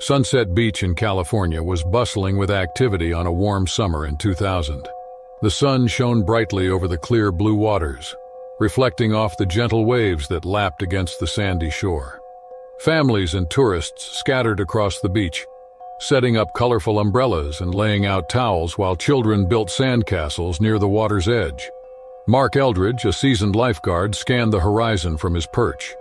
Sunset Beach in California was bustling with activity on a warm summer in 2000. The sun shone brightly over the clear blue waters, reflecting off the gentle waves that lapped against the sandy shore. Families and tourists scattered across the beach, setting up colorful umbrellas and laying out towels while children built sandcastles near the water's edge. Mark Eldridge, a seasoned lifeguard, scanned the horizon from his perch.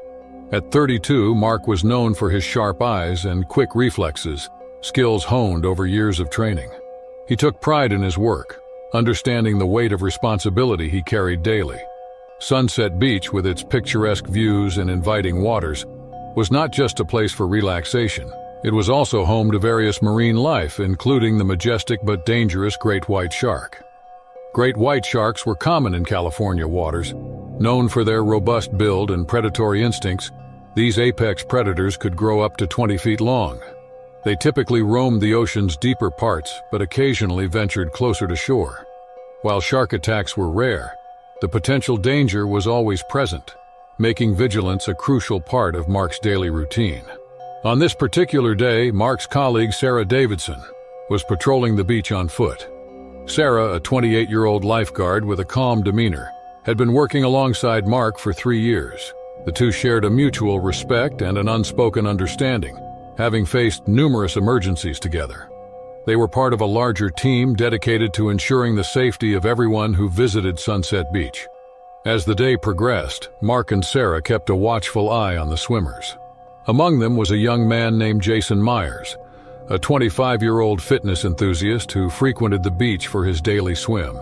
At 32, Mark was known for his sharp eyes and quick reflexes, skills honed over years of training. He took pride in his work, understanding the weight of responsibility he carried daily. Sunset Beach, with its picturesque views and inviting waters, was not just a place for relaxation. It was also home to various marine life, including the majestic but dangerous great white shark. Great white sharks were common in California waters. Known for their robust build and predatory instincts, these apex predators could grow up to 20 feet long. They typically roamed the ocean's deeper parts, but occasionally ventured closer to shore. While shark attacks were rare, the potential danger was always present, making vigilance a crucial part of Mark's daily routine. On this particular day, Mark's colleague Sarah Davidson was patrolling the beach on foot. Sarah, a 28-year-old lifeguard with a calm demeanor, had been working alongside Mark for 3 years. The two shared a mutual respect and an unspoken understanding, having faced numerous emergencies together. They were part of a larger team dedicated to ensuring the safety of everyone who visited Sunset Beach. As the day progressed, Mark and Sarah kept a watchful eye on the swimmers. Among them was a young man named Jason Myers, a 25-year-old fitness enthusiast who frequented the beach for his daily swim.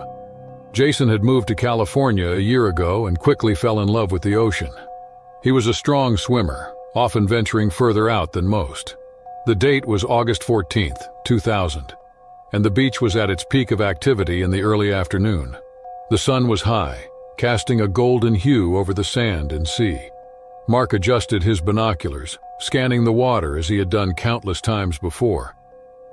Jason had moved to California a year ago and quickly fell in love with the ocean. He was a strong swimmer, often venturing further out than most. The date was August 14th, 2000, and the beach was at its peak of activity in the early afternoon. The sun was high, casting a golden hue over the sand and sea. Mark adjusted his binoculars, scanning the water as he had done countless times before.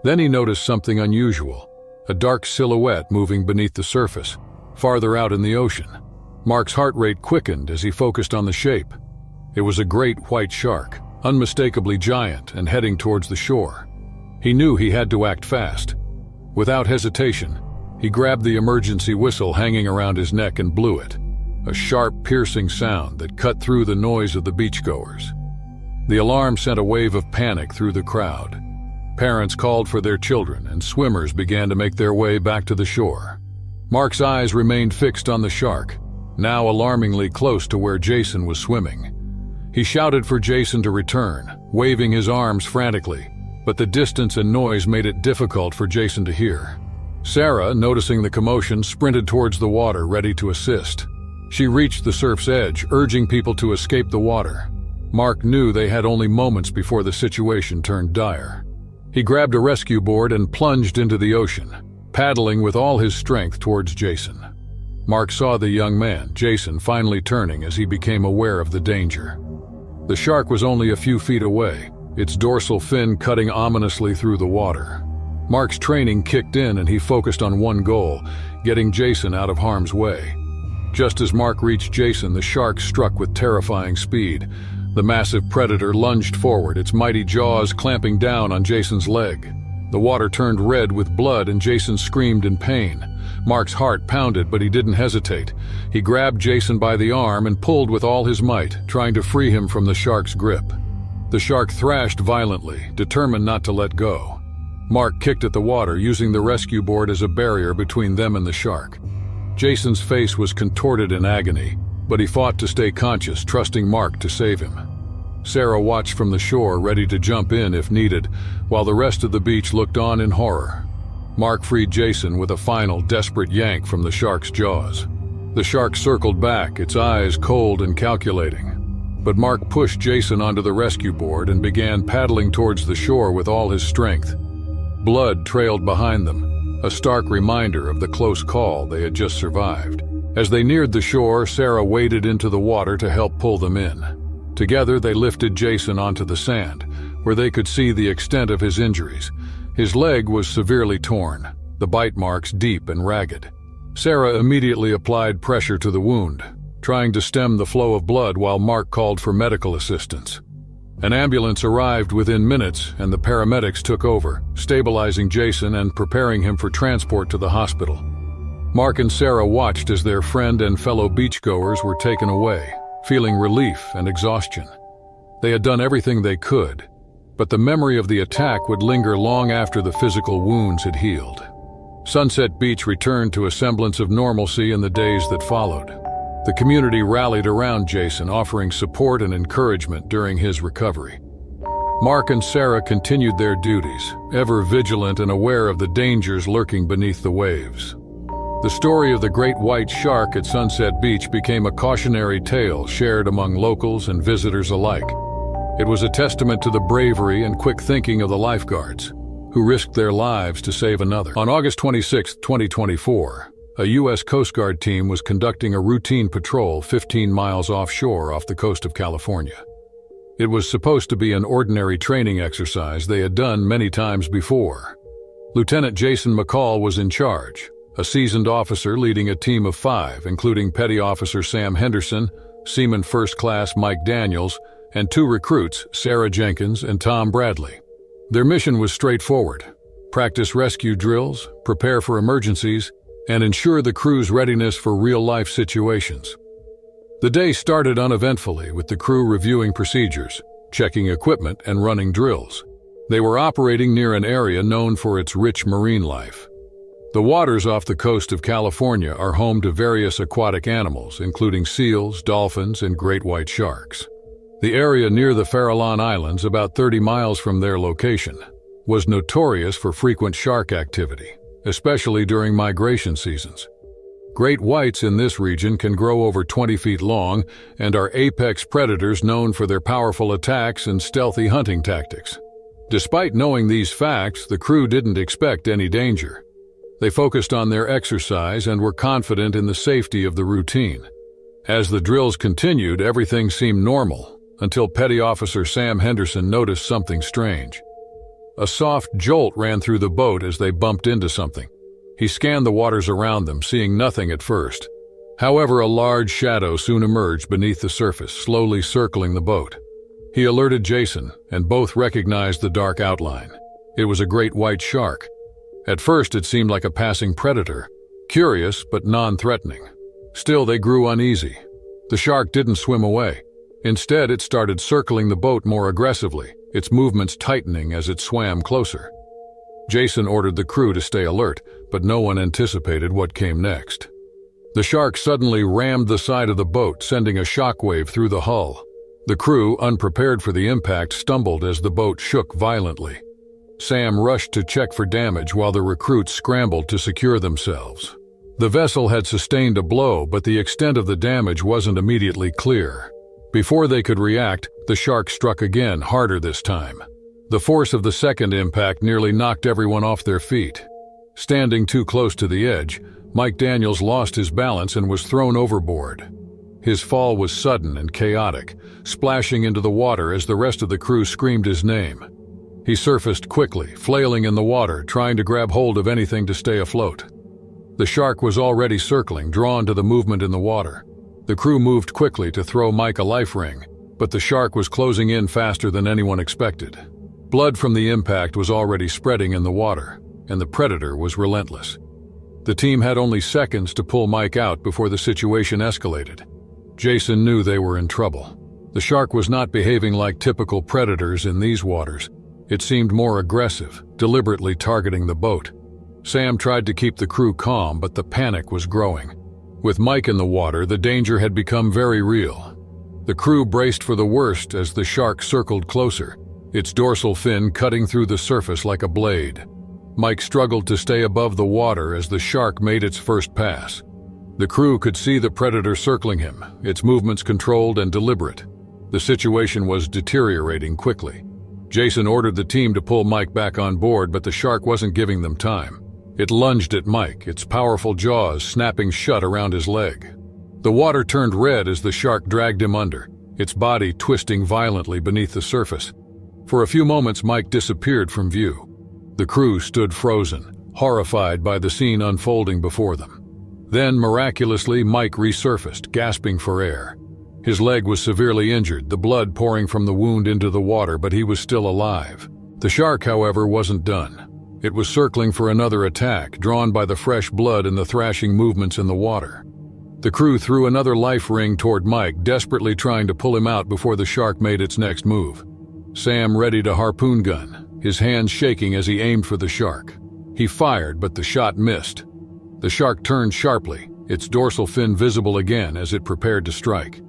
Then he noticed something unusual, a dark silhouette moving beneath the surface, farther out in the ocean. Mark's heart rate quickened as he focused on the shape. It was a great white shark, unmistakably giant and heading towards the shore. He knew he had to act fast. Without hesitation, he grabbed the emergency whistle hanging around his neck and blew it, a sharp, piercing sound that cut through the noise of the beachgoers. The alarm sent a wave of panic through the crowd. Parents called for their children, and swimmers began to make their way back to the shore. Mark's eyes remained fixed on the shark, now alarmingly close to where Jason was swimming. He shouted for Jason to return, waving his arms frantically, but the distance and noise made it difficult for Jason to hear. Sarah, noticing the commotion, sprinted towards the water, ready to assist. She reached the surf's edge, urging people to escape the water. Mark knew they had only moments before the situation turned dire. He grabbed a rescue board and plunged into the ocean, paddling with all his strength towards Jason. Mark saw the young man, Jason, finally turning as he became aware of the danger. The shark was only a few feet away, its dorsal fin cutting ominously through the water. Mark's training kicked in and he focused on one goal, getting Jason out of harm's way. Just as Mark reached Jason, the shark struck with terrifying speed. The massive predator lunged forward, its mighty jaws clamping down on Jason's leg. The water turned red with blood and Jason screamed in pain. Mark's heart pounded, but he didn't hesitate. He grabbed Jason by the arm and pulled with all his might, trying to free him from the shark's grip. The shark thrashed violently, determined not to let go. Mark kicked at the water, using the rescue board as a barrier between them and the shark. Jason's face was contorted in agony, but he fought to stay conscious, trusting Mark to save him. Sarah watched from the shore, ready to jump in if needed, while the rest of the beach looked on in horror. Mark freed Jason with a final, desperate yank from the shark's jaws. The shark circled back, its eyes cold and calculating. But Mark pushed Jason onto the rescue board and began paddling towards the shore with all his strength. Blood trailed behind them, a stark reminder of the close call they had just survived. As they neared the shore, Sarah waded into the water to help pull them in. Together, they lifted Jason onto the sand, where they could see the extent of his injuries. His leg was severely torn, the bite marks deep and ragged. Sarah immediately applied pressure to the wound, trying to stem the flow of blood while Mark called for medical assistance. An ambulance arrived within minutes and the paramedics took over, stabilizing Jason and preparing him for transport to the hospital. Mark and Sarah watched as their friend and fellow beachgoers were taken away, feeling relief and exhaustion. They had done everything they could, but the memory of the attack would linger long after the physical wounds had healed. Sunset Beach returned to a semblance of normalcy in the days that followed. The community rallied around Jason, offering support and encouragement during his recovery. Mark and Sarah continued their duties, ever vigilant and aware of the dangers lurking beneath the waves. The story of the great white shark at Sunset Beach became a cautionary tale shared among locals and visitors alike. It was a testament to the bravery and quick thinking of the lifeguards, who risked their lives to save another. On August 26, 2024, a U.S. Coast Guard team was conducting a routine patrol 15 miles offshore off the coast of California. It was supposed to be an ordinary training exercise they had done many times before. Lieutenant Jason McCall was in charge, a seasoned officer leading a team of 5, including Petty Officer Sam Henderson, Seaman First Class Mike Daniels, and 2 recruits, Sarah Jenkins and Tom Bradley. Their mission was straightforward: practice rescue drills, prepare for emergencies, and ensure the crew's readiness for real-life situations. The day started uneventfully with the crew reviewing procedures, checking equipment, and running drills. They were operating near an area known for its rich marine life. The waters off the coast of California are home to various aquatic animals, including seals, dolphins, and great white sharks. The area near the Farallon Islands, about 30 miles from their location, was notorious for frequent shark activity, especially during migration seasons. Great whites in this region can grow over 20 feet long and are apex predators known for their powerful attacks and stealthy hunting tactics. Despite knowing these facts, the crew didn't expect any danger. They focused on their exercise and were confident in the safety of the routine. As the drills continued, everything seemed normal, until Petty Officer Sam Henderson noticed something strange. A soft jolt ran through the boat as they bumped into something. He scanned the waters around them, seeing nothing at first. However, a large shadow soon emerged beneath the surface, slowly circling the boat. He alerted Jason, and both recognized the dark outline. It was a great white shark. At first, it seemed like a passing predator, curious but non-threatening. Still, they grew uneasy. The shark didn't swim away. Instead, it started circling the boat more aggressively, its movements tightening as it swam closer. Jason ordered the crew to stay alert, but no one anticipated what came next. The shark suddenly rammed the side of the boat, sending a shockwave through the hull. The crew, unprepared for the impact, stumbled as the boat shook violently. Sam rushed to check for damage while the recruits scrambled to secure themselves. The vessel had sustained a blow, but the extent of the damage wasn't immediately clear. Before they could react, the shark struck again, harder this time. The force of the second impact nearly knocked everyone off their feet. Standing too close to the edge, Mike Daniels lost his balance and was thrown overboard. His fall was sudden and chaotic, splashing into the water as the rest of the crew screamed his name. He surfaced quickly, flailing in the water, trying to grab hold of anything to stay afloat. The shark was already circling, drawn to the movement in the water. The crew moved quickly to throw Mike a life ring, but the shark was closing in faster than anyone expected. Blood from the impact was already spreading in the water, and the predator was relentless. The team had only seconds to pull Mike out before the situation escalated. Jason knew they were in trouble. The shark was not behaving like typical predators in these waters. It seemed more aggressive, deliberately targeting the boat. Sam tried to keep the crew calm, but the panic was growing. With Mike in the water, the danger had become very real. The crew braced for the worst as the shark circled closer, its dorsal fin cutting through the surface like a blade. Mike struggled to stay above the water as the shark made its first pass. The crew could see the predator circling him, its movements controlled and deliberate. The situation was deteriorating quickly. Jason ordered the team to pull Mike back on board, but the shark wasn't giving them time. It lunged at Mike, its powerful jaws snapping shut around his leg. The water turned red as the shark dragged him under, its body twisting violently beneath the surface. For a few moments, Mike disappeared from view. The crew stood frozen, horrified by the scene unfolding before them. Then, miraculously, Mike resurfaced, gasping for air. His leg was severely injured, the blood pouring from the wound into the water, but he was still alive. The shark, however, wasn't done. It was circling for another attack, drawn by the fresh blood and the thrashing movements in the water. The crew threw another life ring toward Mike, desperately trying to pull him out before the shark made its next move. Sam readied a harpoon gun, his hands shaking as he aimed for the shark. He fired, but the shot missed. The shark turned sharply, its dorsal fin visible again as it prepared to strike.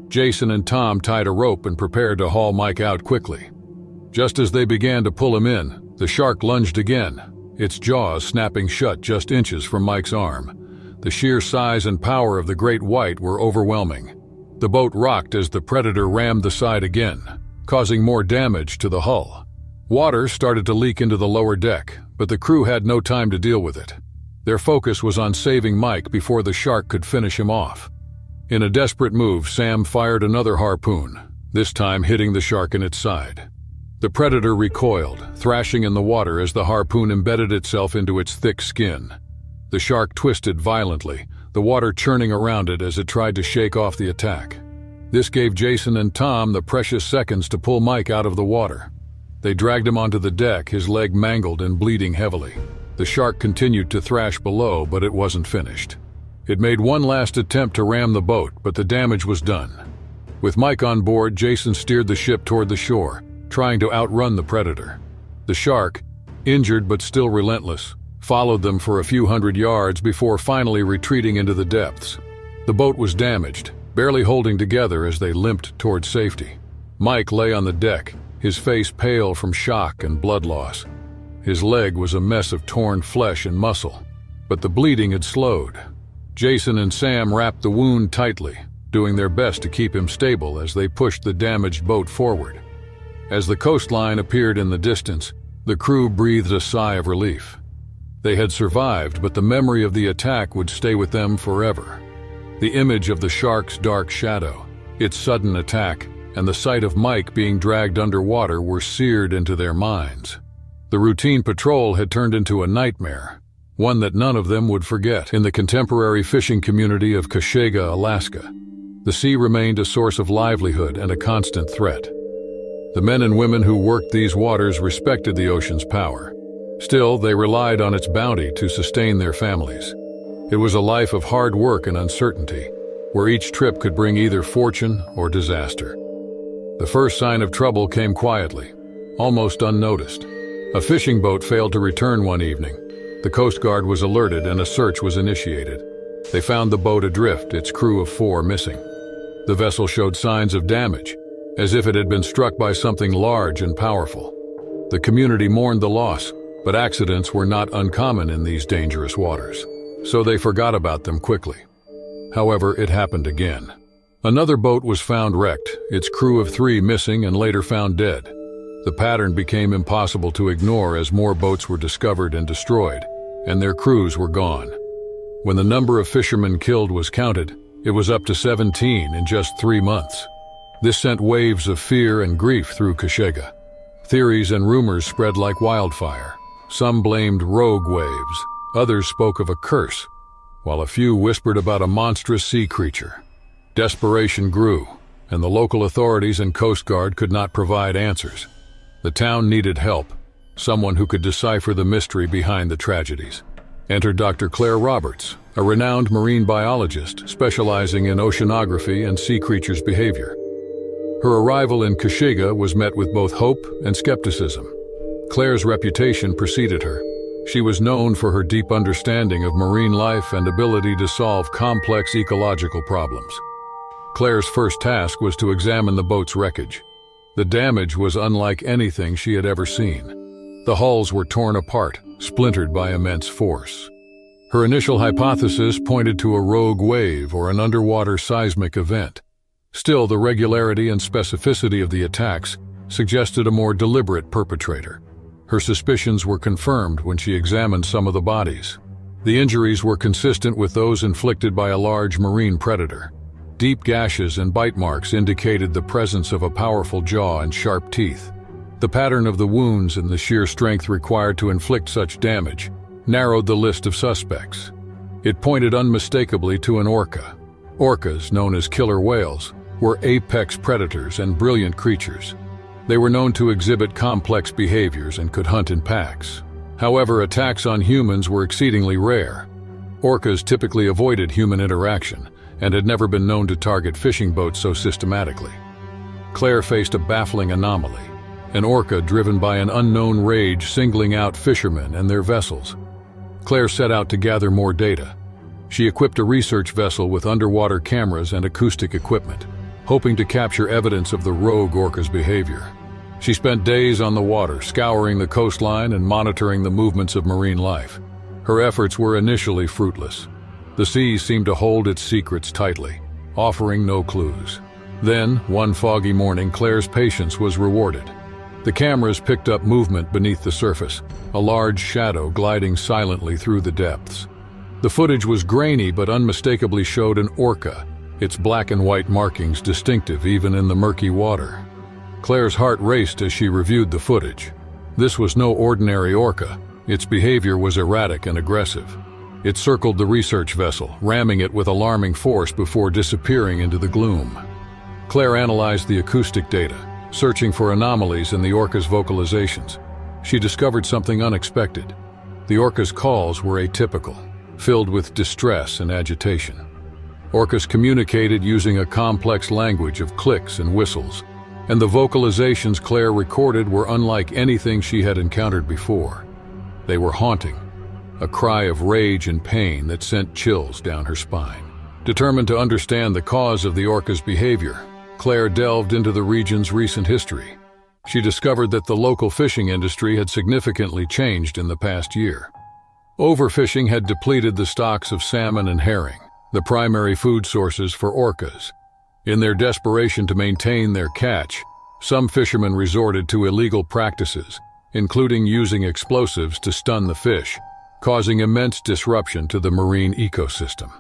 Jason and Tom tied a rope and prepared to haul Mike out quickly. Just as they began to pull him in, the shark lunged again, its jaws snapping shut just inches from Mike's arm. The sheer size and power of the great white were overwhelming. The boat rocked as the predator rammed the side again, causing more damage to the hull. Water started to leak into the lower deck, but the crew had no time to deal with it. Their focus was on saving Mike before the shark could finish him off. In a desperate move, Sam fired another harpoon, this time hitting the shark in its side. The predator recoiled, thrashing in the water as the harpoon embedded itself into its thick skin. The shark twisted violently, the water churning around it as it tried to shake off the attack. This gave Jason and Tom the precious seconds to pull Mike out of the water. They dragged him onto the deck, his leg mangled and bleeding heavily. The shark continued to thrash below, but it wasn't finished. It made one last attempt to ram the boat, but the damage was done. With Mike on board, Jason steered the ship toward the shore, trying to outrun the predator. The shark, injured but still relentless, followed them for a few hundred yards before finally retreating into the depths. The boat was damaged, barely holding together as they limped toward safety. Mike lay on the deck, his face pale from shock and blood loss. His leg was a mess of torn flesh and muscle, but the bleeding had slowed. Jason and Sam wrapped the wound tightly, doing their best to keep him stable as they pushed the damaged boat forward. As the coastline appeared in the distance, the crew breathed a sigh of relief. They had survived, but the memory of the attack would stay with them forever. The image of the shark's dark shadow, its sudden attack, and the sight of Mike being dragged underwater were seared into their minds. The routine patrol had turned into a nightmare, one that none of them would forget. In the contemporary fishing community of Kashega, Alaska, the sea remained a source of livelihood and a constant threat. The men and women who worked these waters respected the ocean's power. Still, they relied on its bounty to sustain their families. It was a life of hard work and uncertainty, where each trip could bring either fortune or disaster. The first sign of trouble came quietly, almost unnoticed. A fishing boat failed to return one evening. The Coast Guard was alerted and a search was initiated. They found the boat adrift, its crew of 4 missing. The vessel showed signs of damage, as if it had been struck by something large and powerful. The community mourned the loss, but accidents were not uncommon in these dangerous waters, so they forgot about them quickly. However, it happened again. Another boat was found wrecked, its crew of 3 missing and later found dead. The pattern became impossible to ignore as more boats were discovered and destroyed, and their crews were gone. When the number of fishermen killed was counted, it was up to 17 in just 3 months. This sent waves of fear and grief through Kashega. Theories and rumors spread like wildfire. Some blamed rogue waves, others spoke of a curse, while a few whispered about a monstrous sea creature. Desperation grew, and the local authorities and Coast Guard could not provide answers. The town needed help, someone who could decipher the mystery behind the tragedies. Enter Dr. Claire Roberts, a renowned marine biologist specializing in oceanography and sea creatures' behavior. Her arrival in Kashega was met with both hope and skepticism. Claire's reputation preceded her. She was known for her deep understanding of marine life and ability to solve complex ecological problems. Claire's first task was to examine the boat's wreckage. The damage was unlike anything she had ever seen. The hulls were torn apart, splintered by immense force. Her initial hypothesis pointed to a rogue wave or an underwater seismic event. Still, the regularity and specificity of the attacks suggested a more deliberate perpetrator. Her suspicions were confirmed when she examined some of the bodies. The injuries were consistent with those inflicted by a large marine predator. Deep gashes and bite marks indicated the presence of a powerful jaw and sharp teeth. The pattern of the wounds and the sheer strength required to inflict such damage narrowed the list of suspects. It pointed unmistakably to an orca. Orcas, known as killer whales, were apex predators and brilliant creatures. They were known to exhibit complex behaviors and could hunt in packs. However, attacks on humans were exceedingly rare. Orcas typically avoided human interaction and had never been known to target fishing boats so systematically. Claire faced a baffling anomaly, an orca driven by an unknown rage singling out fishermen and their vessels. Claire set out to gather more data. She equipped a research vessel with underwater cameras and acoustic equipment, hoping to capture evidence of the rogue orca's behavior. She spent days on the water, scouring the coastline and monitoring the movements of marine life. Her efforts were initially fruitless. The sea seemed to hold its secrets tightly, offering no clues. Then, one foggy morning, Claire's patience was rewarded. The cameras picked up movement beneath the surface, a large shadow gliding silently through the depths. The footage was grainy but unmistakably showed an orca, its black and white markings distinctive even in the murky water. Claire's heart raced as she reviewed the footage. This was no ordinary orca. Its behavior was erratic and aggressive. It circled the research vessel, ramming it with alarming force before disappearing into the gloom. Claire analyzed the acoustic data, searching for anomalies in the orca's vocalizations. She discovered something unexpected. The orca's calls were atypical, filled with distress and agitation. Orcas communicated using a complex language of clicks and whistles, and the vocalizations Claire recorded were unlike anything she had encountered before. They were haunting, a cry of rage and pain that sent chills down her spine. Determined to understand the cause of the orca's behavior, Claire delved into the region's recent history. She discovered that the local fishing industry had significantly changed in the past year. Overfishing had depleted the stocks of salmon and herring, the primary food sources for orcas. In their desperation to maintain their catch, some fishermen resorted to illegal practices, including using explosives to stun the fish, causing immense disruption to the marine ecosystem.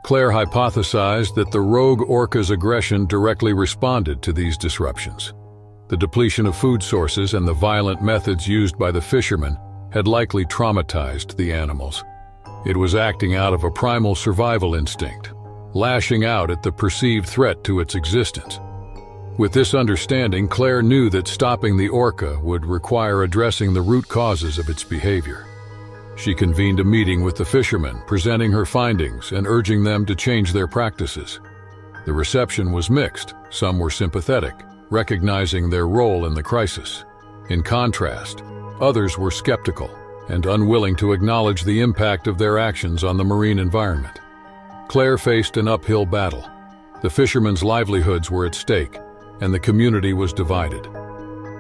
Claire hypothesized that the rogue orca's aggression directly responded to these disruptions. The depletion of food sources and the violent methods used by the fishermen had likely traumatized the animals. It was acting out of a primal survival instinct, lashing out at the perceived threat to its existence. With this understanding, Claire knew that stopping the orca would require addressing the root causes of its behavior. She convened a meeting with the fishermen, presenting her findings and urging them to change their practices. The reception was mixed. Some were sympathetic, recognizing their role in the crisis. In contrast, others were skeptical and unwilling to acknowledge the impact of their actions on the marine environment. Claire faced an uphill battle. The fishermen's livelihoods were at stake, and the community was divided.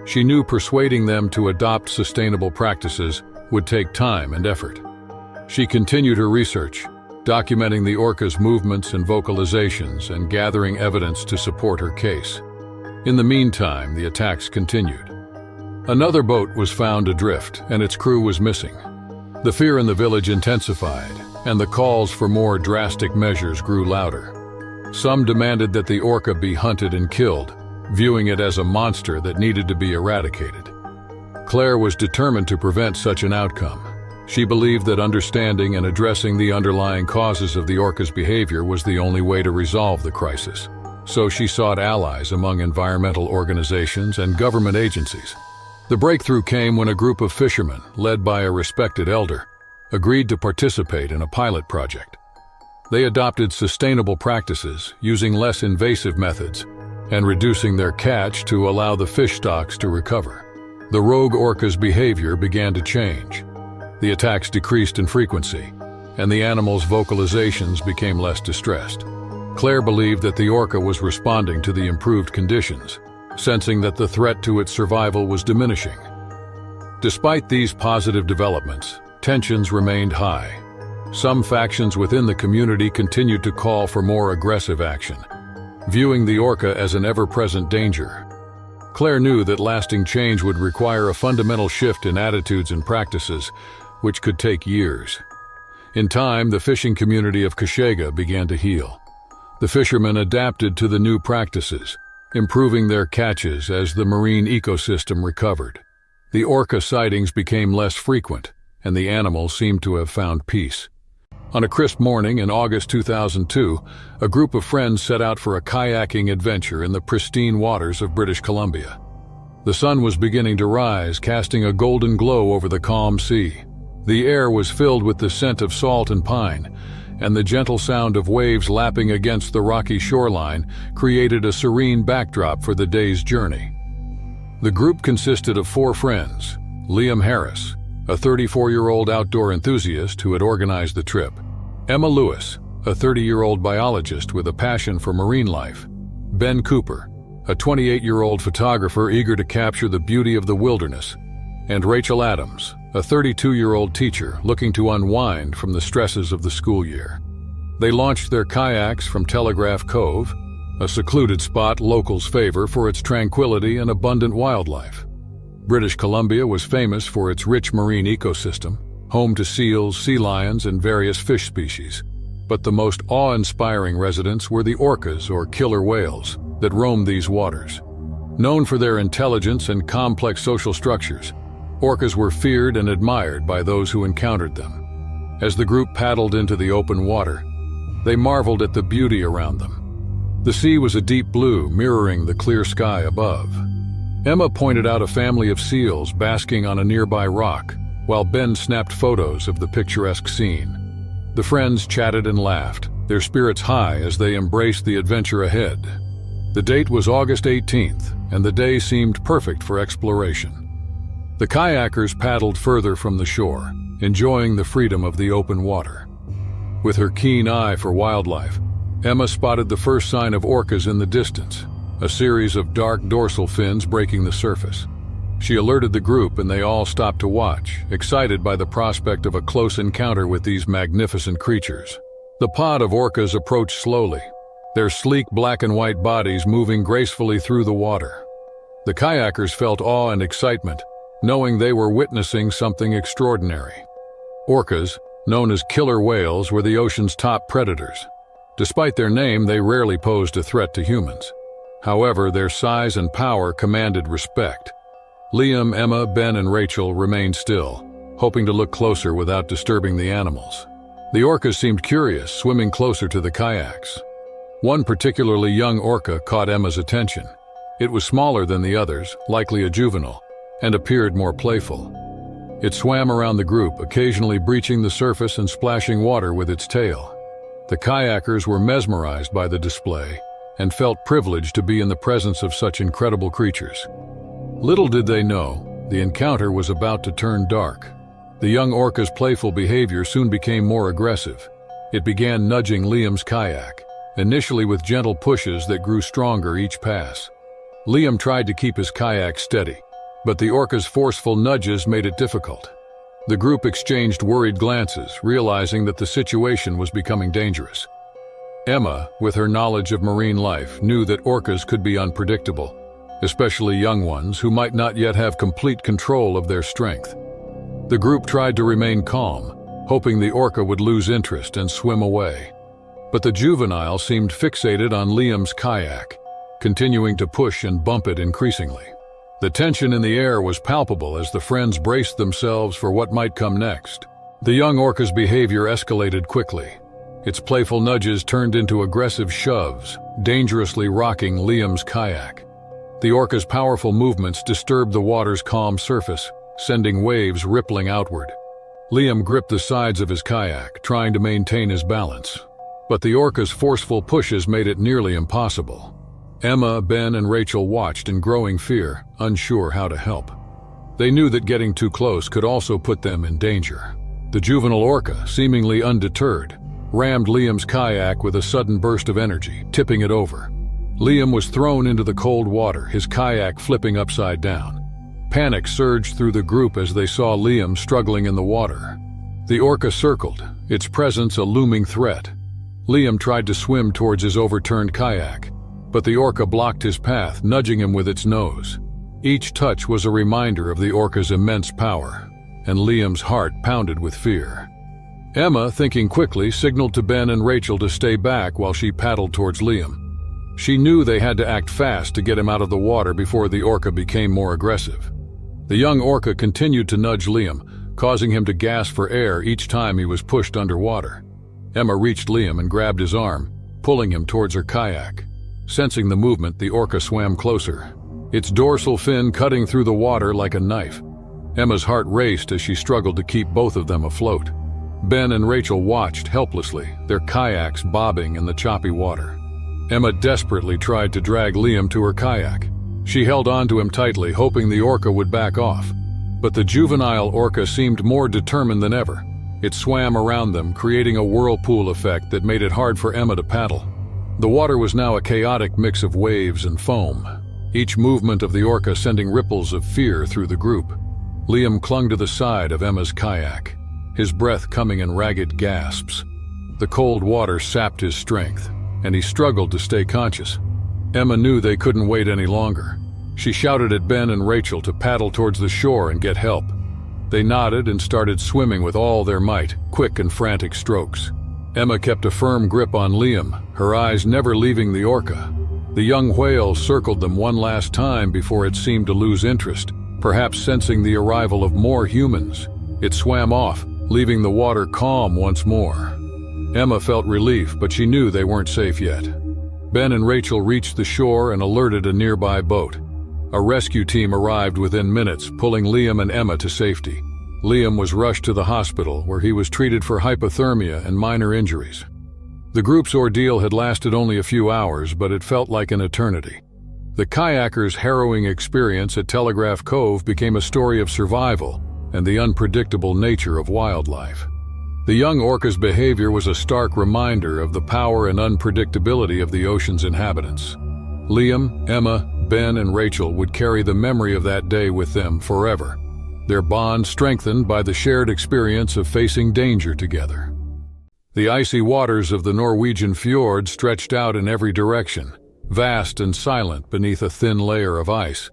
She knew persuading them to adopt sustainable practices would take time and effort. She continued her research, documenting the orca's movements and vocalizations and gathering evidence to support her case. In the meantime, the attacks continued. Another boat was found adrift, and its crew was missing. The fear in the village intensified, and the calls for more drastic measures grew louder. Some demanded that the orca be hunted and killed, viewing it as a monster that needed to be eradicated. Claire was determined to prevent such an outcome. She believed that understanding and addressing the underlying causes of the orca's behavior was the only way to resolve the crisis. So she sought allies among environmental organizations and government agencies. The breakthrough came when a group of fishermen, led by a respected elder, agreed to participate in a pilot project. They adopted sustainable practices, using less invasive methods, and reducing their catch to allow the fish stocks to recover. The rogue orca's behavior began to change. The attacks decreased in frequency, and the animal's vocalizations became less distressed. Claire believed that the orca was responding to the improved conditions, sensing that the threat to its survival was diminishing. Despite these positive developments, tensions remained high. Some factions within the community continued to call for more aggressive action, viewing the orca as an ever-present danger. Claire knew that lasting change would require a fundamental shift in attitudes and practices, which could take years. In time, the fishing community of Kashiga began to heal. The fishermen adapted to the new practices, improving their catches as the marine ecosystem recovered. The orca sightings became less frequent, and the animal seemed to have found peace. On a crisp morning in August 2002, a group of friends set out for a kayaking adventure in the pristine waters of British Columbia. The sun was beginning to rise, casting a golden glow over the calm sea. The air was filled with the scent of salt and pine, and the gentle sound of waves lapping against the rocky shoreline created a serene backdrop for the day's journey. The group consisted of 4 friends: Liam Harris, a 34-year-old outdoor enthusiast who had organized the trip; Emma Lewis, a 30-year-old biologist with a passion for marine life; Ben Cooper, a 28-year-old photographer eager to capture the beauty of the wilderness; and Rachel Adams, a 32-year-old teacher looking to unwind from the stresses of the school year. They launched their kayaks from Telegraph Cove, a secluded spot locals favor for its tranquility and abundant wildlife. British Columbia was famous for its rich marine ecosystem, home to seals, sea lions, and various fish species. But the most awe-inspiring residents were the orcas, or killer whales, that roamed these waters. Known for their intelligence and complex social structures, orcas were feared and admired by those who encountered them. As the group paddled into the open water, they marveled at the beauty around them. The sea was a deep blue, mirroring the clear sky above. Emma pointed out a family of seals basking on a nearby rock, while Ben snapped photos of the picturesque scene. The friends chatted and laughed, their spirits high as they embraced the adventure ahead. The date was August 18th, and the day seemed perfect for exploration. The kayakers paddled further from the shore, enjoying the freedom of the open water. With her keen eye for wildlife, Emma spotted the first sign of orcas in the distance, a series of dark dorsal fins breaking the surface. She alerted the group and they all stopped to watch, excited by the prospect of a close encounter with these magnificent creatures. The pod of orcas approached slowly, their sleek black and white bodies moving gracefully through the water. The kayakers felt awe and excitement, knowing they were witnessing something extraordinary. Orcas, known as killer whales, were the ocean's top predators. Despite their name, they rarely posed a threat to humans. However, their size and power commanded respect. Liam, Emma, Ben, and Rachel remained still, hoping to look closer without disturbing the animals. The orcas seemed curious, swimming closer to the kayaks. One particularly young orca caught Emma's attention. It was smaller than the others, likely a juvenile, and appeared more playful. It swam around the group, occasionally breaching the surface and splashing water with its tail. The kayakers were mesmerized by the display and felt privileged to be in the presence of such incredible creatures. Little did they know, the encounter was about to turn dark. The young orca's playful behavior soon became more aggressive. It began nudging Liam's kayak, initially with gentle pushes that grew stronger each pass. Liam tried to keep his kayak steady, but the orca's forceful nudges made it difficult. The group exchanged worried glances, realizing that the situation was becoming dangerous. Emma, with her knowledge of marine life, knew that orcas could be unpredictable, especially young ones who might not yet have complete control of their strength. The group tried to remain calm, hoping the orca would lose interest and swim away. But the juvenile seemed fixated on Liam's kayak, continuing to push and bump it increasingly. The tension in the air was palpable as the friends braced themselves for what might come next. The young orca's behavior escalated quickly. Its playful nudges turned into aggressive shoves, dangerously rocking Liam's kayak. The orca's powerful movements disturbed the water's calm surface, sending waves rippling outward. Liam gripped the sides of his kayak, trying to maintain his balance. But the orca's forceful pushes made it nearly impossible. Emma, Ben, and Rachel watched in growing fear, unsure how to help. They knew that getting too close could also put them in danger. The juvenile orca, seemingly undeterred, rammed Liam's kayak with a sudden burst of energy, tipping it over. Liam was thrown into the cold water, his kayak flipping upside down. Panic surged through the group as they saw Liam struggling in the water. The orca circled, its presence a looming threat. Liam tried to swim towards his overturned kayak, but the orca blocked his path, nudging him with its nose. Each touch was a reminder of the orca's immense power, and Liam's heart pounded with fear. Emma, thinking quickly, signaled to Ben and Rachel to stay back while she paddled towards Liam. She knew they had to act fast to get him out of the water before the orca became more aggressive. The young orca continued to nudge Liam, causing him to gasp for air each time he was pushed underwater. Emma reached Liam and grabbed his arm, pulling him towards her kayak. Sensing the movement, the orca swam closer, its dorsal fin cutting through the water like a knife. Emma's heart raced as she struggled to keep both of them afloat. Ben and Rachel watched helplessly, their kayaks bobbing in the choppy water. Emma desperately tried to drag Liam to her kayak. She held onto him tightly, hoping the orca would back off. But the juvenile orca seemed more determined than ever. It swam around them, creating a whirlpool effect that made it hard for Emma to paddle. The water was now a chaotic mix of waves and foam, each movement of the orca sending ripples of fear through the group. Liam clung to the side of Emma's kayak, his breath coming in ragged gasps. The cold water sapped his strength, and he struggled to stay conscious. Emma knew they couldn't wait any longer. She shouted at Ben and Rachel to paddle towards the shore and get help. They nodded and started swimming with all their might, quick and frantic strokes. Emma kept a firm grip on Liam, her eyes never leaving the orca. The young whale circled them one last time before it seemed to lose interest, perhaps sensing the arrival of more humans. It swam off, leaving the water calm once more. Emma felt relief, but she knew they weren't safe yet. Ben and Rachel reached the shore and alerted a nearby boat. A rescue team arrived within minutes, pulling Liam and Emma to safety. Liam was rushed to the hospital, where he was treated for hypothermia and minor injuries. The group's ordeal had lasted only a few hours, but it felt like an eternity. The kayakers' harrowing experience at Telegraph Cove became a story of survival and the unpredictable nature of wildlife. The young orca's behavior was a stark reminder of the power and unpredictability of the ocean's inhabitants. Liam, Emma, Ben, and Rachel would carry the memory of that day with them forever, their bond strengthened by the shared experience of facing danger together. The icy waters of the Norwegian fjord stretched out in every direction, vast and silent beneath a thin layer of ice.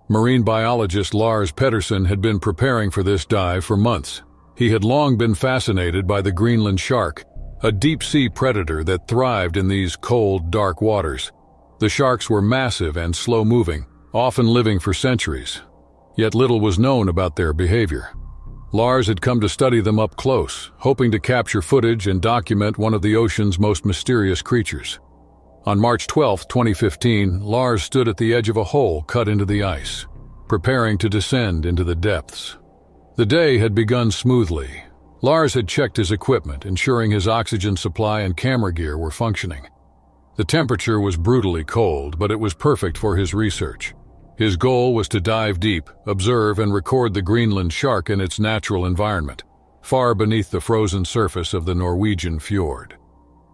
Marine biologist Lars Pedersen had been preparing for this dive for months. He had long been fascinated by the Greenland shark, a deep-sea predator that thrived in these cold, dark waters. The sharks were massive and slow-moving, often living for centuries. Yet little was known about their behavior. Lars had come to study them up close, hoping to capture footage and document one of the ocean's most mysterious creatures. On March 12, 2015, Lars stood at the edge of a hole cut into the ice, preparing to descend into the depths. The day had begun smoothly. Lars had checked his equipment, ensuring his oxygen supply and camera gear were functioning. The temperature was brutally cold, but it was perfect for his research. His goal was to dive deep, observe and record the Greenland shark in its natural environment, far beneath the frozen surface of the Norwegian fjord.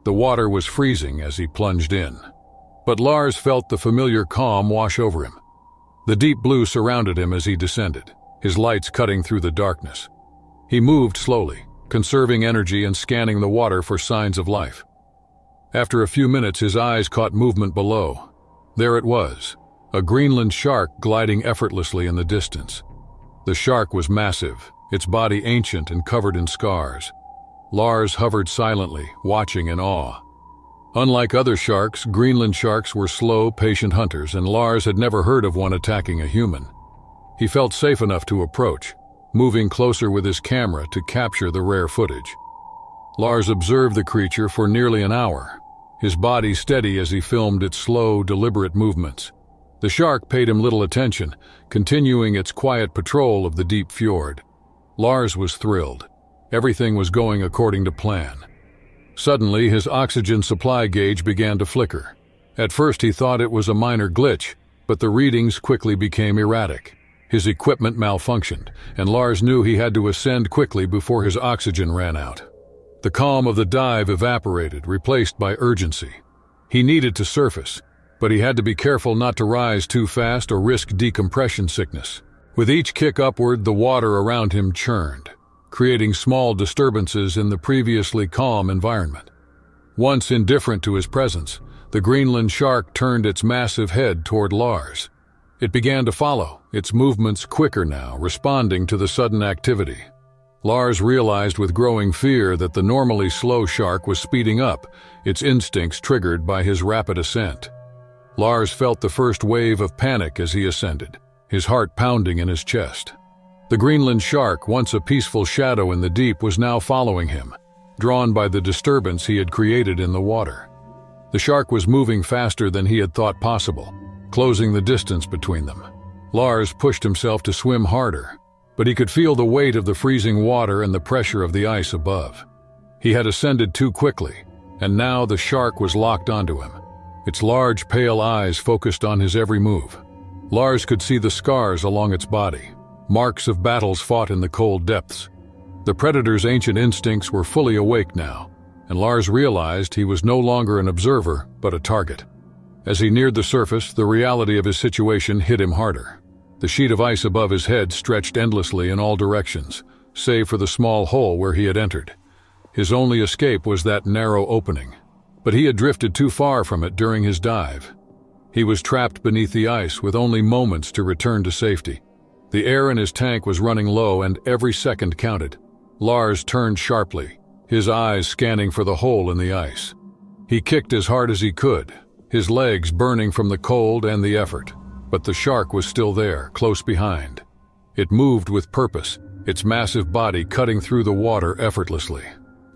The water was freezing as he plunged in, but Lars felt the familiar calm wash over him. The deep blue surrounded him as he descended, his lights cutting through the darkness. He moved slowly, conserving energy and scanning the water for signs of life. After a few minutes, his eyes caught movement below. There it was, a Greenland shark gliding effortlessly in the distance. The shark was massive, its body ancient and covered in scars. Lars hovered silently, watching in awe. Unlike other sharks, Greenland sharks were slow, patient hunters, and Lars had never heard of one attacking a human. He felt safe enough to approach, moving closer with his camera to capture the rare footage. Lars observed the creature for nearly an hour, his body steady as he filmed its slow, deliberate movements. The shark paid him little attention, continuing its quiet patrol of the deep fjord. Lars was thrilled. Everything was going according to plan. Suddenly, his oxygen supply gauge began to flicker. At first, he thought it was a minor glitch, but the readings quickly became erratic. His equipment malfunctioned, and Lars knew he had to ascend quickly before his oxygen ran out. The calm of the dive evaporated, replaced by urgency. He needed to surface, but he had to be careful not to rise too fast or risk decompression sickness. With each kick upward, the water around him churned, creating small disturbances in the previously calm environment. Once indifferent to his presence, the Greenland shark turned its massive head toward Lars. It began to follow, its movements quicker now, responding to the sudden activity. Lars realized with growing fear that the normally slow shark was speeding up, its instincts triggered by his rapid ascent. Lars felt the first wave of panic as he ascended, his heart pounding in his chest. The Greenland shark, once a peaceful shadow in the deep, was now following him, drawn by the disturbance he had created in the water. The shark was moving faster than he had thought possible, closing the distance between them. Lars pushed himself to swim harder, but he could feel the weight of the freezing water and the pressure of the ice above. He had ascended too quickly, and now the shark was locked onto him. Its large, pale eyes focused on his every move. Lars could see the scars along its body, marks of battles fought in the cold depths. The predator's ancient instincts were fully awake now, and Lars realized he was no longer an observer, but a target. As he neared the surface, the reality of his situation hit him harder. The sheet of ice above his head stretched endlessly in all directions, save for the small hole where he had entered. His only escape was that narrow opening, but he had drifted too far from it during his dive. He was trapped beneath the ice with only moments to return to safety. The air in his tank was running low and every second counted. Lars turned sharply, his eyes scanning for the hole in the ice. He kicked as hard as he could, his legs burning from the cold and the effort, but the shark was still there, close behind. It moved with purpose, its massive body cutting through the water effortlessly.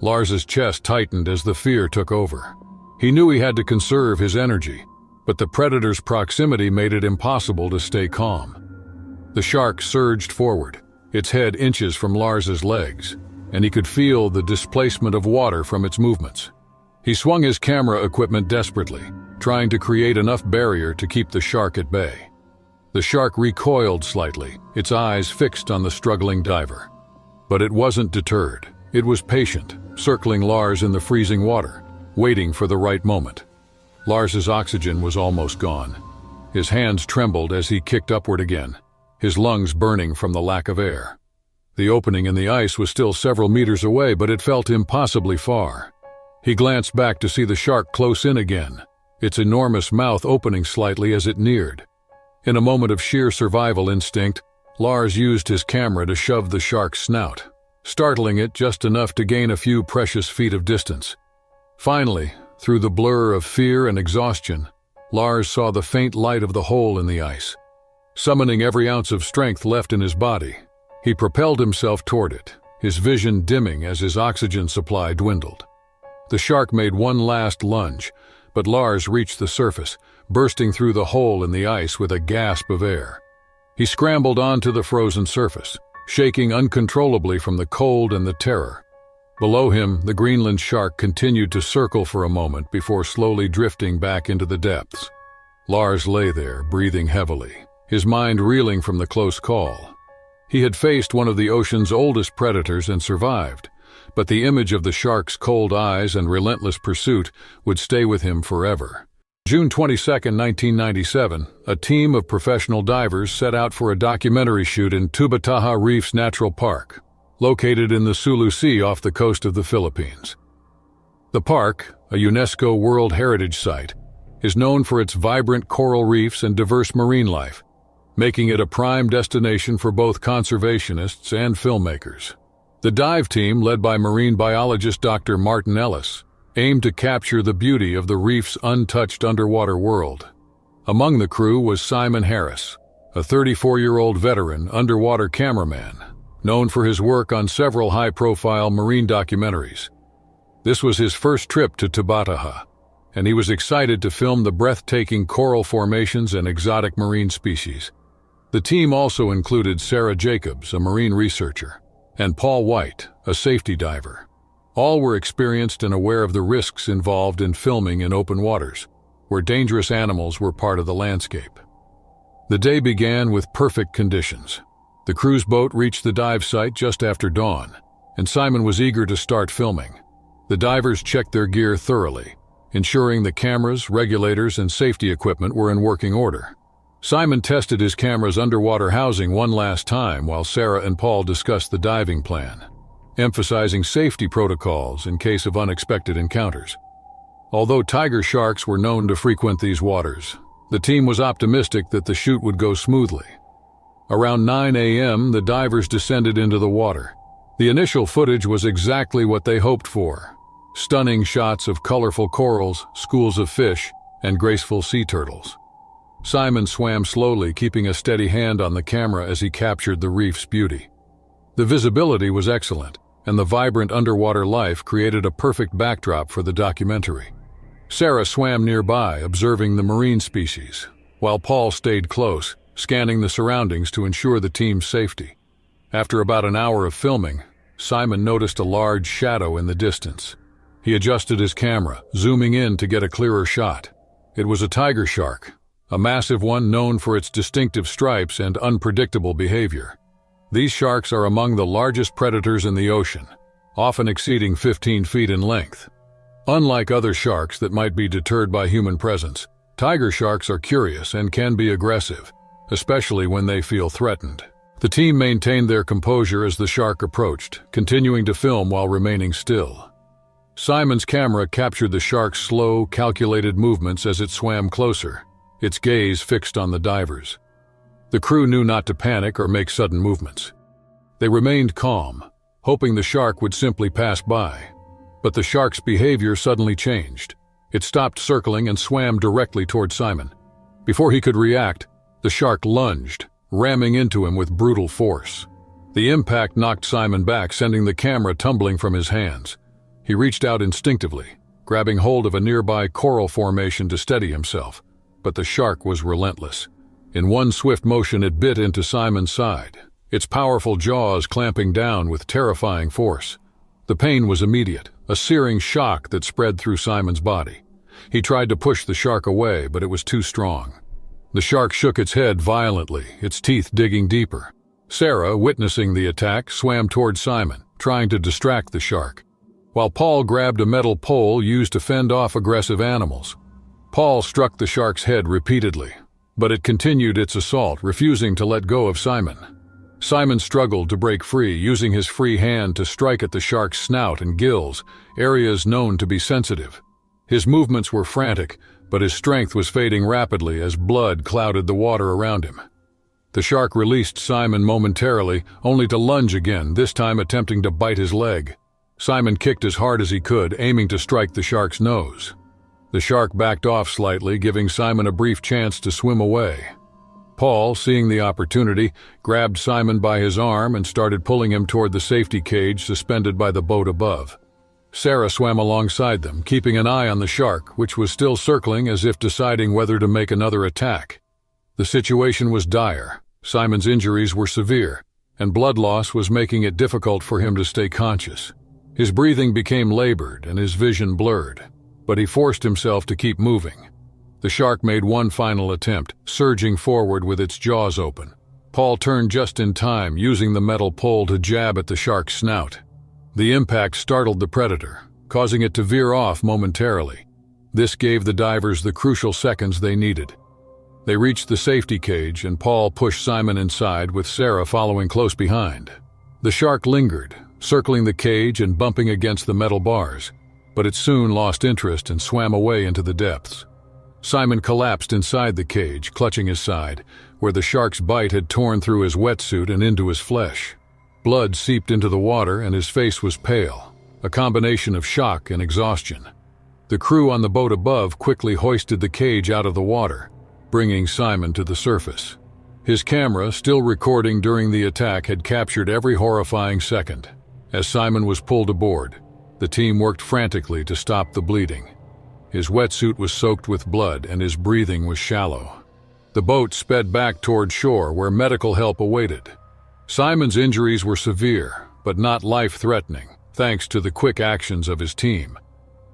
Lars's chest tightened as the fear took over. He knew he had to conserve his energy, but the predator's proximity made it impossible to stay calm. The shark surged forward, its head inches from Lars's legs, and he could feel the displacement of water from its movements. He swung his camera equipment desperately, trying to create enough barrier to keep the shark at bay. The shark recoiled slightly, its eyes fixed on the struggling diver. But it wasn't deterred. It was patient, circling Lars in the freezing water, waiting for the right moment. Lars's oxygen was almost gone. His hands trembled as he kicked upward again, his lungs burning from the lack of air. The opening in the ice was still several meters away, but it felt impossibly far. He glanced back to see the shark close in again, its enormous mouth opening slightly as it neared. In a moment of sheer survival instinct, Lars used his camera to shove the shark's snout, startling it just enough to gain a few precious feet of distance. Finally, through the blur of fear and exhaustion, Lars saw the faint light of the hole in the ice. Summoning every ounce of strength left in his body, he propelled himself toward it, his vision dimming as his oxygen supply dwindled. The shark made one last lunge, but Lars reached the surface, bursting through the hole in the ice with a gasp of air. He scrambled onto the frozen surface, shaking uncontrollably from the cold and the terror. Below him, the Greenland shark continued to circle for a moment before slowly drifting back into the depths. Lars lay there, breathing heavily, his mind reeling from the close call. He had faced one of the ocean's oldest predators and survived, but the image of the shark's cold eyes and relentless pursuit would stay with him forever. June 22, 1997, a team of professional divers set out for a documentary shoot in Tubataha Reefs Natural Park, located in the Sulu Sea off the coast of the Philippines. The park, a UNESCO World Heritage Site, is known for its vibrant coral reefs and diverse marine life, making it a prime destination for both conservationists and filmmakers. The dive team, led by marine biologist Dr. Martin Ellis, aimed to capture the beauty of the reef's untouched underwater world. Among the crew was Simon Harris, a 34-year-old veteran underwater cameraman, known for his work on several high-profile marine documentaries. This was his first trip to Tubataha, and he was excited to film the breathtaking coral formations and exotic marine species. The team also included Sarah Jacobs, a marine researcher, and Paul White, a safety diver. All were experienced and aware of the risks involved in filming in open waters, where dangerous animals were part of the landscape. The day began with perfect conditions. The cruise boat reached the dive site just after dawn, and Simon was eager to start filming. The divers checked their gear thoroughly, ensuring the cameras, regulators, and safety equipment were in working order. Simon tested his camera's underwater housing one last time while Sarah and Paul discussed the diving plan, emphasizing safety protocols in case of unexpected encounters. Although tiger sharks were known to frequent these waters, the team was optimistic that the shoot would go smoothly. Around 9 a.m., the divers descended into the water. The initial footage was exactly what they hoped for: stunning shots of colorful corals, schools of fish, and graceful sea turtles. Simon swam slowly, keeping a steady hand on the camera as he captured the reef's beauty. The visibility was excellent, and the vibrant underwater life created a perfect backdrop for the documentary. Sarah swam nearby, observing the marine species, while Paul stayed close, scanning the surroundings to ensure the team's safety. After about an hour of filming, Simon noticed a large shadow in the distance. He adjusted his camera, zooming in to get a clearer shot. It was a tiger shark, a massive one known for its distinctive stripes and unpredictable behavior. These sharks are among the largest predators in the ocean, often exceeding 15 feet in length. Unlike other sharks that might be deterred by human presence, tiger sharks are curious and can be aggressive, especially when they feel threatened. The team maintained their composure as the shark approached, continuing to film while remaining still. Simon's camera captured the shark's slow, calculated movements as it swam closer, its gaze fixed on the divers. The crew knew not to panic or make sudden movements. They remained calm, hoping the shark would simply pass by. But the shark's behavior suddenly changed. It stopped circling and swam directly toward Simon. Before he could react, the shark lunged, ramming into him with brutal force. The impact knocked Simon back, sending the camera tumbling from his hands. He reached out instinctively, grabbing hold of a nearby coral formation to steady himself, but the shark was relentless. In one swift motion, it bit into Simon's side, its powerful jaws clamping down with terrifying force. The pain was immediate, a searing shock that spread through Simon's body. He tried to push the shark away, but it was too strong. The shark shook its head violently, its teeth digging deeper. Sarah, witnessing the attack, swam toward Simon, trying to distract the shark, while Paul grabbed a metal pole used to fend off aggressive animals. Paul struck the shark's head repeatedly, but it continued its assault, refusing to let go of Simon. Simon struggled to break free, using his free hand to strike at the shark's snout and gills, areas known to be sensitive. His movements were frantic, but his strength was fading rapidly as blood clouded the water around him. The shark released Simon momentarily, only to lunge again, this time attempting to bite his leg. Simon kicked as hard as he could, aiming to strike the shark's nose. The shark backed off slightly, giving Simon a brief chance to swim away. Paul, seeing the opportunity, grabbed Simon by his arm and started pulling him toward the safety cage suspended by the boat above. Sarah swam alongside them, keeping an eye on the shark, which was still circling as if deciding whether to make another attack. The situation was dire. Simon's injuries were severe, and blood loss was making it difficult for him to stay conscious. His breathing became labored and his vision blurred, but he forced himself to keep moving. The shark made one final attempt, surging forward with its jaws open. Paul turned just in time, using the metal pole to jab at the shark's snout. The impact startled the predator, causing it to veer off momentarily. This gave the divers the crucial seconds they needed. They reached the safety cage, and Paul pushed Simon inside, with Sarah following close behind. The shark lingered, circling the cage and bumping against the metal bars, but it soon lost interest and swam away into the depths. Simon collapsed inside the cage, clutching his side, where the shark's bite had torn through his wetsuit and into his flesh. Blood seeped into the water and his face was pale, a combination of shock and exhaustion. The crew on the boat above quickly hoisted the cage out of the water, bringing Simon to the surface. His camera, still recording during the attack, had captured every horrifying second. As Simon was pulled aboard, the team worked frantically to stop the bleeding. His wetsuit was soaked with blood and his breathing was shallow. The boat sped back toward shore where medical help awaited. Simon's injuries were severe, but not life-threatening, thanks to the quick actions of his team.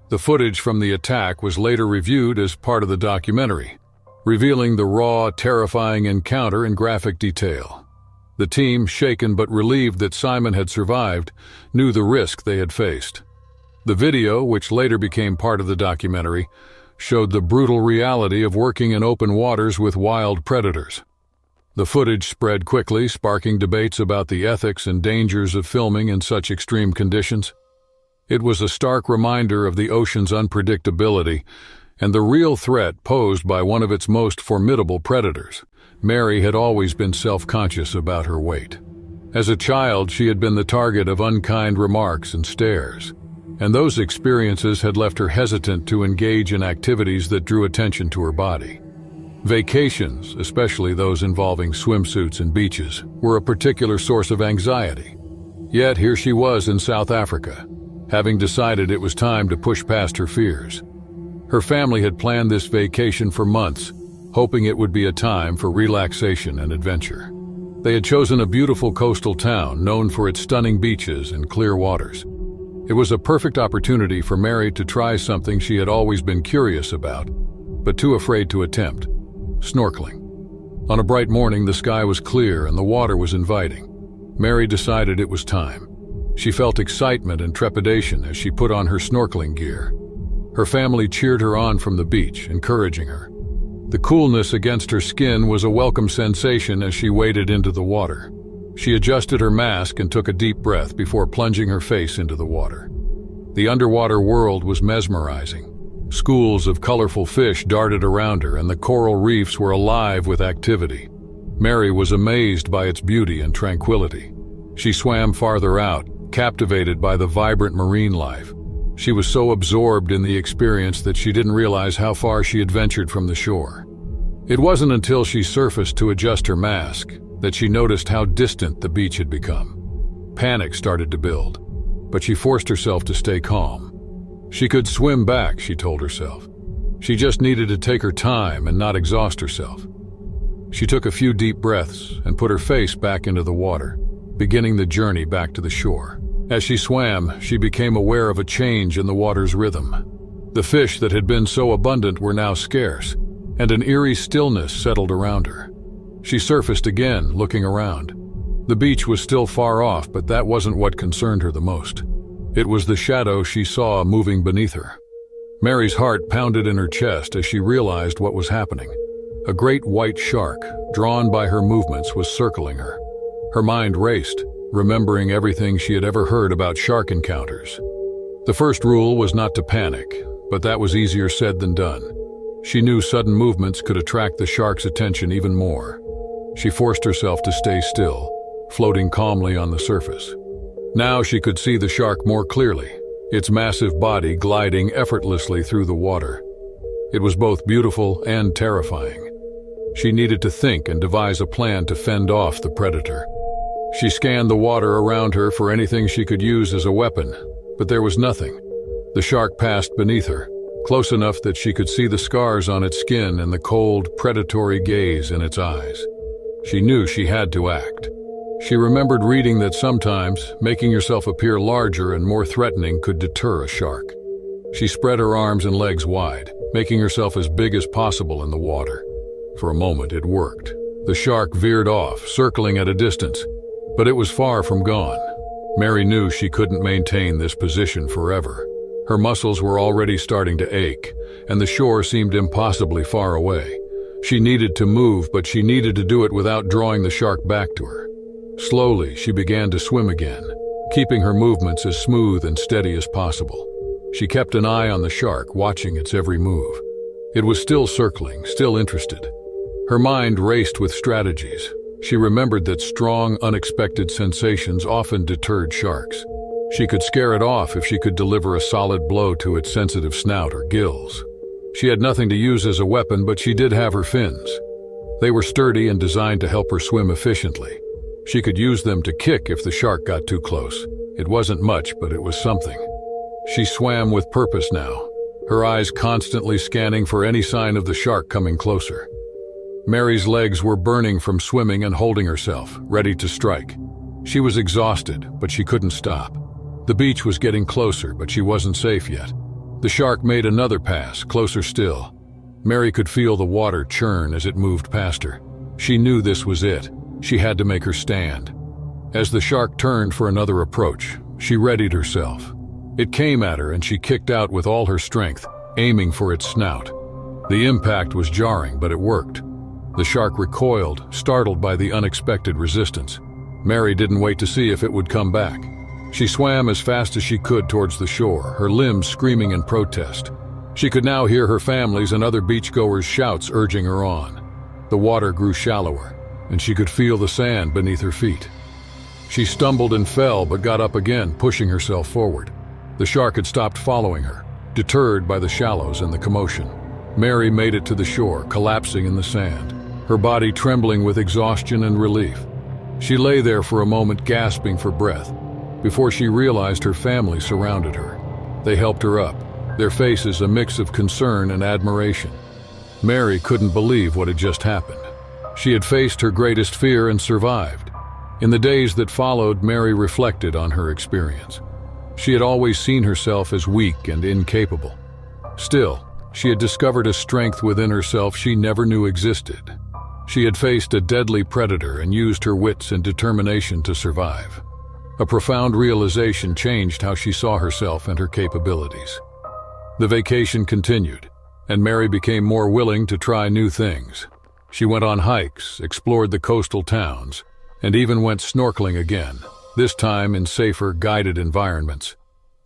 The footage from the attack was later reviewed as part of the documentary, revealing the raw, terrifying encounter in graphic detail. The team, shaken but relieved that Simon had survived, knew the risk they had faced. The video, which later became part of the documentary, showed the brutal reality of working in open waters with wild predators. The footage spread quickly, sparking debates about the ethics and dangers of filming in such extreme conditions. It was a stark reminder of the ocean's unpredictability and the real threat posed by one of its most formidable predators. Mary had always been self-conscious about her weight. As a child, she had been the target of unkind remarks and stares, and those experiences had left her hesitant to engage in activities that drew attention to her body. Vacations, especially those involving swimsuits and beaches, were a particular source of anxiety. Yet here she was in South Africa, having decided it was time to push past her fears. Her family had planned this vacation for months, hoping it would be a time for relaxation and adventure. They had chosen a beautiful coastal town known for its stunning beaches and clear waters. It was a perfect opportunity for Mary to try something she had always been curious about, but too afraid to attempt: snorkeling. On a bright morning, the sky was clear and the water was inviting. Mary decided it was time. She felt excitement and trepidation as she put on her snorkeling gear. Her family cheered her on from the beach, encouraging her. The coolness against her skin was a welcome sensation as she waded into the water. She adjusted her mask and took a deep breath before plunging her face into the water. The underwater world was mesmerizing. Schools of colorful fish darted around her, and the coral reefs were alive with activity. Mary was amazed by its beauty and tranquility. She swam farther out, captivated by the vibrant marine life. She was so absorbed in the experience that she didn't realize how far she had ventured from the shore. It wasn't until she surfaced to adjust her mask that she noticed how distant the beach had become. Panic started to build, but she forced herself to stay calm. She could swim back, she told herself. She just needed to take her time and not exhaust herself. She took a few deep breaths and put her face back into the water, beginning the journey back to the shore. As she swam, she became aware of a change in the water's rhythm. The fish that had been so abundant were now scarce, and an eerie stillness settled around her. She surfaced again, looking around. The beach was still far off, but that wasn't what concerned her the most. It was the shadow she saw moving beneath her. Mary's heart pounded in her chest as she realized what was happening. A great white shark, drawn by her movements, was circling her. Her mind raced, remembering everything she had ever heard about shark encounters. The first rule was not to panic, but that was easier said than done. She knew sudden movements could attract the shark's attention even more. She forced herself to stay still, floating calmly on the surface. Now she could see the shark more clearly, its massive body gliding effortlessly through the water. It was both beautiful and terrifying. She needed to think and devise a plan to fend off the predator. She scanned the water around her for anything she could use as a weapon, but there was nothing. The shark passed beneath her, close enough that she could see the scars on its skin and the cold, predatory gaze in its eyes. She knew she had to act. She remembered reading that sometimes making yourself appear larger and more threatening could deter a shark. She spread her arms and legs wide, making herself as big as possible in the water. For a moment it worked. The shark veered off, circling at a distance, but it was far from gone. Mary knew she couldn't maintain this position forever. Her muscles were already starting to ache, and the shore seemed impossibly far away. She needed to move, but she needed to do it without drawing the shark back to her. Slowly, she began to swim again, keeping her movements as smooth and steady as possible. She kept an eye on the shark, watching its every move. It was still circling, still interested. Her mind raced with strategies. She remembered that strong, unexpected sensations often deterred sharks. She could scare it off if she could deliver a solid blow to its sensitive snout or gills. She had nothing to use as a weapon, but she did have her fins. They were sturdy and designed to help her swim efficiently. She could use them to kick if the shark got too close. It wasn't much, but it was something. She swam with purpose now, her eyes constantly scanning for any sign of the shark coming closer. Mary's legs were burning from swimming and holding herself, ready to strike. She was exhausted, but she couldn't stop. The beach was getting closer, but she wasn't safe yet. The shark made another pass, closer still. Mary could feel the water churn as it moved past her. She knew this was it. She had to make her stand. As the shark turned for another approach, she readied herself. It came at her and she kicked out with all her strength, aiming for its snout. The impact was jarring, but it worked. The shark recoiled, startled by the unexpected resistance. Mary didn't wait to see if it would come back. She swam as fast as she could towards the shore, her limbs screaming in protest. She could now hear her family's and other beachgoers' shouts urging her on. The water grew shallower, and she could feel the sand beneath her feet. She stumbled and fell, but got up again, pushing herself forward. The shark had stopped following her, deterred by the shallows and the commotion. Mary made it to the shore, collapsing in the sand, her body trembling with exhaustion and relief. She lay there for a moment, gasping for breath. Before she realized, her family surrounded her. They helped her up, their faces a mix of concern and admiration. Mary couldn't believe what had just happened. She had faced her greatest fear and survived. In the days that followed, Mary reflected on her experience. She had always seen herself as weak and incapable. Still, she had discovered a strength within herself she never knew existed. She had faced a deadly predator and used her wits and determination to survive. A profound realization changed how she saw herself and her capabilities. The vacation continued, and Mary became more willing to try new things. She went on hikes, explored the coastal towns, and even went snorkeling again, this time in safer, guided environments.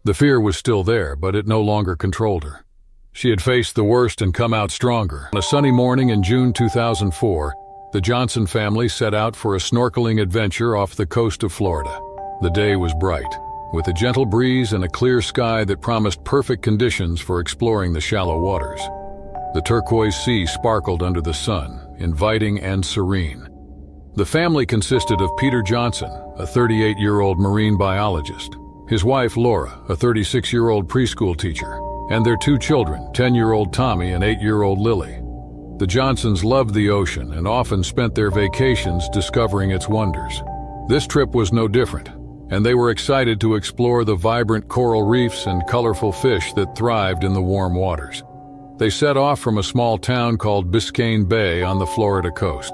The fear was still there, but it no longer controlled her. She had faced the worst and come out stronger. On a sunny morning in June 2004, the Johnson family set out for a snorkeling adventure off the coast of Florida. The day was bright, with a gentle breeze and a clear sky that promised perfect conditions for exploring the shallow waters. The turquoise sea sparkled under the sun, inviting and serene. The family consisted of Peter Johnson, a 38-year-old marine biologist, his wife Laura, a 36-year-old preschool teacher, and their two children, 10-year-old Tommy and 8-year-old Lily. The Johnsons loved the ocean and often spent their vacations discovering its wonders. This trip was no different, and they were excited to explore the vibrant coral reefs and colorful fish that thrived in the warm waters. They set off from a small town called Biscayne Bay on the Florida coast.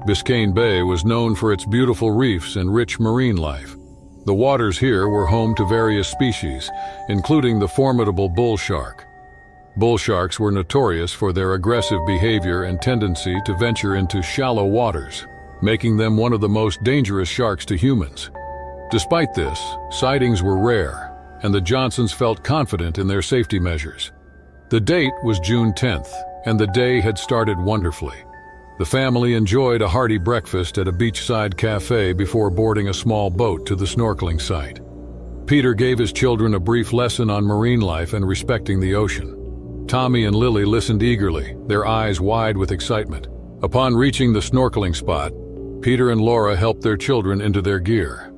Biscayne Bay was known for its beautiful reefs and rich marine life. The waters here were home to various species, including the formidable bull shark. Bull sharks were notorious for their aggressive behavior and tendency to venture into shallow waters, making them one of the most dangerous sharks to humans. Despite this, sightings were rare, and the Johnsons felt confident in their safety measures. The date was June 10th, and the day had started wonderfully. The family enjoyed a hearty breakfast at a beachside cafe before boarding a small boat to the snorkeling site. Peter gave his children a brief lesson on marine life and respecting the ocean. Tommy and Lily listened eagerly, their eyes wide with excitement. Upon reaching the snorkeling spot, Peter and Laura helped their children into their gear.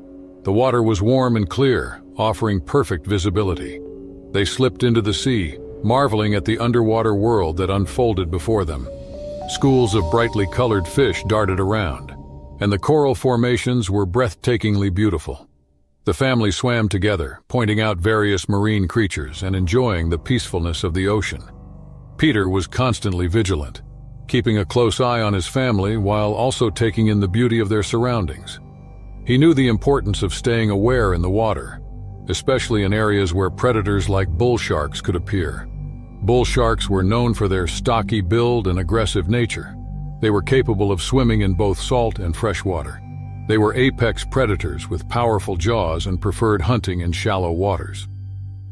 The water was warm and clear, offering perfect visibility. They slipped into the sea, marveling at the underwater world that unfolded before them. Schools of brightly colored fish darted around, and the coral formations were breathtakingly beautiful. The family swam together, pointing out various marine creatures and enjoying the peacefulness of the ocean. Peter was constantly vigilant, keeping a close eye on his family while also taking in the beauty of their surroundings. He knew the importance of staying aware in the water, especially in areas where predators like bull sharks could appear. Bull sharks were known for their stocky build and aggressive nature. They were capable of swimming in both salt and fresh water. They were apex predators with powerful jaws and preferred hunting in shallow waters.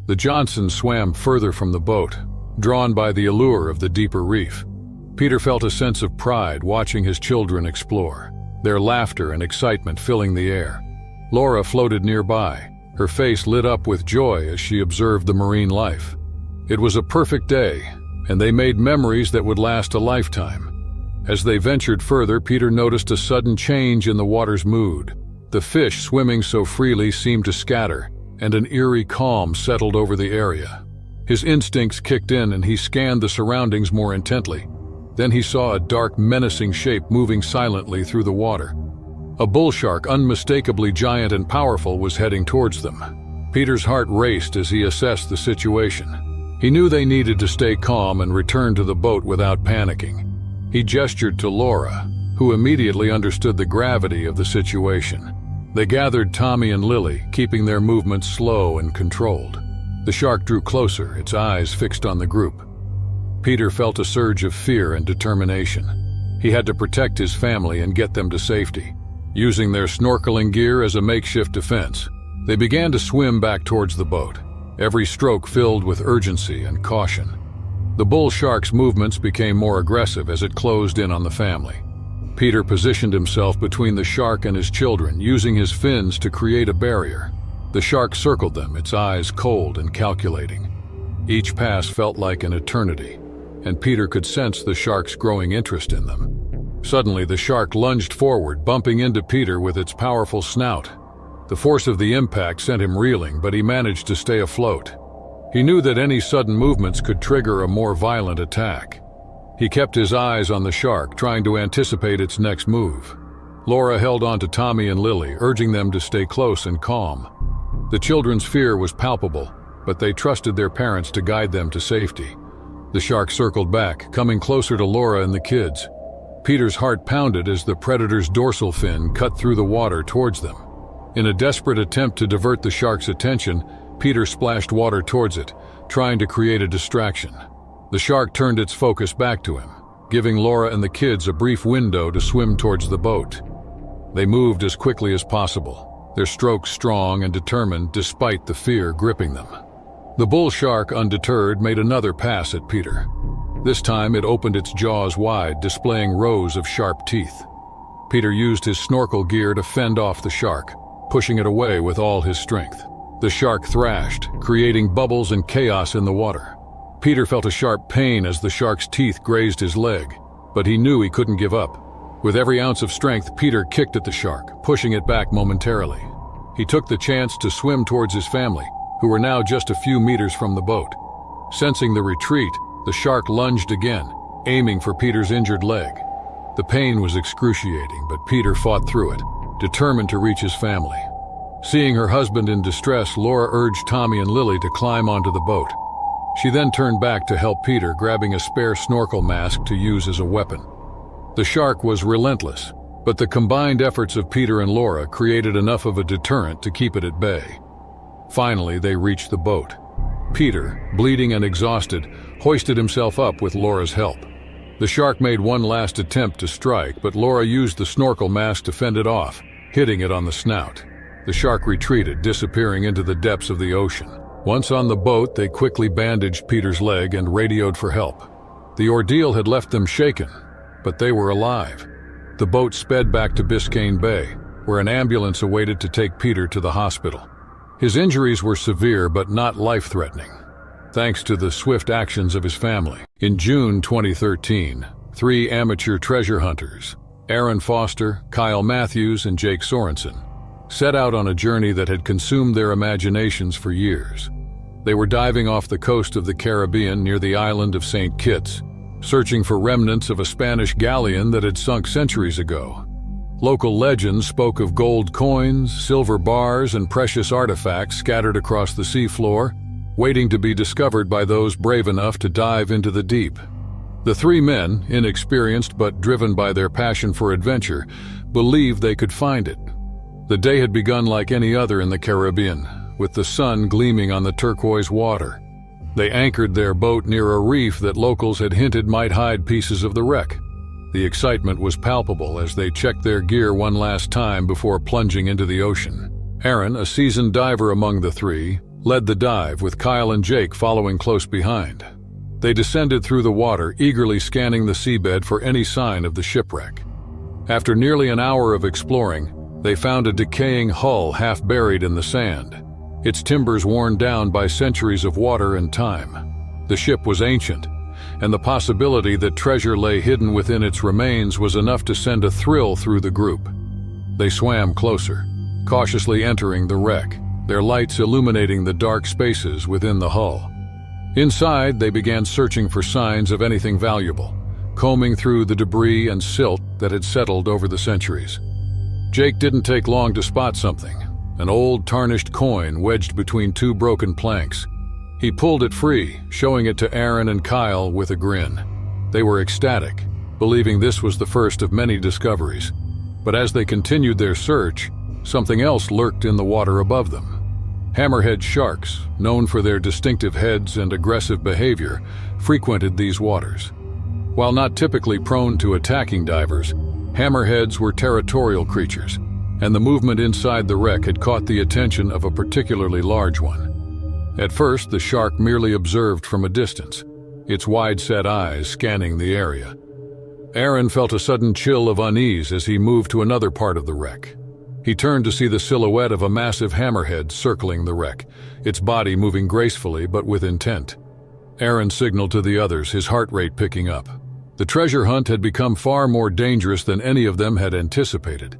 The Johnsons swam further from the boat, drawn by the allure of the deeper reef. Peter felt a sense of pride watching his children explore, their laughter and excitement filling the air. Laura floated nearby, her face lit up with joy as she observed the marine life. It was a perfect day, and they made memories that would last a lifetime. As they ventured further, Peter noticed a sudden change in the water's mood. The fish swimming so freely seemed to scatter, and an eerie calm settled over the area. His instincts kicked in and he scanned the surroundings more intently. Then he saw a dark, menacing shape moving silently through the water. A bull shark, unmistakably giant and powerful, was heading towards them. Peter's heart raced as he assessed the situation. He knew they needed to stay calm and return to the boat without panicking. He gestured to Laura, who immediately understood the gravity of the situation. They gathered Tommy and Lily, keeping their movements slow and controlled. The shark drew closer, its eyes fixed on the group. Peter felt a surge of fear and determination. He had to protect his family and get them to safety. Using their snorkeling gear as a makeshift defense, they began to swim back towards the boat, every stroke filled with urgency and caution. The bull shark's movements became more aggressive as it closed in on the family. Peter positioned himself between the shark and his children, using his fins to create a barrier. The shark circled them, its eyes cold and calculating. Each pass felt like an eternity, and Peter could sense the shark's growing interest in them. Suddenly, the shark lunged forward, bumping into Peter with its powerful snout. The force of the impact sent him reeling, but he managed to stay afloat. He knew that any sudden movements could trigger a more violent attack. He kept his eyes on the shark, trying to anticipate its next move. Laura held on to Tommy and Lily, urging them to stay close and calm. The children's fear was palpable, but they trusted their parents to guide them to safety. The shark circled back, coming closer to Laura and the kids. Peter's heart pounded as the predator's dorsal fin cut through the water towards them. In a desperate attempt to divert the shark's attention, Peter splashed water towards it, trying to create a distraction. The shark turned its focus back to him, giving Laura and the kids a brief window to swim towards the boat. They moved as quickly as possible, their strokes strong and determined despite the fear gripping them. The bull shark, undeterred, made another pass at Peter. This time it opened its jaws wide, displaying rows of sharp teeth. Peter used his snorkel gear to fend off the shark, pushing it away with all his strength. The shark thrashed, creating bubbles and chaos in the water. Peter felt a sharp pain as the shark's teeth grazed his leg, but he knew he couldn't give up. With every ounce of strength, Peter kicked at the shark, pushing it back momentarily. He took the chance to swim towards his family, who were now just a few meters from the boat. Sensing the retreat, the shark lunged again, aiming for Peter's injured leg. The pain was excruciating, but Peter fought through it, determined to reach his family. Seeing her husband in distress, Laura urged Tommy and Lily to climb onto the boat. She then turned back to help Peter, grabbing a spare snorkel mask to use as a weapon. The shark was relentless, but the combined efforts of Peter and Laura created enough of a deterrent to keep it at bay. Finally, they reached the boat. Peter, bleeding and exhausted, hoisted himself up with Laura's help. The shark made one last attempt to strike, but Laura used the snorkel mask to fend it off, hitting it on the snout. The shark retreated, disappearing into the depths of the ocean. Once on the boat, they quickly bandaged Peter's leg and radioed for help. The ordeal had left them shaken, but they were alive. The boat sped back to Biscayne Bay, where an ambulance awaited to take Peter to the hospital. His injuries were severe but not life-threatening, thanks to the swift actions of his family. In June 2013, 3 amateur treasure hunters, Aaron Foster, Kyle Matthews, and Jake Sorensen, set out on a journey that had consumed their imaginations for years. They were diving off the coast of the Caribbean near the island of St. Kitts, searching for remnants of a Spanish galleon that had sunk centuries ago. Local legends spoke of gold coins, silver bars, and precious artifacts scattered across the seafloor, waiting to be discovered by those brave enough to dive into the deep. The 3 men, inexperienced but driven by their passion for adventure, believed they could find it. The day had begun like any other in the Caribbean, with the sun gleaming on the turquoise water. They anchored their boat near a reef that locals had hinted might hide pieces of the wreck. The excitement was palpable as they checked their gear one last time before plunging into the ocean. Aaron, a seasoned diver among the 3, led the dive, with Kyle and Jake following close behind. They descended through the water, eagerly scanning the seabed for any sign of the shipwreck. After nearly an hour of exploring, they found a decaying hull half buried in the sand, its timbers worn down by centuries of water and time. The ship was ancient, and the possibility that treasure lay hidden within its remains was enough to send a thrill through the group. They swam closer, cautiously entering the wreck, their lights illuminating the dark spaces within the hull. Inside, they began searching for signs of anything valuable, combing through the debris and silt that had settled over the centuries. Jake didn't take long to spot something, an old tarnished coin wedged between 2 broken planks. He pulled it free, showing it to Aaron and Kyle with a grin. They were ecstatic, believing this was the first of many discoveries. But as they continued their search, something else lurked in the water above them. Hammerhead sharks, known for their distinctive heads and aggressive behavior, frequented these waters. While not typically prone to attacking divers, hammerheads were territorial creatures, and the movement inside the wreck had caught the attention of a particularly large one. At first, the shark merely observed from a distance, its wide-set eyes scanning the area. Aaron felt a sudden chill of unease as he moved to another part of the wreck. He turned to see the silhouette of a massive hammerhead circling the wreck, its body moving gracefully but with intent. Aaron signaled to the others, his heart rate picking up. The treasure hunt had become far more dangerous than any of them had anticipated.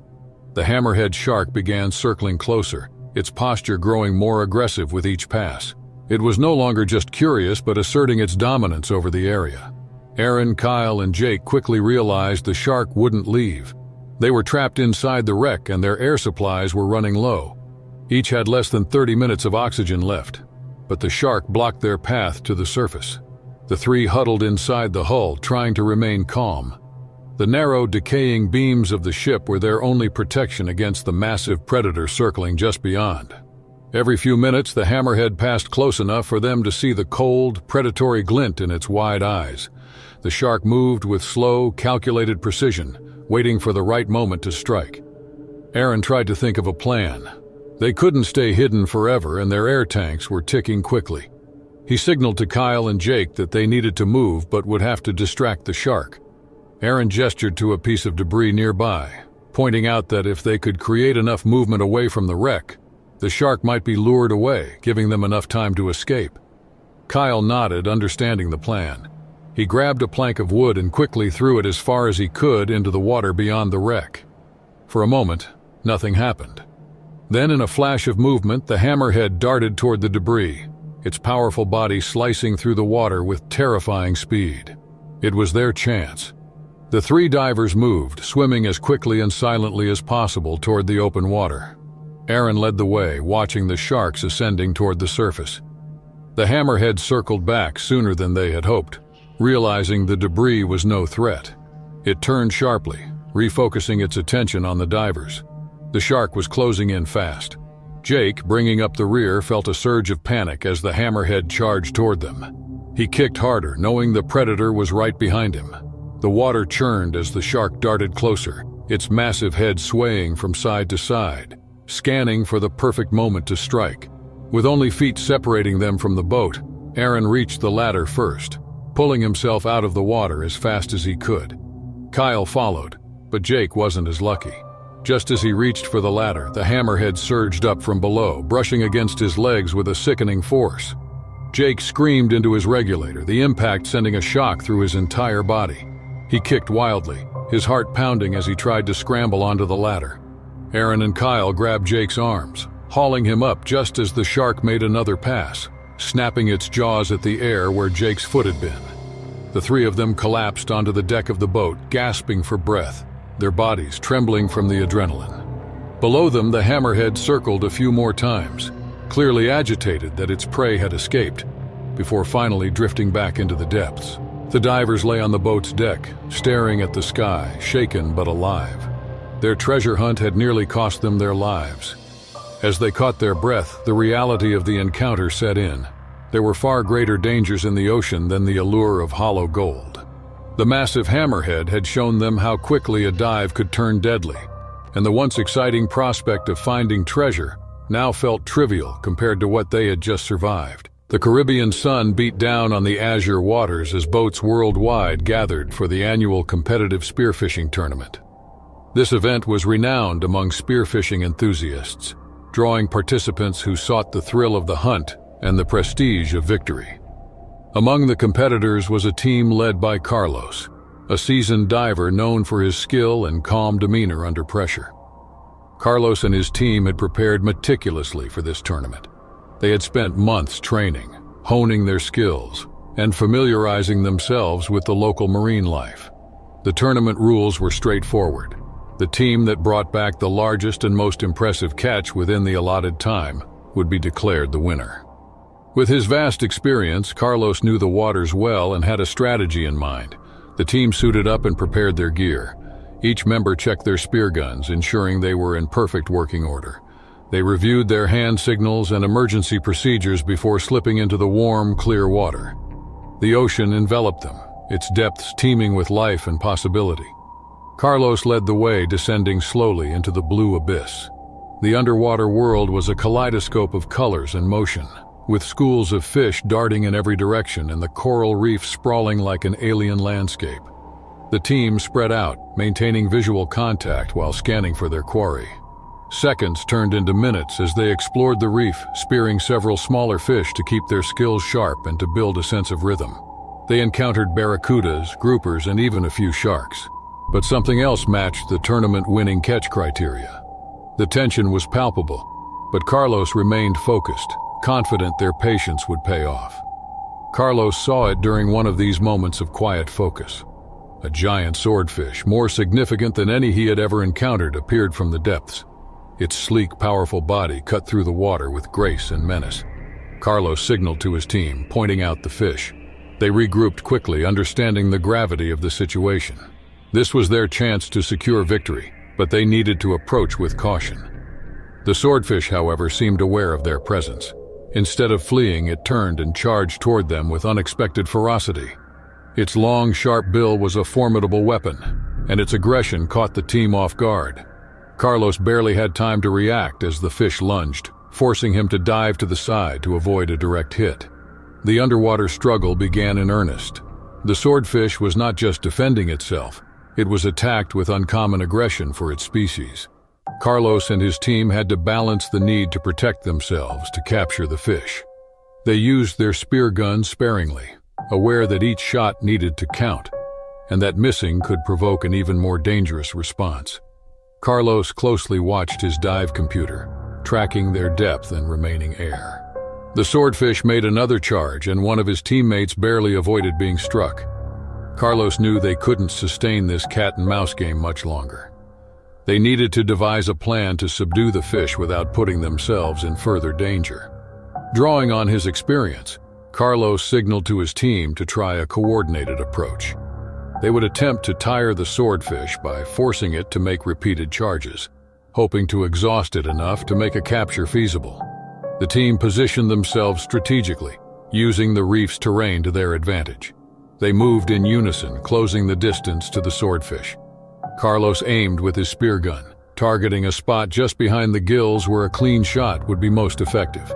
The hammerhead shark began circling closer, its posture growing more aggressive with each pass. It was no longer just curious but asserting its dominance over the area. Aaron, Kyle, and Jake quickly realized the shark wouldn't leave. They were trapped inside the wreck and their air supplies were running low. Each had less than 30 minutes of oxygen left, but the shark blocked their path to the surface. The three huddled inside the hull, trying to remain calm. The narrow, decaying beams of the ship were their only protection against the massive predator circling just beyond. Every few minutes, the hammerhead passed close enough for them to see the cold, predatory glint in its wide eyes. The shark moved with slow, calculated precision, waiting for the right moment to strike. Aaron tried to think of a plan. They couldn't stay hidden forever, and their air tanks were ticking quickly. He signaled to Kyle and Jake that they needed to move but would have to distract the shark. Aaron gestured to a piece of debris nearby, pointing out that if they could create enough movement away from the wreck, the shark might be lured away, giving them enough time to escape. Kyle nodded, understanding the plan. He grabbed a plank of wood and quickly threw it as far as he could into the water beyond the wreck. For a moment, nothing happened. Then, in a flash of movement, the hammerhead darted toward the debris, its powerful body slicing through the water with terrifying speed. It was their chance. The three divers moved, swimming as quickly and silently as possible toward the open water. Aaron led the way, watching the sharks ascending toward the surface. The hammerhead circled back sooner than they had hoped, realizing the debris was no threat. It turned sharply, refocusing its attention on the divers. The shark was closing in fast. Jake, bringing up the rear, felt a surge of panic as the hammerhead charged toward them. He kicked harder, knowing the predator was right behind him. The water churned as the shark darted closer, its massive head swaying from side to side, scanning for the perfect moment to strike. With only feet separating them from the boat, Aaron reached the ladder first, pulling himself out of the water as fast as he could. Kyle followed, but Jake wasn't as lucky. Just as he reached for the ladder, the hammerhead surged up from below, brushing against his legs with a sickening force. Jake screamed into his regulator, the impact sending a shock through his entire body. He kicked wildly, his heart pounding as he tried to scramble onto the ladder. Aaron and Kyle grabbed Jake's arms, hauling him up just as the shark made another pass, snapping its jaws at the air where Jake's foot had been. The three of them collapsed onto the deck of the boat, gasping for breath, their bodies trembling from the adrenaline. Below them, the hammerhead circled a few more times, clearly agitated that its prey had escaped, before finally drifting back into the depths. The divers lay on the boat's deck, staring at the sky, shaken but alive. Their treasure hunt had nearly cost them their lives. As they caught their breath, the reality of the encounter set in. There were far greater dangers in the ocean than the allure of hollow gold. The massive hammerhead had shown them how quickly a dive could turn deadly, and the once exciting prospect of finding treasure now felt trivial compared to what they had just survived. The Caribbean sun beat down on the azure waters as boats worldwide gathered for the annual competitive spearfishing tournament. This event was renowned among spearfishing enthusiasts, drawing participants who sought the thrill of the hunt and the prestige of victory. Among the competitors was a team led by Carlos, a seasoned diver known for his skill and calm demeanor under pressure. Carlos and his team had prepared meticulously for this tournament. They had spent months training, honing their skills, and familiarizing themselves with the local marine life. The tournament rules were straightforward. The team that brought back the largest and most impressive catch within the allotted time would be declared the winner. With his vast experience, Carlos knew the waters well and had a strategy in mind. The team suited up and prepared their gear. Each member checked their spear guns, ensuring they were in perfect working order. They reviewed their hand signals and emergency procedures before slipping into the warm, clear water. The ocean enveloped them, its depths teeming with life and possibility. Carlos led the way, descending slowly into the blue abyss. The underwater world was a kaleidoscope of colors and motion, with schools of fish darting in every direction and the coral reef sprawling like an alien landscape. The team spread out, maintaining visual contact while scanning for their quarry. Seconds turned into minutes as they explored the reef, spearing several smaller fish to keep their skills sharp and to build a sense of rhythm. They encountered barracudas, groupers, and even a few sharks. But something else matched the tournament-winning catch criteria: The tension was palpable, but Carlos remained focused, confident their patience would pay off. Carlos saw it during one of these moments of quiet focus. A giant swordfish, more significant than any he had ever encountered, appeared from the depths. Its sleek, powerful body cut through the water with grace and menace. Carlos signaled to his team, pointing out the fish. They regrouped quickly, understanding the gravity of the situation. This was their chance to secure victory, but they needed to approach with caution. The swordfish, however, seemed aware of their presence. Instead of fleeing, it turned and charged toward them with unexpected ferocity. Its long, sharp bill was a formidable weapon, and its aggression caught the team off guard. Carlos barely had time to react as the fish lunged, forcing him to dive to the side to avoid a direct hit. The underwater struggle began in earnest. The swordfish was not just defending itself, it was attacked with uncommon aggression for its species. Carlos and his team had to balance the need to protect themselves to capture the fish. They used their spear guns sparingly, aware that each shot needed to count, and that missing could provoke an even more dangerous response. Carlos closely watched his dive computer, tracking their depth and remaining air. The swordfish made another charge, and one of his teammates barely avoided being struck. Carlos knew they couldn't sustain this cat-and-mouse game much longer. They needed to devise a plan to subdue the fish without putting themselves in further danger. Drawing on his experience, Carlos signaled to his team to try a coordinated approach. They would attempt to tire the swordfish by forcing it to make repeated charges, hoping to exhaust it enough to make a capture feasible. The team positioned themselves strategically, using the reef's terrain to their advantage. They moved in unison, closing the distance to the swordfish. Carlos aimed with his spear gun, targeting a spot just behind the gills where a clean shot would be most effective.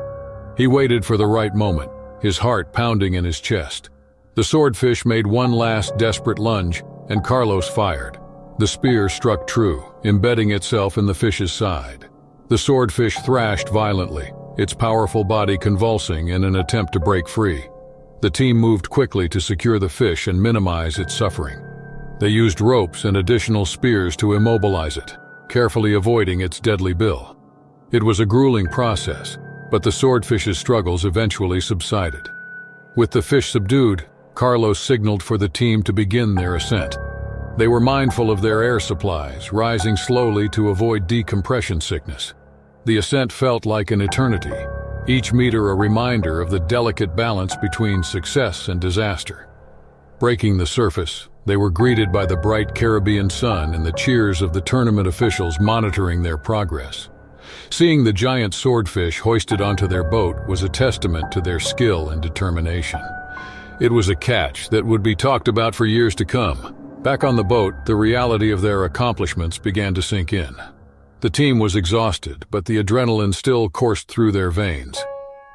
He waited for the right moment, his heart pounding in his chest. The swordfish made one last desperate lunge, and Carlos fired. The spear struck true, embedding itself in the fish's side. The swordfish thrashed violently, its powerful body convulsing in an attempt to break free. The team moved quickly to secure the fish and minimize its suffering. They used ropes and additional spears to immobilize it, carefully avoiding its deadly bill. It was a grueling process, but the swordfish's struggles eventually subsided. With the fish subdued, Carlos signaled for the team to begin their ascent. They were mindful of their air supplies, rising slowly to avoid decompression sickness. The ascent felt like an eternity, each meter a reminder of the delicate balance between success and disaster. Breaking the surface, they were greeted by the bright Caribbean sun and the cheers of the tournament officials monitoring their progress. Seeing the giant swordfish hoisted onto their boat was a testament to their skill and determination. It was a catch that would be talked about for years to come. Back on the boat, the reality of their accomplishments began to sink in. The team was exhausted, but the adrenaline still coursed through their veins.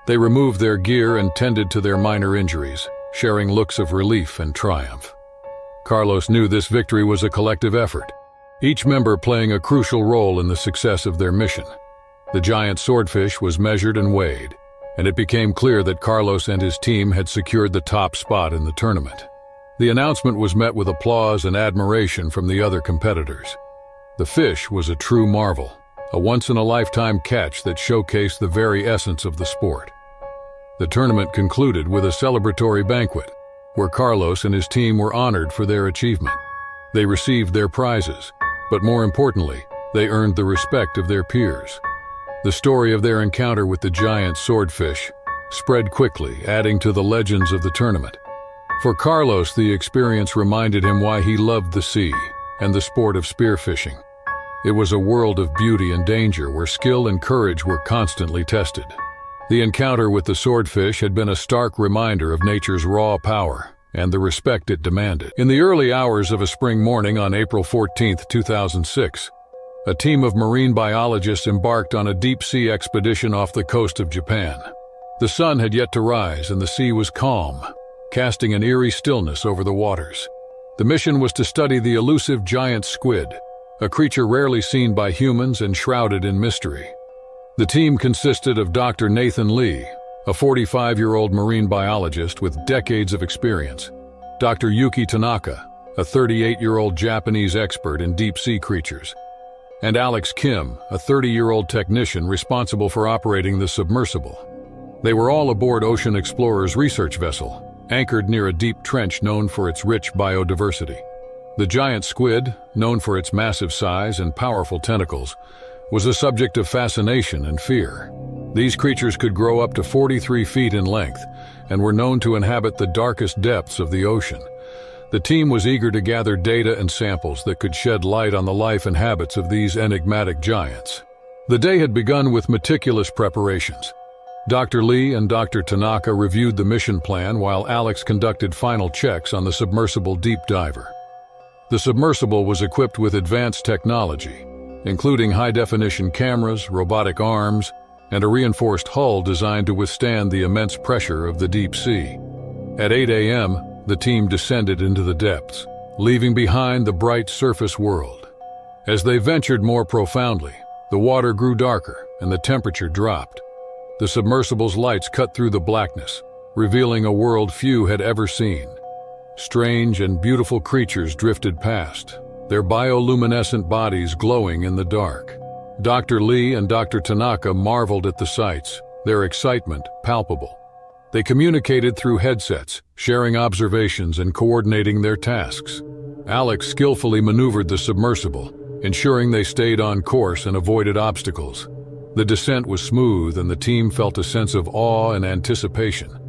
They removed their gear and tended to their minor injuries, sharing looks of relief and triumph. Carlos knew this victory was a collective effort, each member playing a crucial role in the success of their mission. The giant swordfish was measured and weighed, and it became clear that Carlos and his team had secured the top spot in the tournament. The announcement was met with applause and admiration from the other competitors. The fish was a true marvel, a once-in-a-lifetime catch that showcased the very essence of the sport. The tournament concluded with a celebratory banquet, where Carlos and his team were honored for their achievement. They received their prizes, but more importantly, they earned the respect of their peers. The story of their encounter with the giant swordfish spread quickly, adding to the legends of the tournament. For Carlos, the experience reminded him why he loved the sea and the sport of spearfishing. It was a world of beauty and danger where skill and courage were constantly tested. The encounter with the swordfish had been a stark reminder of nature's raw power and the respect it demanded. In the early hours of a spring morning on April 14, 2006, a team of marine biologists embarked on a deep-sea expedition off the coast of Japan. The sun had yet to rise and the sea was calm, casting an eerie stillness over the waters. The mission was to study the elusive giant squid, a creature rarely seen by humans and shrouded in mystery. The team consisted of Dr. Nathan Lee, a 45-year-old marine biologist with decades of experience, Dr. Yuki Tanaka, a 38-year-old Japanese expert in deep-sea creatures, and Alex Kim, a 30-year-old technician responsible for operating the submersible. They were all aboard Ocean Explorer's research vessel, anchored near a deep trench known for its rich biodiversity. The giant squid, known for its massive size and powerful tentacles, was a subject of fascination and fear. These creatures could grow up to 43 feet in length and were known to inhabit the darkest depths of the ocean. The team was eager to gather data and samples that could shed light on the life and habits of these enigmatic giants. The day had begun with meticulous preparations. Dr. Lee and Dr. Tanaka reviewed the mission plan while Alex conducted final checks on the submersible deep diver. The submersible was equipped with advanced technology, including high-definition cameras, robotic arms, and a reinforced hull designed to withstand the immense pressure of the deep sea. At 8 a.m., the team descended into the depths, leaving behind the bright surface world. As they ventured more profoundly, the water grew darker and the temperature dropped. The submersible's lights cut through the blackness, revealing a world few had ever seen. Strange and beautiful creatures drifted past, their bioluminescent bodies glowing in the dark. Dr. Lee and Dr. Tanaka marveled at the sights, their excitement palpable. They communicated through headsets, sharing observations and coordinating their tasks. Alex skillfully maneuvered the submersible, ensuring they stayed on course and avoided obstacles. The descent was smooth and the team felt a sense of awe and anticipation.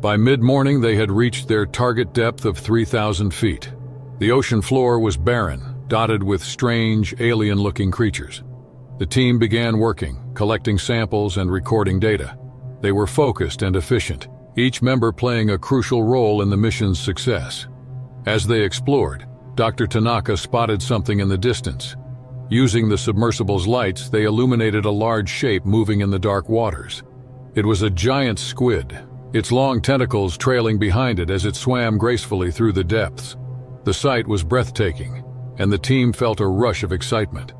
By mid-morning, they had reached their target depth of 3,000 feet. The ocean floor was barren, dotted with strange, alien-looking creatures. The team began working, collecting samples and recording data. They were focused and efficient, each member playing a crucial role in the mission's success. As they explored, Dr. Tanaka spotted something in the distance. Using the submersible's lights, they illuminated a large shape moving in the dark waters. It was a giant squid, its long tentacles trailing behind it as it swam gracefully through the depths. The sight was breathtaking, and the team felt a rush of excitement.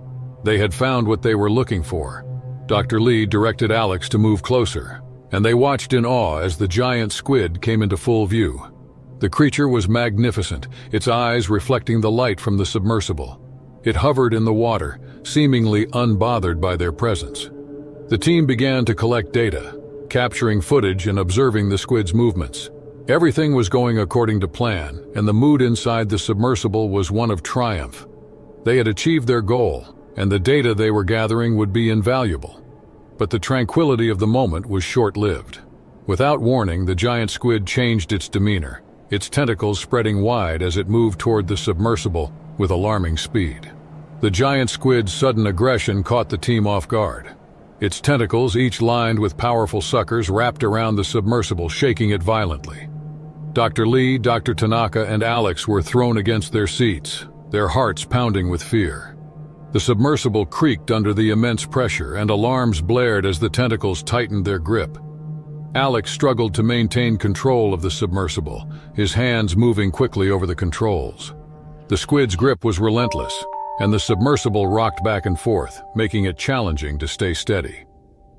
They had found what they were looking for. Dr. Lee directed Alex to move closer, and they watched in awe as the giant squid came into full view. The creature was magnificent, its eyes reflecting the light from the submersible. It hovered in the water, seemingly unbothered by their presence. The team began to collect data, capturing footage and observing the squid's movements. Everything was going according to plan, and the mood inside the submersible was one of triumph. They had achieved their goal, and the data they were gathering would be invaluable. But the tranquility of the moment was short-lived. Without warning, the giant squid changed its demeanor, its tentacles spreading wide as it moved toward the submersible with alarming speed. The giant squid's sudden aggression caught the team off guard. Its tentacles, each lined with powerful suckers, wrapped around the submersible, shaking it violently. Dr. Lee, Dr. Tanaka, and Alex were thrown against their seats, their hearts pounding with fear. The submersible creaked under the immense pressure, and alarms blared as the tentacles tightened their grip. Alex struggled to maintain control of the submersible, his hands moving quickly over the controls. The squid's grip was relentless, and the submersible rocked back and forth, making it challenging to stay steady.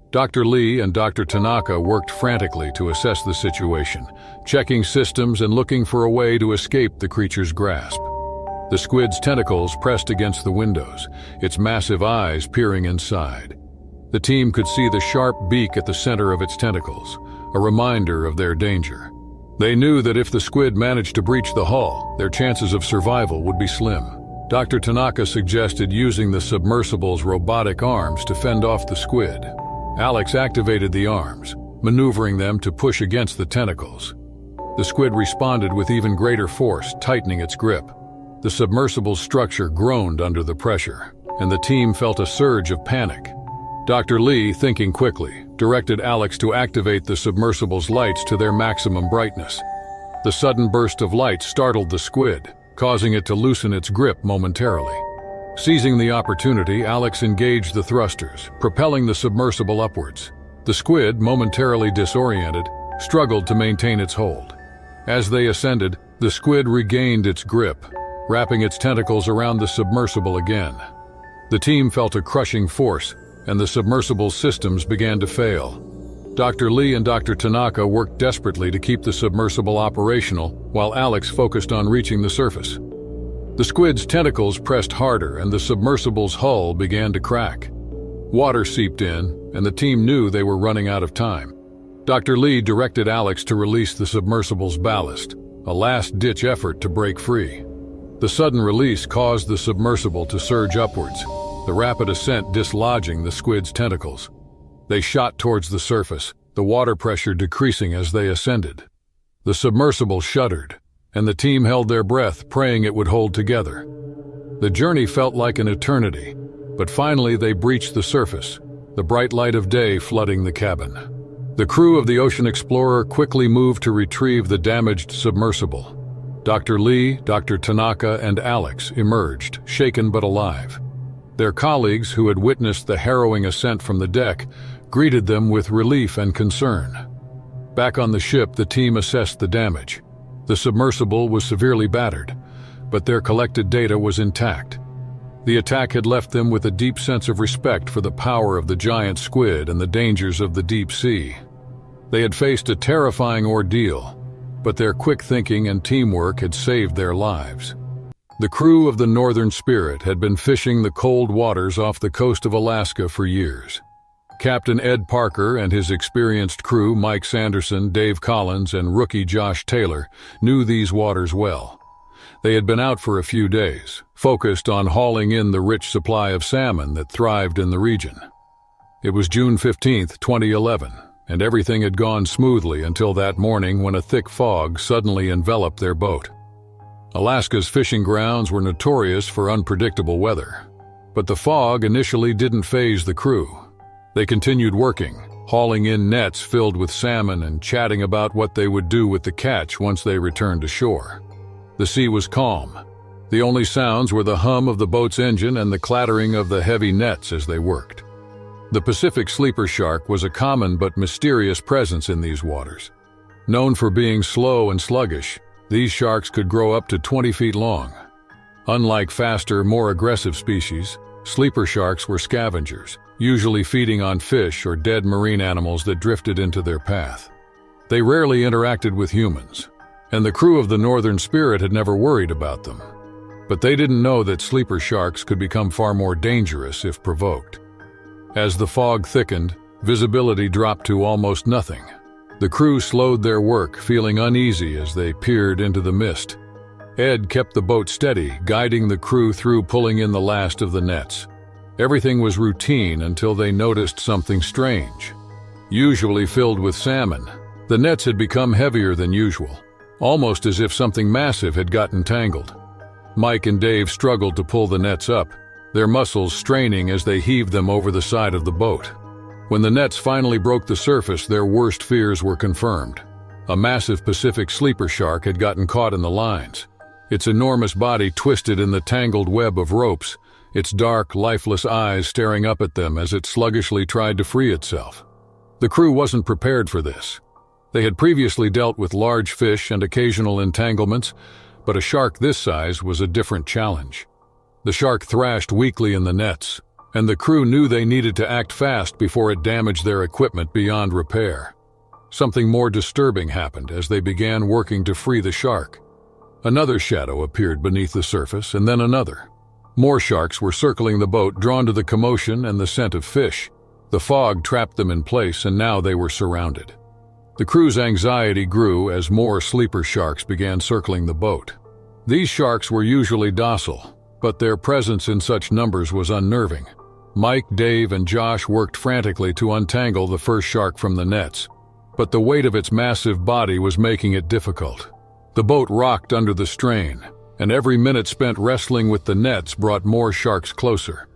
Dr. Lee and Dr. Tanaka worked frantically to assess the situation, checking systems and looking for a way to escape the creature's grasp. The squid's tentacles pressed against the windows, its massive eyes peering inside. The team could see the sharp beak at the center of its tentacles, a reminder of their danger. They knew that if the squid managed to breach the hull, their chances of survival would be slim. Dr. Tanaka suggested using the submersible's robotic arms to fend off the squid. Alex activated the arms, maneuvering them to push against the tentacles. The squid responded with even greater force, tightening its grip. The submersible's structure groaned under the pressure, and the team felt a surge of panic. Dr. Lee, thinking quickly, directed Alex to activate the submersible's lights to their maximum brightness. The sudden burst of light startled the squid, causing it to loosen its grip momentarily. Seizing the opportunity, Alex engaged the thrusters, propelling the submersible upwards. The squid, momentarily disoriented, struggled to maintain its hold. As they ascended, the squid regained its grip, wrapping its tentacles around the submersible again. The team felt a crushing force, and the submersible systems began to fail. Dr. Lee and Dr. Tanaka worked desperately to keep the submersible operational, while Alex focused on reaching the surface. The squid's tentacles pressed harder and the submersible's hull began to crack. Water seeped in, and the team knew they were running out of time. Dr. Lee directed Alex to release the submersible's ballast, a last-ditch effort to break free. The sudden release caused the submersible to surge upwards, the rapid ascent dislodging the squid's tentacles. They shot towards the surface, the water pressure decreasing as they ascended. The submersible shuddered, and the team held their breath, praying it would hold together. The journey felt like an eternity, but finally they breached the surface, the bright light of day flooding the cabin. The crew of the Ocean Explorer quickly moved to retrieve the damaged submersible. Dr. Lee, Dr. Tanaka, and Alex emerged, shaken but alive. Their colleagues, who had witnessed the harrowing ascent from the deck, greeted them with relief and concern. Back on the ship, the team assessed the damage. The submersible was severely battered, but their collected data was intact. The attack had left them with a deep sense of respect for the power of the giant squid and the dangers of the deep sea. They had faced a terrifying ordeal, but their quick thinking and teamwork had saved their lives. The crew of the Northern Spirit had been fishing the cold waters off the coast of Alaska for years. Captain Ed Parker and his experienced crew, Mike Sanderson, Dave Collins, and rookie Josh Taylor, knew these waters well. They had been out for a few days, focused on hauling in the rich supply of salmon that thrived in the region. It was June 15, 2011, and everything had gone smoothly until that morning when a thick fog suddenly enveloped their boat. Alaska's fishing grounds were notorious for unpredictable weather, but the fog initially didn't faze the crew. They continued working, hauling in nets filled with salmon and chatting about what they would do with the catch once they returned to shore. The sea was calm. The only sounds were the hum of the boat's engine and the clattering of the heavy nets as they worked. The Pacific sleeper shark was a common but mysterious presence in these waters. Known for being slow and sluggish, these sharks could grow up to 20 feet long. Unlike faster, more aggressive species, sleeper sharks were scavengers, usually feeding on fish or dead marine animals that drifted into their path. They rarely interacted with humans, and the crew of the Northern Spirit had never worried about them. But they didn't know that sleeper sharks could become far more dangerous if provoked. As the fog thickened, visibility dropped to almost nothing. The crew slowed their work, feeling uneasy as they peered into the mist. Ed kept the boat steady, guiding the crew through pulling in the last of the nets. Everything was routine until they noticed something strange. Usually filled with salmon, the nets had become heavier than usual, almost as if something massive had gotten tangled. Mike and Dave struggled to pull the nets up, their muscles straining as they heaved them over the side of the boat. When the nets finally broke the surface, their worst fears were confirmed. A massive Pacific sleeper shark had gotten caught in the lines. Its enormous body twisted in the tangled web of ropes, its dark, lifeless eyes staring up at them as it sluggishly tried to free itself. The crew wasn't prepared for this. They had previously dealt with large fish and occasional entanglements, but a shark this size was a different challenge. The shark thrashed weakly in the nets, and the crew knew they needed to act fast before it damaged their equipment beyond repair. Something more disturbing happened as they began working to free the shark. Another shadow appeared beneath the surface, and then another. More sharks were circling the boat, drawn to the commotion and the scent of fish. The fog trapped them in place, and now they were surrounded. The crew's anxiety grew as more sleeper sharks began circling the boat. These sharks were usually docile, but their presence in such numbers was unnerving. Mike, Dave, and Josh worked frantically to untangle the first shark from the nets, but the weight of its massive body was making it difficult. The boat rocked under the strain, and every minute spent wrestling with the nets brought more sharks closer.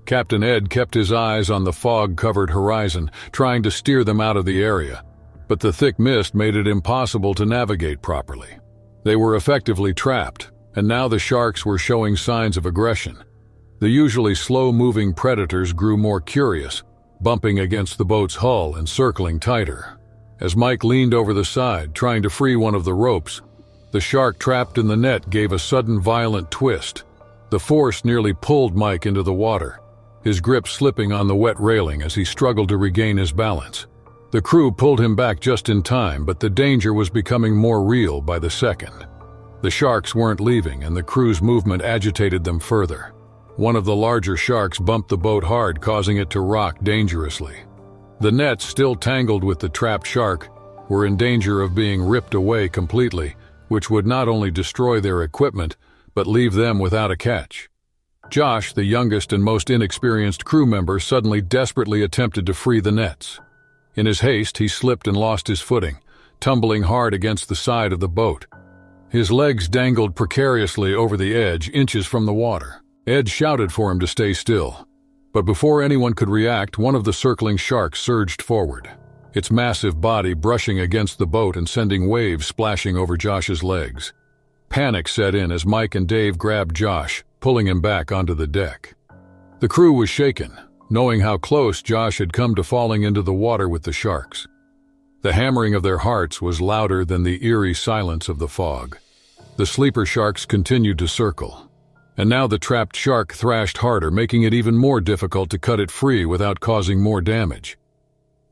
Captain Ed kept his eyes on the fog-covered horizon, trying to steer them out of the area, but the thick mist made it impossible to navigate properly. They were effectively trapped, and now the sharks were showing signs of aggression. The usually slow-moving predators grew more curious, bumping against the boat's hull and circling tighter. As Mike leaned over the side, trying to free one of the ropes, the shark trapped in the net gave a sudden violent twist. The force nearly pulled Mike into the water, his grip slipping on the wet railing as he struggled to regain his balance. The crew pulled him back just in time, but the danger was becoming more real by the second. The sharks weren't leaving, and the crew's movement agitated them further. One of the larger sharks bumped the boat hard, causing it to rock dangerously. The nets, still tangled with the trapped shark, were in danger of being ripped away completely, which would not only destroy their equipment, but leave them without a catch. Josh, the youngest and most inexperienced crew member, suddenly desperately attempted to free the nets. In his haste, he slipped and lost his footing, tumbling hard against the side of the boat. His legs dangled precariously over the edge, inches from the water. Ed shouted for him to stay still. But before anyone could react, one of the circling sharks surged forward, its massive body brushing against the boat and sending waves splashing over Josh's legs. Panic set in as Mike and Dave grabbed Josh, pulling him back onto the deck. The crew was shaken, knowing how close Josh had come to falling into the water with the sharks. The hammering of their hearts was louder than the eerie silence of the fog. The sleeper sharks continued to circle, and now the trapped shark thrashed harder, making it even more difficult to cut it free without causing more damage.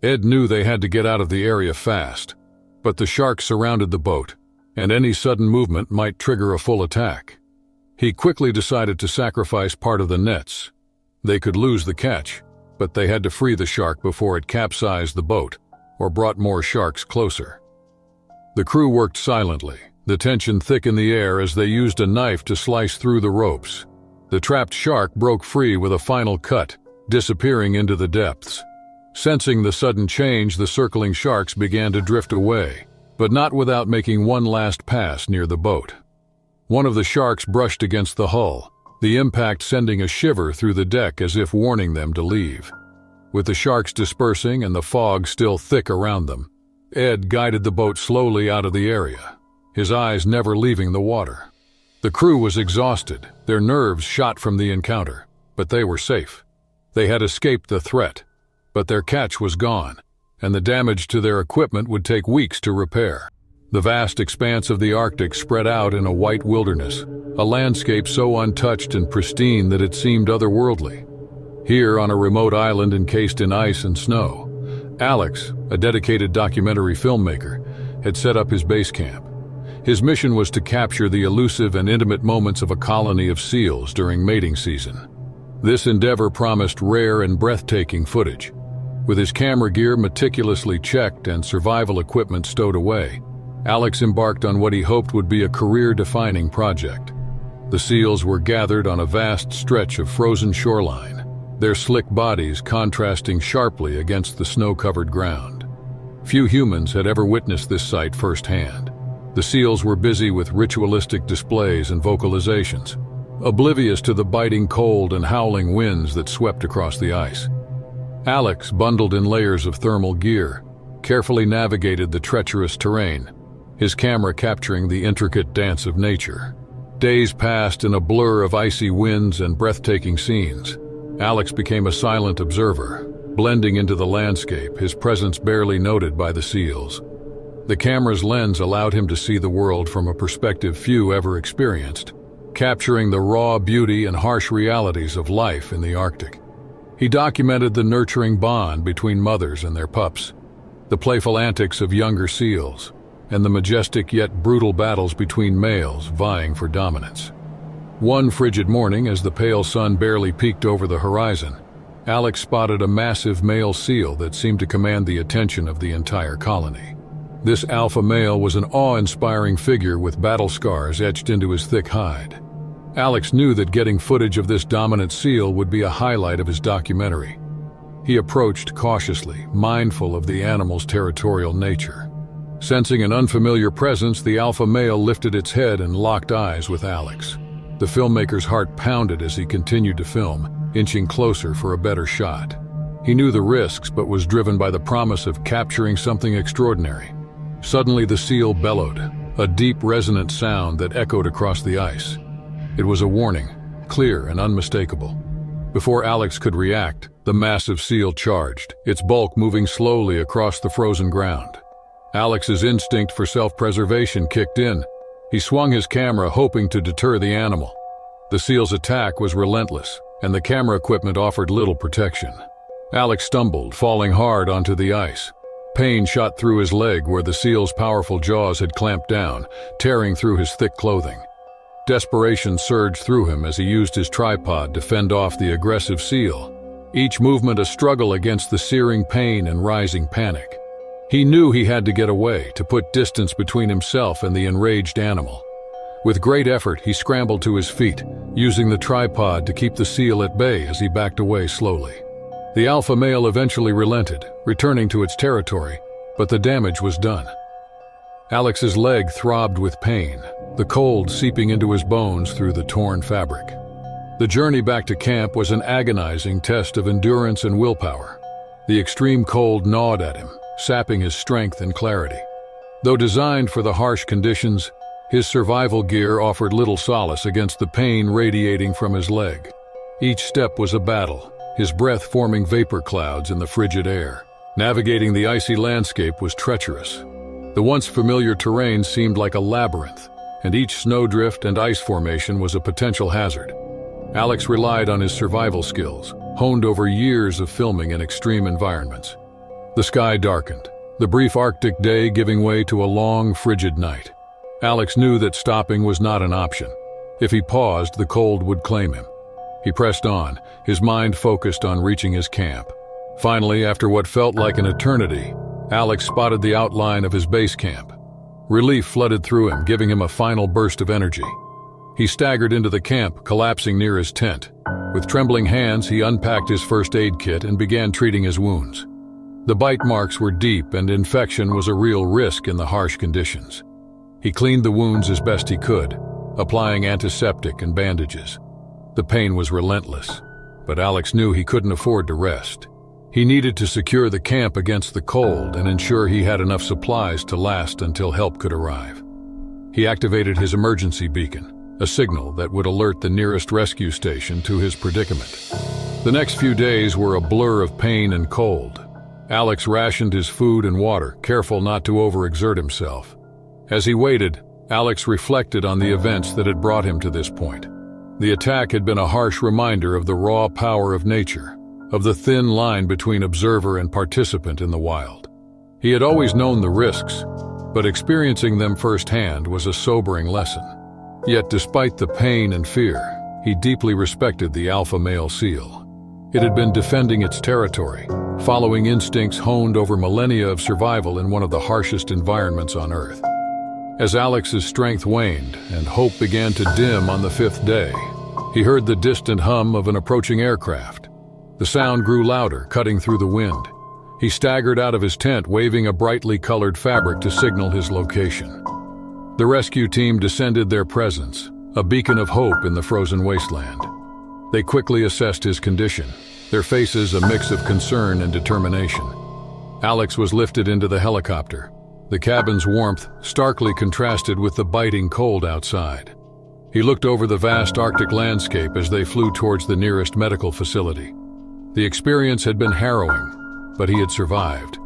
Ed knew they had to get out of the area fast, but the sharks surrounded the boat, and any sudden movement might trigger a full attack. He quickly decided to sacrifice part of the nets. They could lose the catch, but they had to free the shark before it capsized the boat or brought more sharks closer. The crew worked silently, the tension thick in the air as they used a knife to slice through the ropes. The trapped shark broke free with a final cut, disappearing into the depths. Sensing the sudden change, the circling sharks began to drift away, but not without making one last pass near the boat. One of the sharks brushed against the hull, the impact sending a shiver through the deck as if warning them to leave. With the sharks dispersing and the fog still thick around them, Ed guided the boat slowly out of the area, his eyes never leaving the water. The crew was exhausted, their nerves shot from the encounter, but they were safe. They had escaped the threat, but their catch was gone, and the damage to their equipment would take weeks to repair. The vast expanse of the Arctic spread out in a white wilderness, a landscape so untouched and pristine that it seemed otherworldly. Here, on a remote island encased in ice and snow, Alex, a dedicated documentary filmmaker, had set up his base camp. His mission was to capture the elusive and intimate moments of a colony of seals during mating season. This endeavor promised rare and breathtaking footage. With his camera gear meticulously checked and survival equipment stowed away, Alex embarked on what he hoped would be a career-defining project. The seals were gathered on a vast stretch of frozen shoreline, their slick bodies contrasting sharply against the snow-covered ground. Few humans had ever witnessed this sight firsthand. The seals were busy with ritualistic displays and vocalizations, oblivious to the biting cold and howling winds that swept across the ice. Alex, bundled in layers of thermal gear, carefully navigated the treacherous terrain, his camera capturing the intricate dance of nature. Days passed in a blur of icy winds and breathtaking scenes. Alex became a silent observer, blending into the landscape, his presence barely noted by the seals. The camera's lens allowed him to see the world from a perspective few ever experienced, capturing the raw beauty and harsh realities of life in the Arctic. He documented the nurturing bond between mothers and their pups, the playful antics of younger seals, and the majestic yet brutal battles between males vying for dominance. One frigid morning, as the pale sun barely peeked over the horizon, Alex spotted a massive male seal that seemed to command the attention of the entire colony. This alpha male was an awe-inspiring figure with battle scars etched into his thick hide. Alex knew that getting footage of this dominant seal would be a highlight of his documentary. He approached cautiously, mindful of the animal's territorial nature. Sensing an unfamiliar presence, the alpha male lifted its head and locked eyes with Alex. The filmmaker's heart pounded as he continued to film, inching closer for a better shot. He knew the risks, but was driven by the promise of capturing something extraordinary. Suddenly the seal bellowed, a deep resonant sound that echoed across the ice. It was a warning, clear and unmistakable. Before Alex could react, the massive seal charged, its bulk moving slowly across the frozen ground. Alex's instinct for self-preservation kicked in. He swung his camera, hoping to deter the animal. The seal's attack was relentless, and the camera equipment offered little protection. Alex stumbled, falling hard onto the ice. pain shot through his leg where the seal's powerful jaws had clamped down, tearing through his thick clothing. Desperation surged through him as he used his tripod to fend off the aggressive seal, each movement a struggle against the searing pain and rising panic. He knew he had to get away, to put distance between himself and the enraged animal. With great effort, he scrambled to his feet, using the tripod to keep the seal at bay as he backed away slowly. The alpha male eventually relented, returning to its territory, but the damage was done. Alex's leg throbbed with pain, the cold seeping into his bones through the torn fabric. The journey back to camp was an agonizing test of endurance and willpower. The extreme cold gnawed at him, sapping his strength and clarity. Though designed for the harsh conditions, his survival gear offered little solace against the pain radiating from his leg. Each step was a battle, his breath forming vapor clouds in the frigid air. Navigating the icy landscape was treacherous. The once familiar terrain seemed like a labyrinth, and each snowdrift and ice formation was a potential hazard. Alex relied on his survival skills, honed over years of filming in extreme environments. The sky darkened, the brief Arctic day giving way to a long, frigid night. Alex knew that stopping was not an option. If he paused, the cold would claim him. He pressed on, his mind focused on reaching his camp. Finally, after what felt like an eternity, Alex spotted the outline of his base camp. Relief flooded through him, giving him a final burst of energy. He staggered into the camp, collapsing near his tent. With trembling hands, he unpacked his first aid kit and began treating his wounds. The bite marks were deep, and infection was a real risk in the harsh conditions. He cleaned the wounds as best he could, applying antiseptic and bandages. The pain was relentless, but Alex knew he couldn't afford to rest. He needed to secure the camp against the cold and ensure he had enough supplies to last until help could arrive. He activated his emergency beacon, a signal that would alert the nearest rescue station to his predicament. The next few days were a blur of pain and cold. Alex rationed his food and water, careful not to overexert himself. As he waited, Alex reflected on the events that had brought him to this point. The attack had been a harsh reminder of the raw power of nature, of the thin line between observer and participant in the wild. He had always known the risks, but experiencing them firsthand was a sobering lesson. Yet despite the pain and fear, he deeply respected the alpha male seal. It had been defending its territory, following instincts honed over millennia of survival in one of the harshest environments on Earth. As Alex's strength waned and hope began to dim on the fifth day, he heard the distant hum of an approaching aircraft. The sound grew louder, cutting through the wind. He staggered out of his tent, waving a brightly colored fabric to signal his location. The rescue team descended their presence, a beacon of hope in the frozen wasteland. They quickly assessed his condition, their faces a mix of concern and determination. Alex was lifted into the helicopter. The cabin's warmth starkly contrasted with the biting cold outside. He looked over the vast Arctic landscape as they flew towards the nearest medical facility. The experience had been harrowing, but he had survived.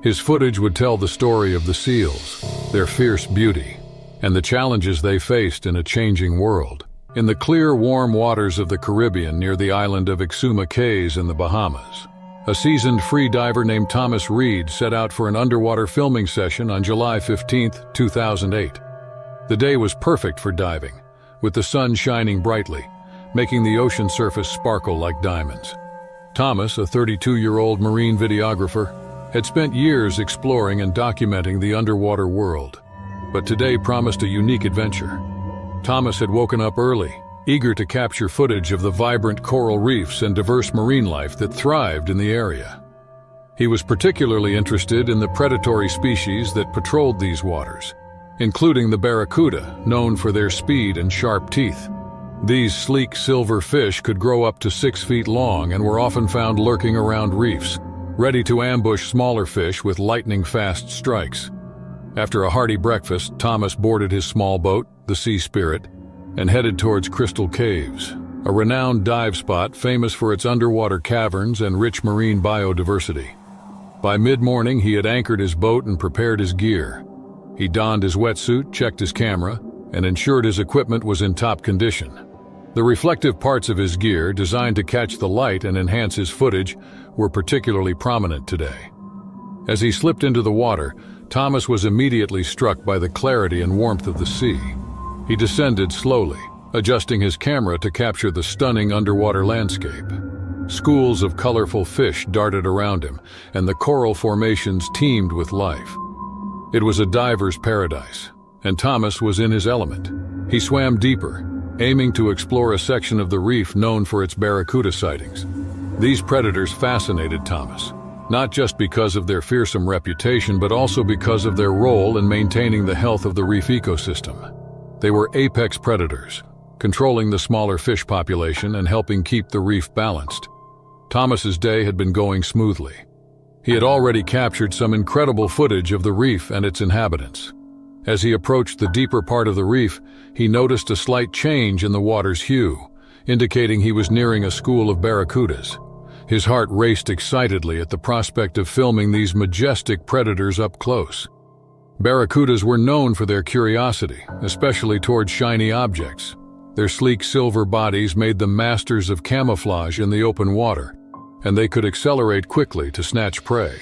His footage would tell the story of the seals, their fierce beauty, and the challenges they faced in a changing world. In the clear, warm waters of the Caribbean near the island of Exuma Cays in the Bahamas, a seasoned free diver named Thomas Reed set out for an underwater filming session on July 15, 2008. The day was perfect for diving, with the sun shining brightly, making the ocean surface sparkle like diamonds. Thomas, a 32-year-old marine videographer, had spent years exploring and documenting the underwater world, but today promised a unique adventure. Thomas had woken up early, eager to capture footage of the vibrant coral reefs and diverse marine life that thrived in the area. He was particularly interested in the predatory species that patrolled these waters, including the barracuda, known for their speed and sharp teeth. These sleek silver fish could grow up to 6 feet long and were often found lurking around reefs, ready to ambush smaller fish with lightning-fast strikes. After a hearty breakfast, Thomas boarded his small boat, the Sea Spirit, and headed towards Crystal Caves, a renowned dive spot famous for its underwater caverns and rich marine biodiversity. By mid-morning, he had anchored his boat and prepared his gear. He donned his wetsuit, checked his camera, and ensured his equipment was in top condition. The reflective parts of his gear, designed to catch the light and enhance his footage, were particularly prominent today. As he slipped into the water, Thomas was immediately struck by the clarity and warmth of the sea. He descended slowly, adjusting his camera to capture the stunning underwater landscape. Schools of colorful fish darted around him, and the coral formations teemed with life. It was a diver's paradise, and Thomas was in his element. He swam deeper, aiming to explore a section of the reef known for its barracuda sightings. These predators fascinated Thomas, not just because of their fearsome reputation, but also because of their role in maintaining the health of the reef ecosystem. They were apex predators, controlling the smaller fish population and helping keep the reef balanced. Thomas's day had been going smoothly. He had already captured some incredible footage of the reef and its inhabitants. As he approached the deeper part of the reef, he noticed a slight change in the water's hue, indicating he was nearing a school of barracudas. His heart raced excitedly at the prospect of filming these majestic predators up close. Barracudas were known for their curiosity, especially toward shiny objects. Their sleek silver bodies made them masters of camouflage in the open water, and they could accelerate quickly to snatch prey.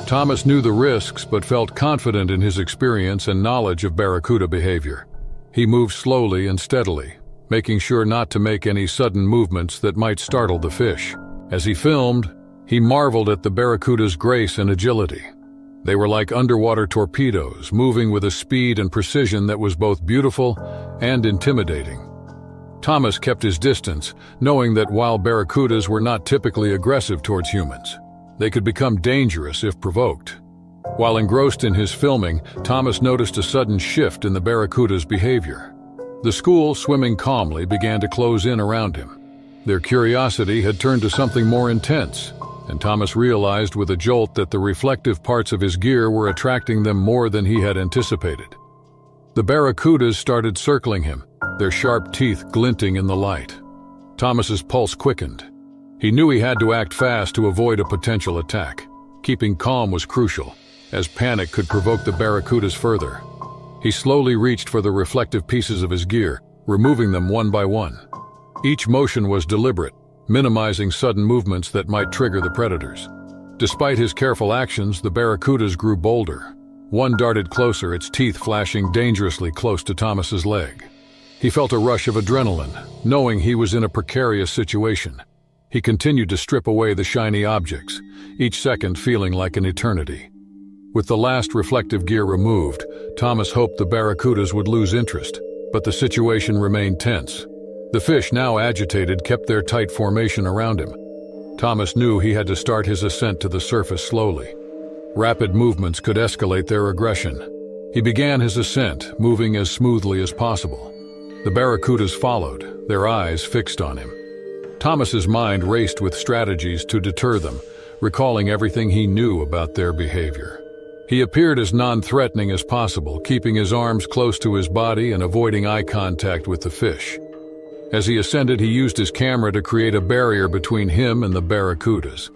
Thomas knew the risks but felt confident in his experience and knowledge of barracuda behavior. He moved slowly and steadily, making sure not to make any sudden movements that might startle the fish. As he filmed, he marveled at the barracuda's grace and agility. They were like underwater torpedoes, moving with a speed and precision that was both beautiful and intimidating. Thomas kept his distance, knowing that while barracudas were not typically aggressive towards humans, they could become dangerous if provoked. While engrossed in his filming, Thomas noticed a sudden shift in the barracuda's behavior. The school, swimming calmly, began to close in around him. Their curiosity had turned to something more intense, and Thomas realized with a jolt that the reflective parts of his gear were attracting them more than he had anticipated. The barracudas started circling him, their sharp teeth glinting in the light. Thomas's pulse quickened. He knew he had to act fast to avoid a potential attack. Keeping calm was crucial, as panic could provoke the barracudas further. He slowly reached for the reflective pieces of his gear, removing them one by one. Each motion was deliberate, minimizing sudden movements that might trigger the predators. Despite his careful actions, the barracudas grew bolder. One darted closer, its teeth flashing dangerously close to Thomas's leg. He felt a rush of adrenaline, knowing he was in a precarious situation. He continued to strip away the shiny objects, each second feeling like an eternity. With the last reflective gear removed, Thomas hoped the barracudas would lose interest, but the situation remained tense. The fish, now agitated, kept their tight formation around him. Thomas knew he had to start his ascent to the surface slowly. Rapid movements could escalate their aggression. He began his ascent, moving as smoothly as possible. The barracudas followed, their eyes fixed on him. Thomas's mind raced with strategies to deter them, recalling everything he knew about their behavior. He appeared as non-threatening as possible, keeping his arms close to his body and avoiding eye contact with the fish. As he ascended, he used his camera to create a barrier between him and the barracudas.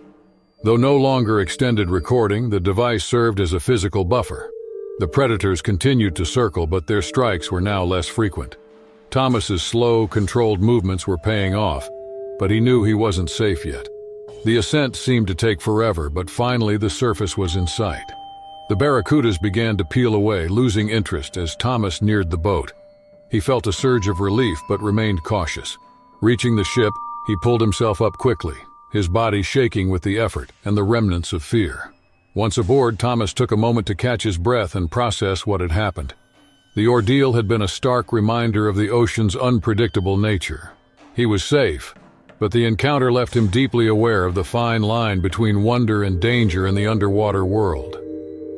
Though no longer extended recording, the device served as a physical buffer. The predators continued to circle, but their strikes were now less frequent. Thomas's slow, controlled movements were paying off, but he knew he wasn't safe yet. The ascent seemed to take forever, but finally the surface was in sight. The barracudas began to peel away, losing interest as Thomas neared the boat. He felt a surge of relief but remained cautious. Reaching the ship, he pulled himself up quickly, his body shaking with the effort and the remnants of fear. Once aboard, Thomas took a moment to catch his breath and process what had happened. The ordeal had been a stark reminder of the ocean's unpredictable nature. He was safe, but the encounter left him deeply aware of the fine line between wonder and danger in the underwater world.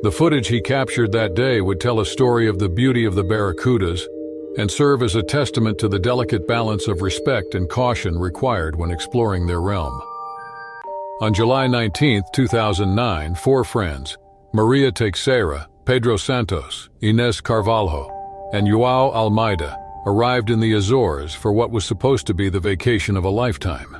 The footage he captured that day would tell a story of the beauty of the barracudas and serve as a testament to the delicate balance of respect and caution required when exploring their realm. On July 19, 2009, 4 friends, Maria Teixeira, Pedro Santos, Inés Carvalho, and João Almeida, arrived in the Azores for what was supposed to be the vacation of a lifetime.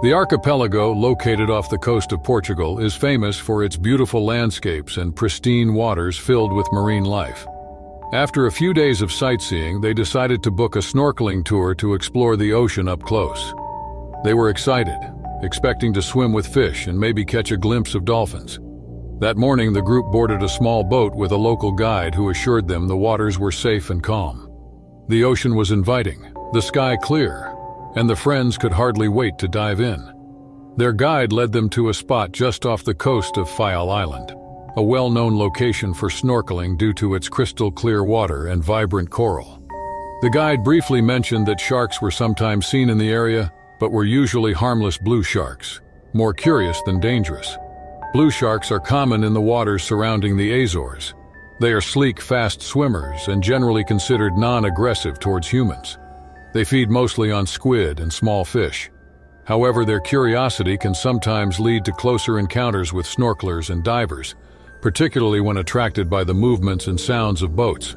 The archipelago, located off the coast of Portugal, is famous for its beautiful landscapes and pristine waters filled with marine life. After a few days of sightseeing, they decided to book a snorkeling tour to explore the ocean up close. They were excited, expecting to swim with fish and maybe catch a glimpse of dolphins. That morning, the group boarded a small boat with a local guide who assured them the waters were safe and calm. The ocean was inviting, the sky clear, and the friends could hardly wait to dive in. Their guide led them to a spot just off the coast of Fayal Island, a well-known location for snorkeling due to its crystal-clear water and vibrant coral. The guide briefly mentioned that sharks were sometimes seen in the area, but were usually harmless blue sharks, more curious than dangerous. Blue sharks are common in the waters surrounding the Azores. They are sleek, fast swimmers and generally considered non-aggressive towards humans. They feed mostly on squid and small fish. However, their curiosity can sometimes lead to closer encounters with snorkelers and divers, particularly when attracted by the movements and sounds of boats.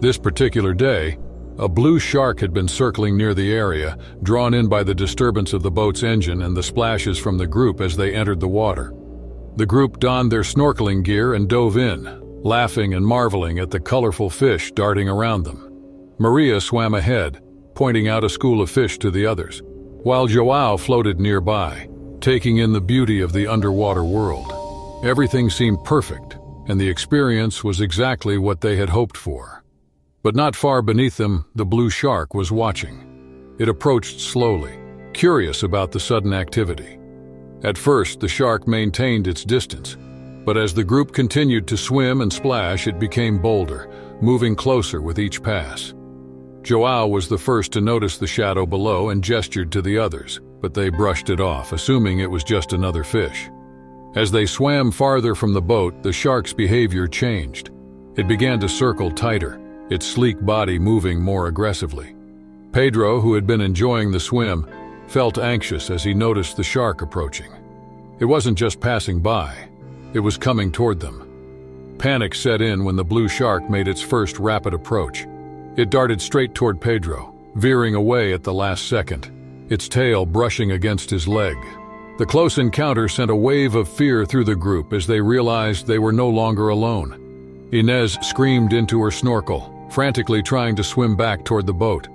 This particular day, a blue shark had been circling near the area, drawn in by the disturbance of the boat's engine and the splashes from the group as they entered the water. The group donned their snorkeling gear and dove in, laughing and marveling at the colorful fish darting around them. Maria swam ahead, pointing out a school of fish to the others, while Joao floated nearby, taking in the beauty of the underwater world. Everything seemed perfect, and the experience was exactly what they had hoped for. But not far beneath them, the blue shark was watching. It approached slowly, curious about the sudden activity. At first, the shark maintained its distance, but as the group continued to swim and splash, it became bolder, moving closer with each pass. Joao was the first to notice the shadow below and gestured to the others, but they brushed it off, assuming it was just another fish. As they swam farther from the boat, the shark's behavior changed. It began to circle tighter, its sleek body moving more aggressively. Pedro, who had been enjoying the swim, felt anxious as he noticed the shark approaching. It wasn't just passing by, it was coming toward them. Panic set in when the blue shark made its first rapid approach. It darted straight toward Pedro, veering away at the last second, its tail brushing against his leg. The close encounter sent a wave of fear through the group as they realized they were no longer alone. Inez screamed into her snorkel, frantically trying to swim back toward the boat.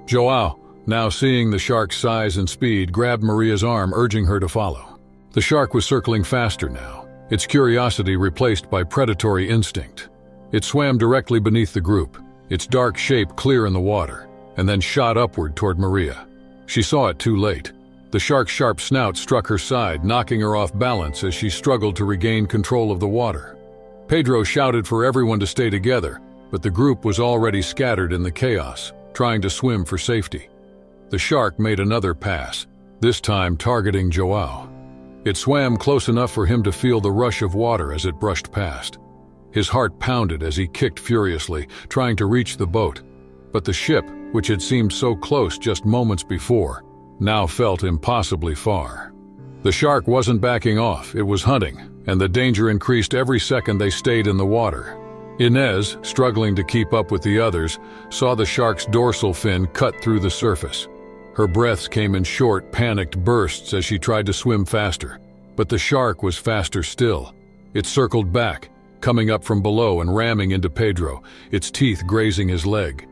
Joao, now seeing the shark's size and speed, grabbed Maria's arm, urging her to follow. The shark was circling faster now, its curiosity replaced by predatory instinct. It swam directly beneath the group, its dark shape clear in the water, and then shot upward toward Maria. She saw it too late. The shark's sharp snout struck her side, knocking her off balance as she struggled to regain control of the water. Pedro shouted for everyone to stay together, but the group was already scattered in the chaos, trying to swim for safety. The shark made another pass, this time targeting Joao. It swam close enough for him to feel the rush of water as it brushed past. His heart pounded as he kicked furiously, trying to reach the boat. But the ship, which had seemed so close just moments before, now felt impossibly far. The shark wasn't backing off, it was hunting, and the danger increased every second they stayed in the water. Inez, struggling to keep up with the others, saw the shark's dorsal fin cut through the surface. Her breaths came in short, panicked bursts as she tried to swim faster. But the shark was faster still. It circled back, coming up from below and ramming into Pedro, its teeth grazing his leg.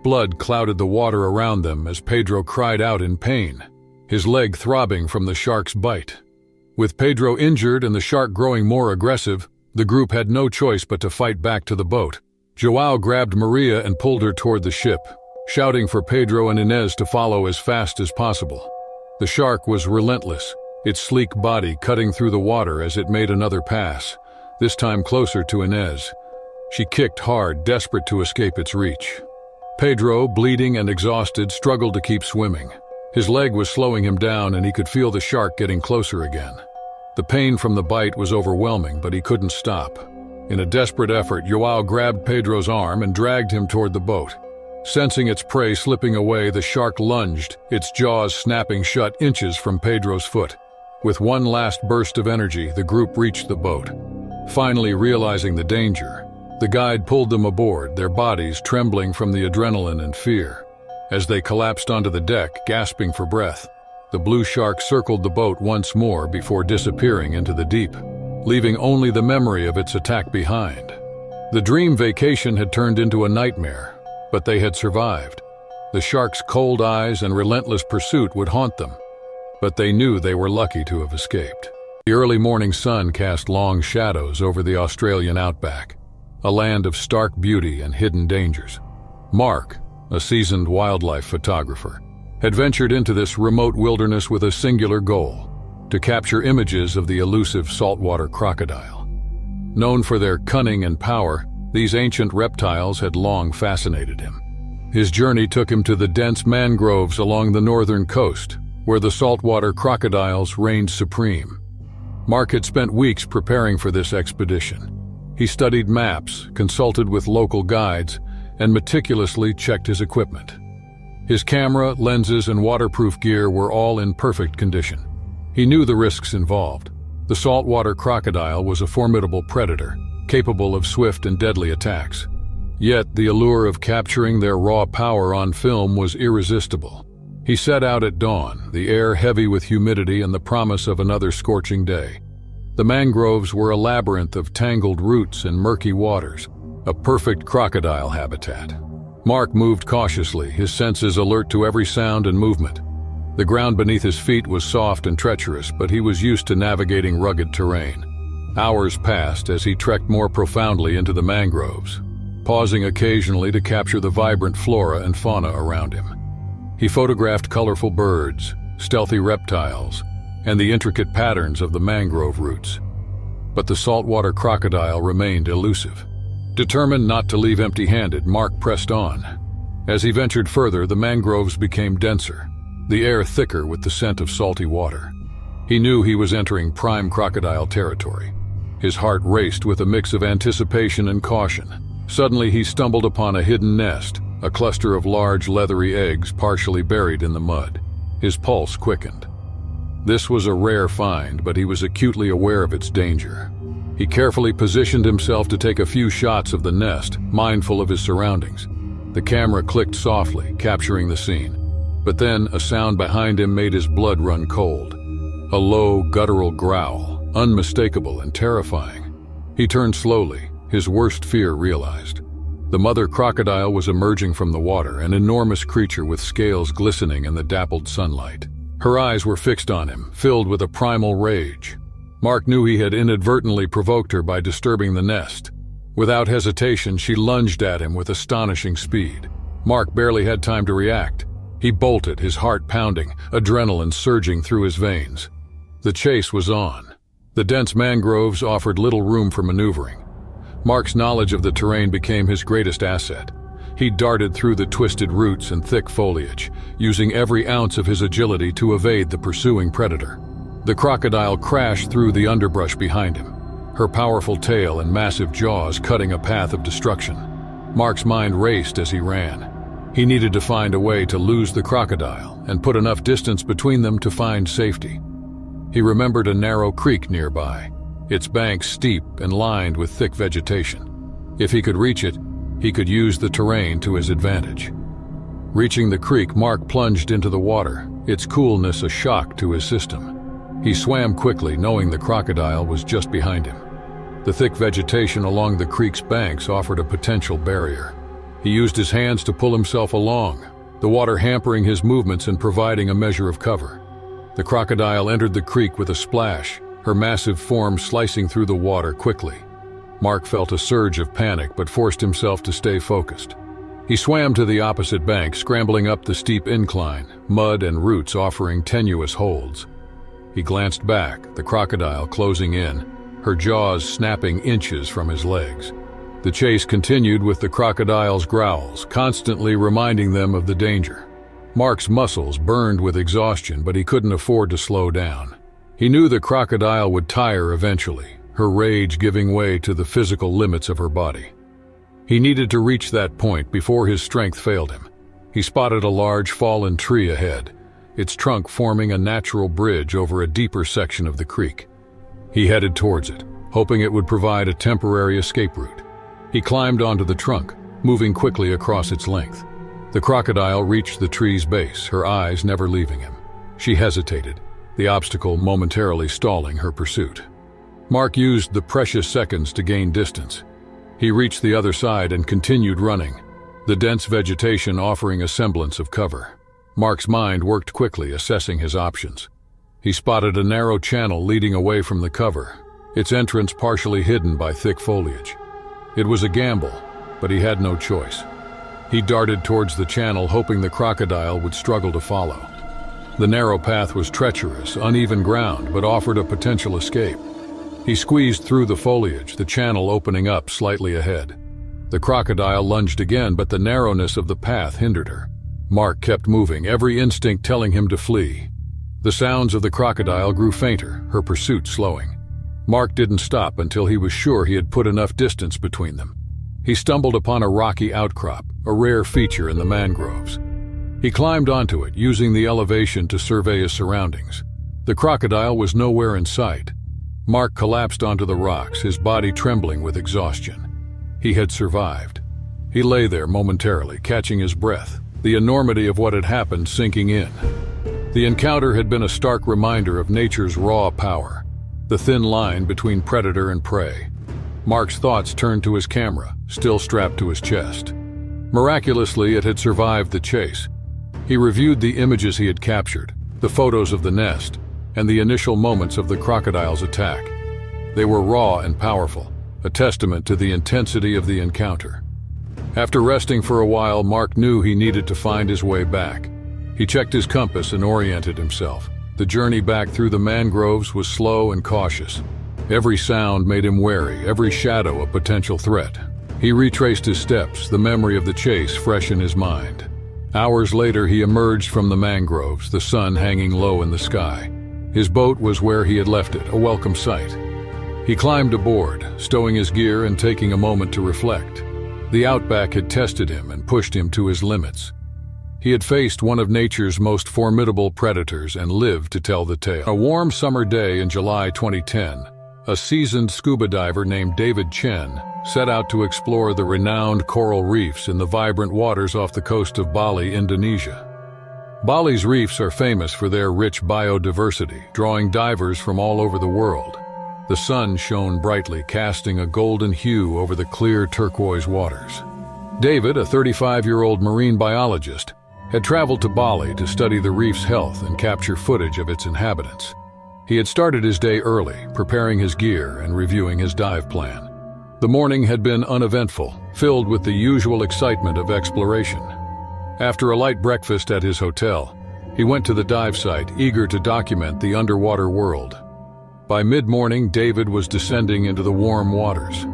Blood clouded the water around them as Pedro cried out in pain, his leg throbbing from the shark's bite. With Pedro injured and the shark growing more aggressive, the group had no choice but to fight back to the boat. Joao grabbed Maria and pulled her toward the ship, shouting for Pedro and Inez to follow as fast as possible. The shark was relentless, its sleek body cutting through the water as it made another pass, this time closer to Inez. She kicked hard, desperate to escape its reach. Pedro, bleeding and exhausted, struggled to keep swimming. His leg was slowing him down and he could feel the shark getting closer again. The pain from the bite was overwhelming, but he couldn't stop. In a desperate effort, Joao grabbed Pedro's arm and dragged him toward the boat. Sensing its prey slipping away, the shark lunged, its jaws snapping shut inches from Pedro's foot. With one last burst of energy, the group reached the boat. Finally realizing the danger, the guide pulled them aboard, their bodies trembling from the adrenaline and fear. As they collapsed onto the deck, gasping for breath, the blue shark circled the boat once more before disappearing into the deep, leaving only the memory of its attack behind. The dream vacation had turned into a nightmare, but they had survived. The shark's cold eyes and relentless pursuit would haunt them, but they knew they were lucky to have escaped. The early morning sun cast long shadows over the Australian outback, a land of stark beauty and hidden dangers. Mark, a seasoned wildlife photographer, had ventured into this remote wilderness with a singular goal: to capture images of the elusive saltwater crocodile. Known for their cunning and power, these ancient reptiles had long fascinated him. His journey took him to the dense mangroves along the northern coast, where the saltwater crocodiles reigned supreme. Mark had spent weeks preparing for this expedition. He studied maps, consulted with local guides, and meticulously checked his equipment. His camera, lenses, and waterproof gear were all in perfect condition. He knew the risks involved. The saltwater crocodile was a formidable predator, capable of swift and deadly attacks. Yet the allure of capturing their raw power on film was irresistible. He set out at dawn, the air heavy with humidity and the promise of another scorching day. The mangroves were a labyrinth of tangled roots and murky waters, a perfect crocodile habitat. Mark moved cautiously, his senses alert to every sound and movement. The ground beneath his feet was soft and treacherous, but he was used to navigating rugged terrain. Hours passed as he trekked more profoundly into the mangroves, pausing occasionally to capture the vibrant flora and fauna around him. He photographed colorful birds, stealthy reptiles, and the intricate patterns of the mangrove roots. But the saltwater crocodile remained elusive. Determined not to leave empty-handed, Mark pressed on. As he ventured further, the mangroves became denser, the air thicker with the scent of salty water. He knew he was entering prime crocodile territory. His heart raced with a mix of anticipation and caution. Suddenly he stumbled upon a hidden nest, a cluster of large leathery eggs partially buried in the mud. His pulse quickened. This was a rare find, but he was acutely aware of its danger. He carefully positioned himself to take a few shots of the nest, mindful of his surroundings. The camera clicked softly, capturing the scene. But then a sound behind him made his blood run cold. A low, guttural growl, unmistakable and terrifying. He turned slowly, his worst fear realized. The mother crocodile was emerging from the water, an enormous creature with scales glistening in the dappled sunlight. Her eyes were fixed on him, filled with a primal rage. Mark knew he had inadvertently provoked her by disturbing the nest. Without hesitation, she lunged at him with astonishing speed. Mark barely had time to react. He bolted, his heart pounding, adrenaline surging through his veins. The chase was on. The dense mangroves offered little room for maneuvering. Mark's knowledge of the terrain became his greatest asset. He darted through the twisted roots and thick foliage, using every ounce of his agility to evade the pursuing predator. The crocodile crashed through the underbrush behind him, her powerful tail and massive jaws cutting a path of destruction. Mark's mind raced as he ran. He needed to find a way to lose the crocodile and put enough distance between them to find safety. He remembered a narrow creek nearby, its banks steep and lined with thick vegetation. If he could reach it, he could use the terrain to his advantage. Reaching the creek, Mark plunged into the water, its coolness a shock to his system. He swam quickly, knowing the crocodile was just behind him. The thick vegetation along the creek's banks offered a potential barrier. He used his hands to pull himself along, the water hampering his movements and providing a measure of cover. The crocodile entered the creek with a splash, her massive form slicing through the water quickly. Mark felt a surge of panic but forced himself to stay focused. He swam to the opposite bank, scrambling up the steep incline, mud and roots offering tenuous holds. He glanced back, the crocodile closing in, her jaws snapping inches from his legs. The chase continued with the crocodile's growls, constantly reminding them of the danger. Mark's muscles burned with exhaustion, but he couldn't afford to slow down. He knew the crocodile would tire eventually, her rage giving way to the physical limits of her body. He needed to reach that point before his strength failed him. He spotted a large fallen tree ahead, its trunk forming a natural bridge over a deeper section of the creek. He headed towards it, hoping it would provide a temporary escape route. He climbed onto the trunk, moving quickly across its length. The crocodile reached the tree's base, her eyes never leaving him. She hesitated, the obstacle momentarily stalling her pursuit. Mark used the precious seconds to gain distance. He reached the other side and continued running, the dense vegetation offering a semblance of cover. Mark's mind worked quickly, assessing his options. He spotted a narrow channel leading away from the cover, its entrance partially hidden by thick foliage. It was a gamble, but he had no choice. He darted towards the channel, hoping the crocodile would struggle to follow. The narrow path was treacherous, uneven ground, but offered a potential escape. He squeezed through the foliage, the channel opening up slightly ahead. The crocodile lunged again, but the narrowness of the path hindered her. Mark kept moving, every instinct telling him to flee. The sounds of the crocodile grew fainter, her pursuit slowing. Mark didn't stop until he was sure he had put enough distance between them. He stumbled upon a rocky outcrop, a rare feature in the mangroves. He climbed onto it, using the elevation to survey his surroundings. The crocodile was nowhere in sight. Mark collapsed onto the rocks, his body trembling with exhaustion. He had survived. He lay there momentarily, catching his breath, the enormity of what had happened sinking in. The encounter had been a stark reminder of nature's raw power, the thin line between predator and prey. Mark's thoughts turned to his camera, still strapped to his chest. Miraculously, it had survived the chase. He reviewed the images he had captured, the photos of the nest, and the initial moments of the crocodile's attack. They were raw and powerful, a testament to the intensity of the encounter. After resting for a while, Mark knew he needed to find his way back. He checked his compass and oriented himself. The journey back through the mangroves was slow and cautious. Every sound made him wary, every shadow a potential threat. He retraced his steps, the memory of the chase fresh in his mind. Hours later, he emerged from the mangroves, the sun hanging low in the sky. His boat was where he had left it, a welcome sight. He climbed aboard, stowing his gear and taking a moment to reflect. The outback had tested him and pushed him to his limits. He had faced one of nature's most formidable predators and lived to tell the tale. A warm summer day in July 2010, a seasoned scuba diver named David Chen set out to explore the renowned coral reefs in the vibrant waters off the coast of Bali, Indonesia. Bali's reefs are famous for their rich biodiversity, drawing divers from all over the world. The sun shone brightly, casting a golden hue over the clear turquoise waters. David, a 35-year-old marine biologist, had traveled to Bali to study the reef's health and capture footage of its inhabitants. He had started his day early, preparing his gear and reviewing his dive plan. The morning had been uneventful, filled with the usual excitement of exploration. After a light breakfast at his hotel, he went to the dive site, eager to document the underwater world. By mid-morning, David was descending into the warm waters.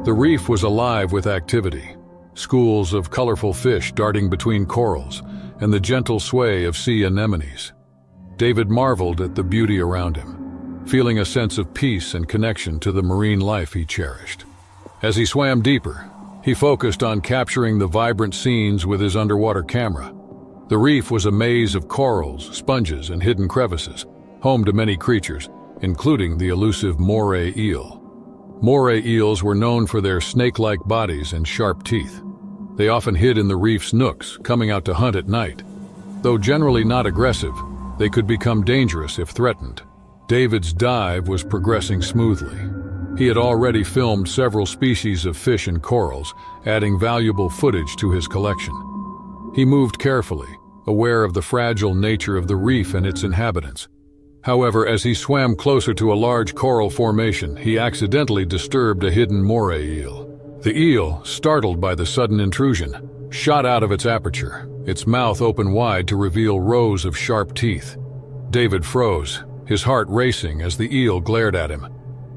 The reef was alive with activity, schools of colorful fish darting between corals and the gentle sway of sea anemones. David marveled at the beauty around him, feeling a sense of peace and connection to the marine life he cherished. As he swam deeper, he focused on capturing the vibrant scenes with his underwater camera. The reef was a maze of corals, sponges, and hidden crevices, home to many creatures, including the elusive moray eel. Moray eels were known for their snake-like bodies and sharp teeth. They often hid in the reef's nooks, coming out to hunt at night. Though generally not aggressive, they could become dangerous if threatened. David's dive was progressing smoothly. He had already filmed several species of fish and corals, adding valuable footage to his collection. He moved carefully, aware of the fragile nature of the reef and its inhabitants. However, as he swam closer to a large coral formation, he accidentally disturbed a hidden moray eel. The eel, startled by the sudden intrusion, shot out of its aperture, its mouth open wide to reveal rows of sharp teeth. David froze, his heart racing as the eel glared at him.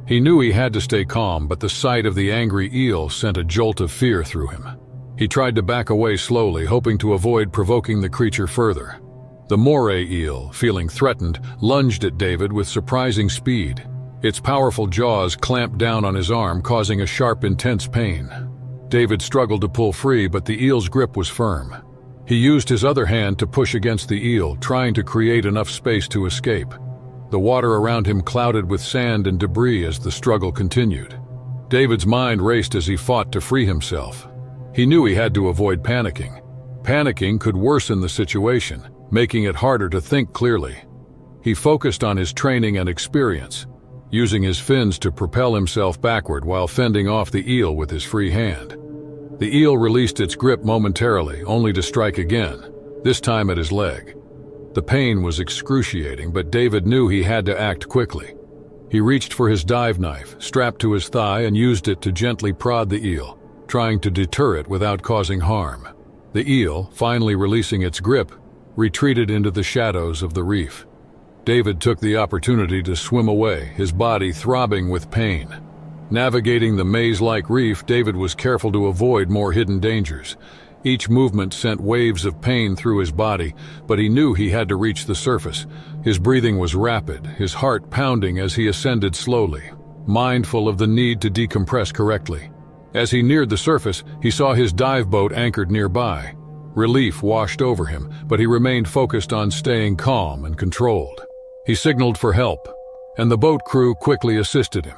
He knew he had to stay calm, but the sight of the angry eel sent a jolt of fear through him. He tried to back away slowly, hoping to avoid provoking the creature further. The moray eel, feeling threatened, lunged at David with surprising speed. Its powerful jaws clamped down on his arm, causing a sharp, intense pain. David struggled to pull free, but the eel's grip was firm. He used his other hand to push against the eel, trying to create enough space to escape. The water around him clouded with sand and debris as the struggle continued. David's mind raced as he fought to free himself. He knew he had to avoid panicking. Panicking could worsen the situation, making it harder to think clearly. He focused on his training and experience, using his fins to propel himself backward while fending off the eel with his free hand. The eel released its grip momentarily, only to strike again, this time at his leg. The pain was excruciating, but David knew he had to act quickly. He reached for his dive knife, strapped to his thigh, and used it to gently prod the eel, trying to deter it without causing harm. The eel, finally releasing its grip, retreated into the shadows of the reef. David took the opportunity to swim away, his body throbbing with pain. Navigating the maze-like reef, David was careful to avoid more hidden dangers. Each movement sent waves of pain through his body, but he knew he had to reach the surface. His breathing was rapid, his heart pounding as he ascended slowly, mindful of the need to decompress correctly. As he neared the surface, he saw his dive boat anchored nearby. Relief washed over him, but he remained focused on staying calm and controlled. He signaled for help, and the boat crew quickly assisted him.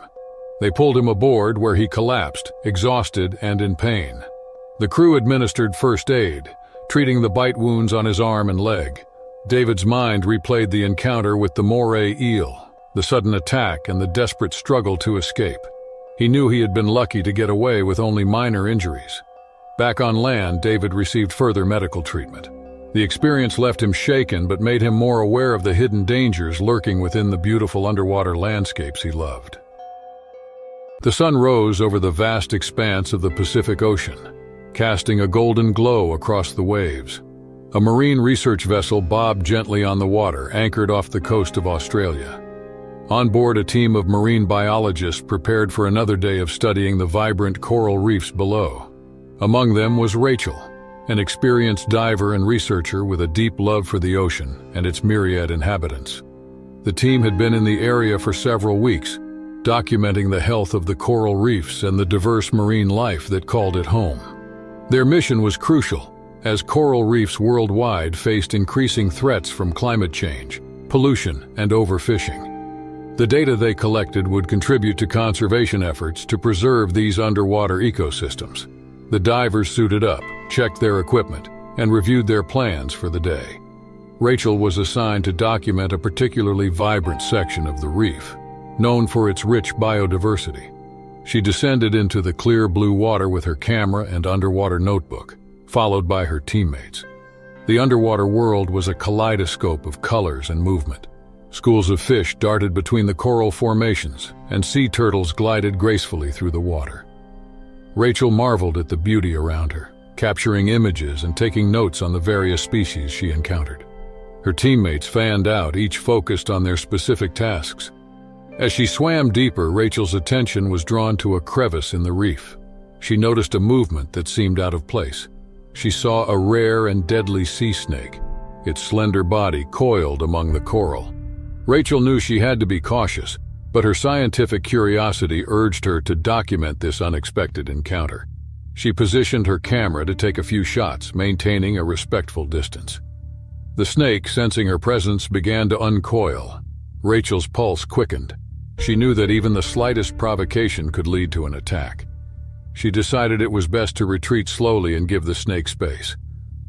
They pulled him aboard, where he collapsed, exhausted and in pain. The crew administered first aid, treating the bite wounds on his arm and leg. David's mind replayed the encounter with the moray eel, the sudden attack and the desperate struggle to escape. He knew he had been lucky to get away with only minor injuries. Back on land, David received further medical treatment. The experience left him shaken, but made him more aware of the hidden dangers lurking within the beautiful underwater landscapes he loved. The sun rose over the vast expanse of the Pacific Ocean, casting a golden glow across the waves. A marine research vessel bobbed gently on the water, anchored off the coast of Australia. On board, a team of marine biologists prepared for another day of studying the vibrant coral reefs below. Among them was Rachel, an experienced diver and researcher with a deep love for the ocean and its myriad inhabitants. The team had been in the area for several weeks, documenting the health of the coral reefs and the diverse marine life that called it home. Their mission was crucial, as coral reefs worldwide faced increasing threats from climate change, pollution, and overfishing. The data they collected would contribute to conservation efforts to preserve these underwater ecosystems. The divers suited up, checked their equipment, and reviewed their plans for the day. Rachel was assigned to document a particularly vibrant section of the reef, known for its rich biodiversity. She descended into the clear blue water with her camera and underwater notebook, followed by her teammates. The underwater world was a kaleidoscope of colors and movement. Schools of fish darted between the coral formations, and sea turtles glided gracefully through the water. Rachel marveled at the beauty around her, capturing images and taking notes on the various species she encountered. Her teammates fanned out, each focused on their specific tasks. As she swam deeper, Rachel's attention was drawn to a crevice in the reef. She noticed a movement that seemed out of place. She saw a rare and deadly sea snake, its slender body coiled among the coral. Rachel knew she had to be cautious, but her scientific curiosity urged her to document this unexpected encounter. She positioned her camera to take a few shots, maintaining a respectful distance. The snake, sensing her presence, began to uncoil. Rachel's pulse quickened. She knew that even the slightest provocation could lead to an attack. She decided it was best to retreat slowly and give the snake space.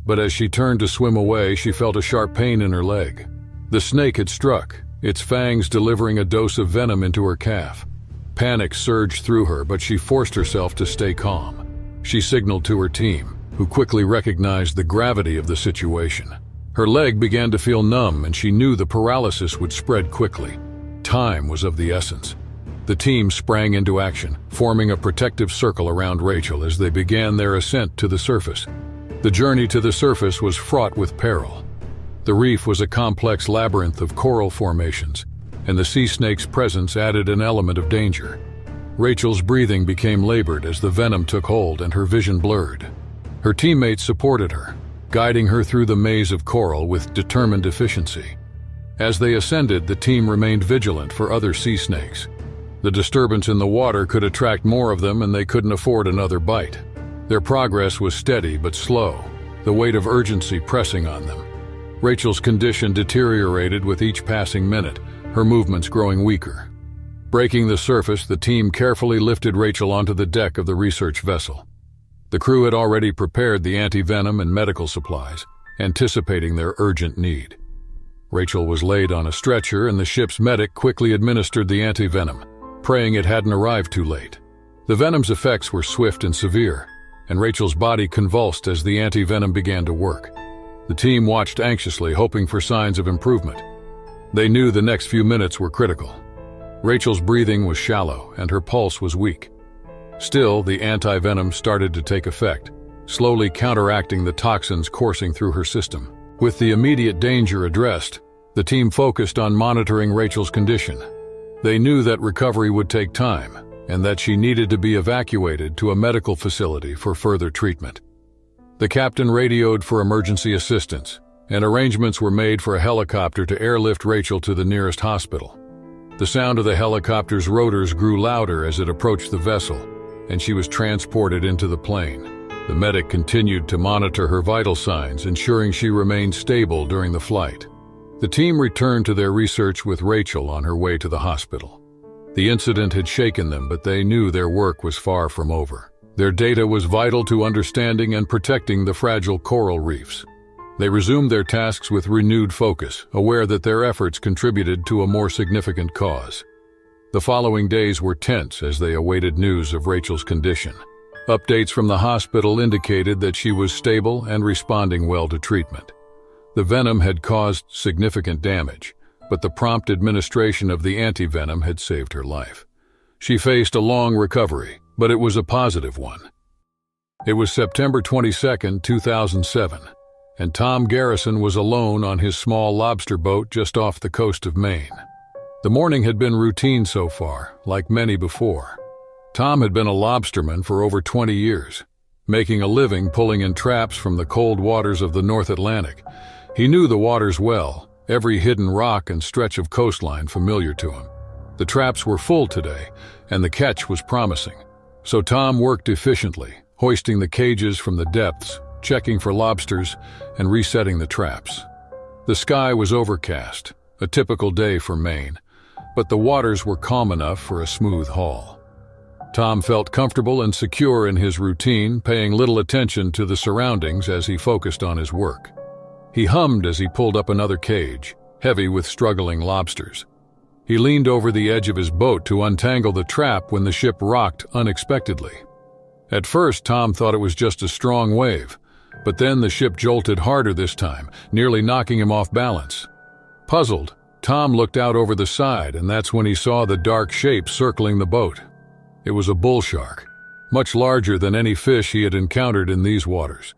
But as she turned to swim away, she felt a sharp pain in her leg. The snake had struck, its fangs delivering a dose of venom into her calf. Panic surged through her, but she forced herself to stay calm. She signaled to her team, who quickly recognized the gravity of the situation. Her leg began to feel numb, and she knew the paralysis would spread quickly. Time was of the essence. The team sprang into action, forming a protective circle around Rachel as they began their ascent to the surface. The journey to the surface was fraught with peril. The reef was a complex labyrinth of coral formations, and the sea snake's presence added an element of danger. Rachel's breathing became labored as the venom took hold and her vision blurred. Her teammates supported her, guiding her through the maze of coral with determined efficiency. As they ascended, the team remained vigilant for other sea snakes. The disturbance in the water could attract more of them, and they couldn't afford another bite. Their progress was steady but slow, the weight of urgency pressing on them. Rachel's condition deteriorated with each passing minute, her movements growing weaker. Breaking the surface, the team carefully lifted Rachel onto the deck of the research vessel. The crew had already prepared the anti-venom and medical supplies, anticipating their urgent need. Rachel was laid on a stretcher, and the ship's medic quickly administered the anti-venom, praying it hadn't arrived too late. The venom's effects were swift and severe, and Rachel's body convulsed as the anti-venom began to work. The team watched anxiously, hoping for signs of improvement. They knew the next few minutes were critical. Rachel's breathing was shallow and her pulse was weak. Still, the anti-venom started to take effect, slowly counteracting the toxins coursing through her system. With the immediate danger addressed, the team focused on monitoring Rachel's condition. They knew that recovery would take time and that she needed to be evacuated to a medical facility for further treatment. The captain radioed for emergency assistance, and arrangements were made for a helicopter to airlift Rachel to the nearest hospital. The sound of the helicopter's rotors grew louder as it approached the vessel, and she was transported into the plane. The medic continued to monitor her vital signs, ensuring she remained stable during the flight. The team returned to their research with Rachel on her way to the hospital. The incident had shaken them, but they knew their work was far from over. Their data was vital to understanding and protecting the fragile coral reefs. They resumed their tasks with renewed focus, aware that their efforts contributed to a more significant cause. The following days were tense as they awaited news of Rachel's condition. Updates from the hospital indicated that she was stable and responding well to treatment. The venom had caused significant damage, but the prompt administration of the anti-venom had saved her life. She faced a long recovery, but it was a positive one. It was September 22, 2007, and Tom Garrison was alone on his small lobster boat just off the coast of Maine. The morning had been routine so far, like many before. Tom had been a lobsterman for over 20 years, making a living pulling in traps from the cold waters of the North Atlantic. He knew the waters well, every hidden rock and stretch of coastline familiar to him. The traps were full today, and the catch was promising. So Tom worked efficiently, hoisting the cages from the depths, checking for lobsters, and resetting the traps. The sky was overcast, a typical day for Maine, but the waters were calm enough for a smooth haul. Tom felt comfortable and secure in his routine, paying little attention to the surroundings as he focused on his work. He hummed as he pulled up another cage, heavy with struggling lobsters. He leaned over the edge of his boat to untangle the trap when the ship rocked unexpectedly. At first, Tom thought it was just a strong wave, but then the ship jolted harder this time, nearly knocking him off balance. Puzzled, Tom looked out over the side, and that's when he saw the dark shape circling the boat. It was a bull shark, much larger than any fish he had encountered in these waters.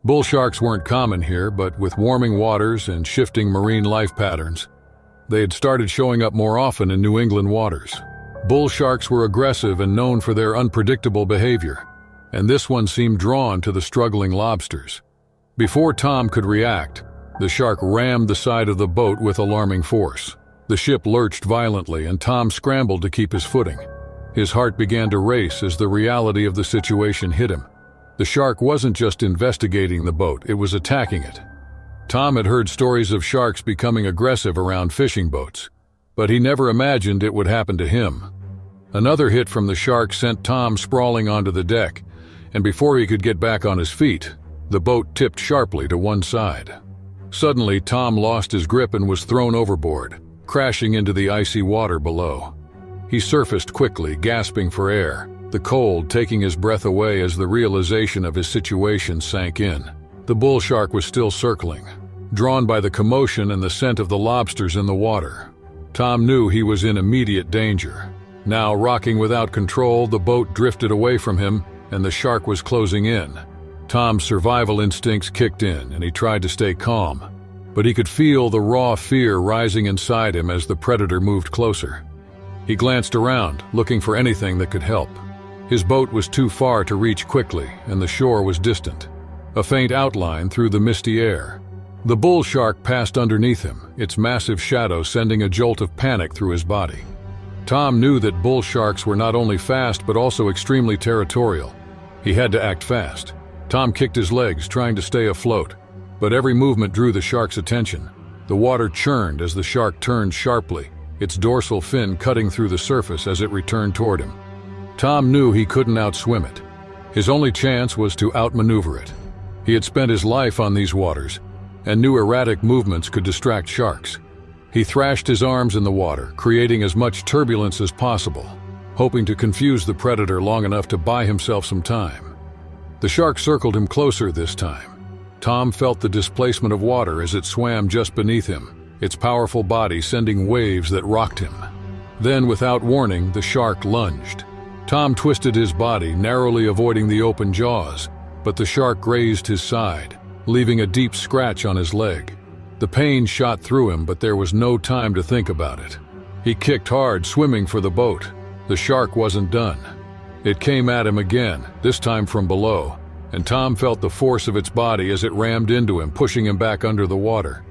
Bull sharks weren't common here, but with warming waters and shifting marine life patterns, they had started showing up more often in New England waters. Bull sharks were aggressive and known for their unpredictable behavior, and this one seemed drawn to the struggling lobsters. Before Tom could react, the shark rammed the side of the boat with alarming force. The ship lurched violently, and Tom scrambled to keep his footing. His heart began to race as the reality of the situation hit him. The shark wasn't just investigating the boat, it was attacking it. Tom had heard stories of sharks becoming aggressive around fishing boats, but he never imagined it would happen to him. Another hit from the shark sent Tom sprawling onto the deck, and before he could get back on his feet, the boat tipped sharply to one side. Suddenly, Tom lost his grip and was thrown overboard, crashing into the icy water below. He surfaced quickly, gasping for air, the cold taking his breath away as the realization of his situation sank in. The bull shark was still circling, drawn by the commotion and the scent of the lobsters in the water. Tom knew he was in immediate danger. Now, rocking without control, the boat drifted away from him, and the shark was closing in. Tom's survival instincts kicked in, and he tried to stay calm, but he could feel the raw fear rising inside him as the predator moved closer. He glanced around, looking for anything that could help. His boat was too far to reach quickly, and the shore was distant, a faint outline through the misty air. The bull shark passed underneath him, its massive shadow sending a jolt of panic through his body. Tom knew that bull sharks were not only fast but also extremely territorial. He had to act fast. Tom kicked his legs, trying to stay afloat, but every movement drew the shark's attention. The water churned as the shark turned sharply, its dorsal fin cutting through the surface as it returned toward him. Tom knew he couldn't outswim it. His only chance was to outmaneuver it. He had spent his life on these waters, and knew erratic movements could distract sharks. He thrashed his arms in the water, creating as much turbulence as possible, hoping to confuse the predator long enough to buy himself some time. The shark circled him closer this time. Tom felt the displacement of water as it swam just beneath him, its powerful body sending waves that rocked him. Then, without warning, the shark lunged. Tom twisted his body, narrowly avoiding the open jaws, but the shark grazed his side, leaving a deep scratch on his leg. The pain shot through him, but there was no time to think about it. He kicked hard, swimming for the boat. The shark wasn't done. It came at him again, this time from below, and Tom felt the force of its body as it rammed into him, pushing him back under the water.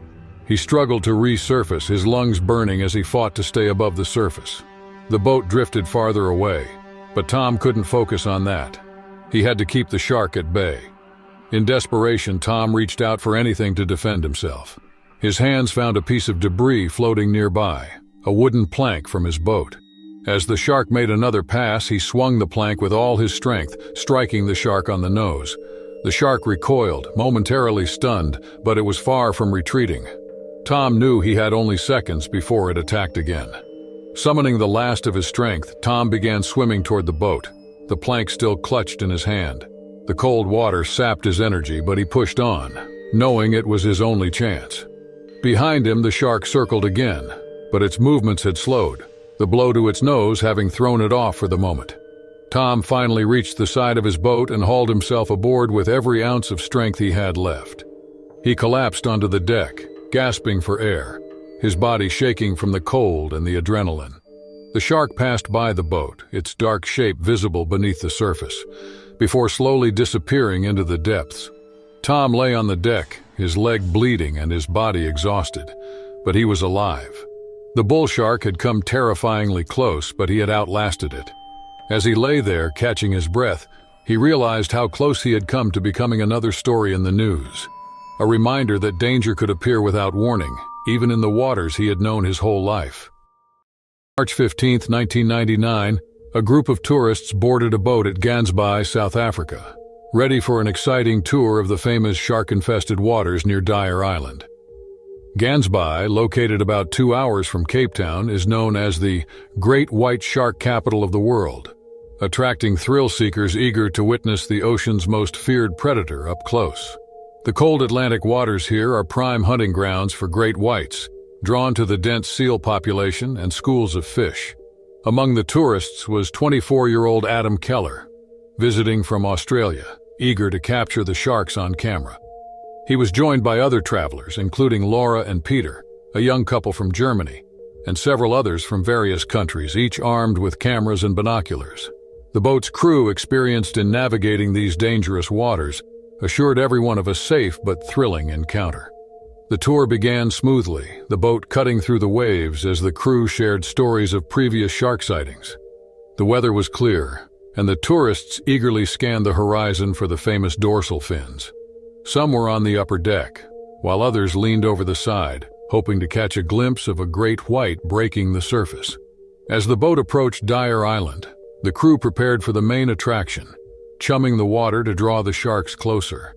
He struggled to resurface, his lungs burning as he fought to stay above the surface. The boat drifted farther away, but Tom couldn't focus on that. He had to keep the shark at bay. In desperation, Tom reached out for anything to defend himself. His hands found a piece of debris floating nearby, a wooden plank from his boat. As the shark made another pass, he swung the plank with all his strength, striking the shark on the nose. The shark recoiled, momentarily stunned, but it was far from retreating. Tom knew he had only seconds before it attacked again. Summoning the last of his strength, Tom began swimming toward the boat, the plank still clutched in his hand. The cold water sapped his energy, but he pushed on, knowing it was his only chance. Behind him, the shark circled again, but its movements had slowed, the blow to its nose having thrown it off for the moment. Tom finally reached the side of his boat and hauled himself aboard with every ounce of strength he had left. He collapsed onto the deck, gasping for air, his body shaking from the cold and the adrenaline. The shark passed by the boat, its dark shape visible beneath the surface, before slowly disappearing into the depths. Tom lay on the deck, his leg bleeding and his body exhausted, but he was alive. The bull shark had come terrifyingly close, but he had outlasted it. As he lay there, catching his breath, he realized how close he had come to becoming another story in the news. A reminder that danger could appear without warning, even in the waters he had known his whole life. March 15, 1999, a group of tourists boarded a boat at Gansbaai, South Africa, ready for an exciting tour of the famous shark-infested waters near Dyer Island. Gansbaai, located about 2 hours from Cape Town, is known as the Great White Shark Capital of the world, attracting thrill-seekers eager to witness the ocean's most feared predator up close. The cold Atlantic waters here are prime hunting grounds for great whites, drawn to the dense seal population and schools of fish. Among the tourists was 24-year-old Adam Keller, visiting from Australia, eager to capture the sharks on camera. He was joined by other travelers, including Laura and Peter, a young couple from Germany, and several others from various countries, each armed with cameras and binoculars. The boat's crew, experienced in navigating these dangerous waters, assured everyone of a safe but thrilling encounter. The tour began smoothly, the boat cutting through the waves as the crew shared stories of previous shark sightings. The weather was clear, and the tourists eagerly scanned the horizon for the famous dorsal fins. Some were on the upper deck, while others leaned over the side, hoping to catch a glimpse of a great white breaking the surface. As the boat approached Dyer Island, the crew prepared for the main attraction, chumming the water to draw the sharks closer.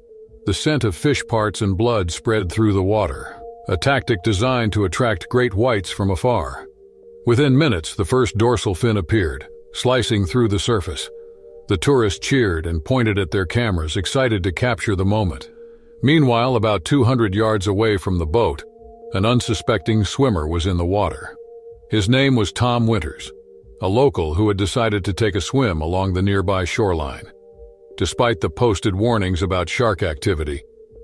The scent of fish parts and blood spread through the water, a tactic designed to attract great whites from afar. Within minutes, the first dorsal fin appeared, slicing through the surface. The tourists cheered and pointed at their cameras, excited to capture the moment. Meanwhile, about 200 yards away from the boat, an unsuspecting swimmer was in the water. His name was Tom Winters, a local who had decided to take a swim along the nearby shoreline. Despite the posted warnings about shark activity,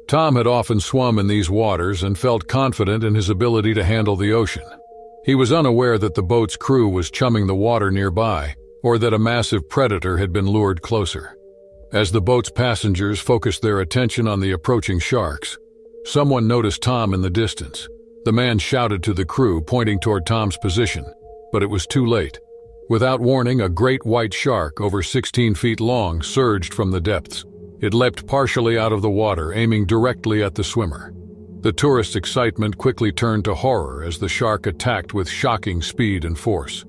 Tom had often swum in these waters and felt confident in his ability to handle the ocean. He was unaware that the boat's crew was chumming the water nearby, or that a massive predator had been lured closer. As the boat's passengers focused their attention on the approaching sharks, someone noticed Tom in the distance. The man shouted to the crew, pointing toward Tom's position, but it was too late. Without warning, a great white shark, over 16 feet long, surged from the depths. It leapt partially out of the water, aiming directly at the swimmer. The tourists' excitement quickly turned to horror as the shark attacked with shocking speed and force.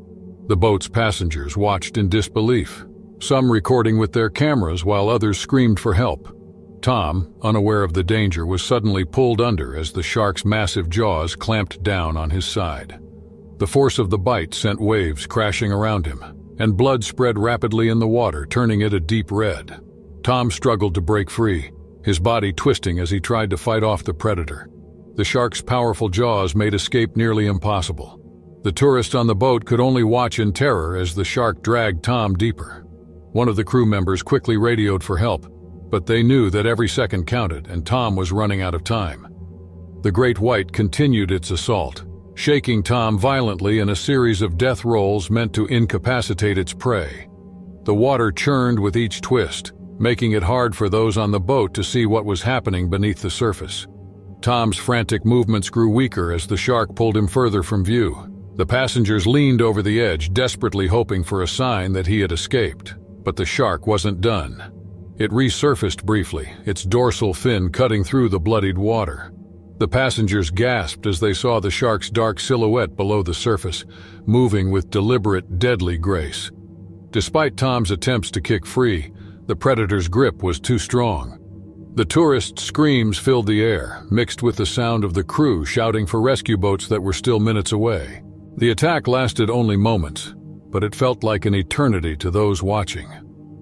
The boat's passengers watched in disbelief, some recording with their cameras while others screamed for help. Tom, unaware of the danger, was suddenly pulled under as the shark's massive jaws clamped down on his side. The force of the bite sent waves crashing around him, and blood spread rapidly in the water, turning it a deep red. Tom struggled to break free, his body twisting as he tried to fight off the predator. The shark's powerful jaws made escape nearly impossible. The tourists on the boat could only watch in terror as the shark dragged Tom deeper. One of the crew members quickly radioed for help, but they knew that every second counted and Tom was running out of time. The great white continued its assault, shaking Tom violently in a series of death rolls meant to incapacitate its prey. The water churned with each twist, making it hard for those on the boat to see what was happening beneath the surface. Tom's frantic movements grew weaker as the shark pulled him further from view. The passengers leaned over the edge, desperately hoping for a sign that he had escaped. But the shark wasn't done. It resurfaced briefly, its dorsal fin cutting through the bloodied water. The passengers gasped as they saw the shark's dark silhouette below the surface, moving with deliberate, deadly grace. Despite Tom's attempts to kick free, the predator's grip was too strong. The tourists' screams filled the air, mixed with the sound of the crew shouting for rescue boats that were still minutes away. The attack lasted only moments, but it felt like an eternity to those watching.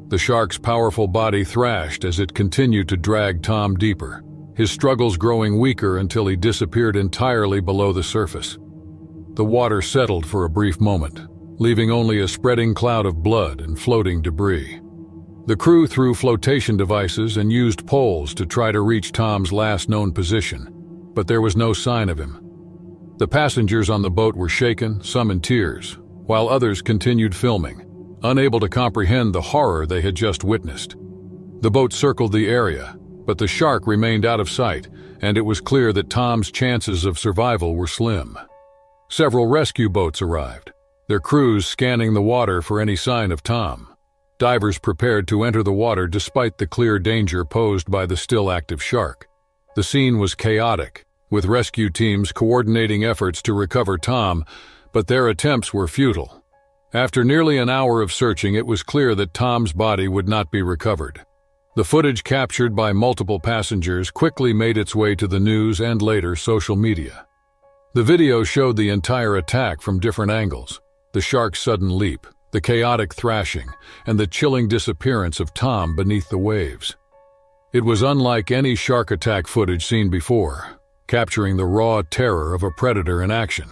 The shark's powerful body thrashed as it continued to drag Tom deeper, his struggles growing weaker until he disappeared entirely below the surface. The water settled for a brief moment, leaving only a spreading cloud of blood and floating debris. The crew threw flotation devices and used poles to try to reach Tom's last known position, but there was no sign of him. The passengers on the boat were shaken, some in tears, while others continued filming, unable to comprehend the horror they had just witnessed. The boat circled the area, but the shark remained out of sight, and it was clear that Tom's chances of survival were slim. Several rescue boats arrived, their crews scanning the water for any sign of Tom. Divers prepared to enter the water despite the clear danger posed by the still active shark. The scene was chaotic, with rescue teams coordinating efforts to recover Tom, but their attempts were futile. After nearly an hour of searching, it was clear that Tom's body would not be recovered. The footage captured by multiple passengers quickly made its way to the news and later social media. The video showed the entire attack from different angles: the shark's sudden leap, the chaotic thrashing, and the chilling disappearance of Tom beneath the waves. It was unlike any shark attack footage seen before, capturing the raw terror of a predator in action.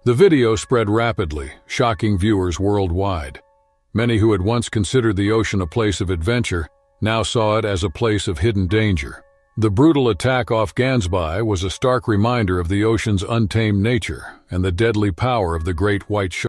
The video spread rapidly, shocking viewers worldwide. Many who had once considered the ocean a place of adventure now saw it as a place of hidden danger. The brutal attack off Gansby was a stark reminder of the ocean's untamed nature and the deadly power of the great white shark.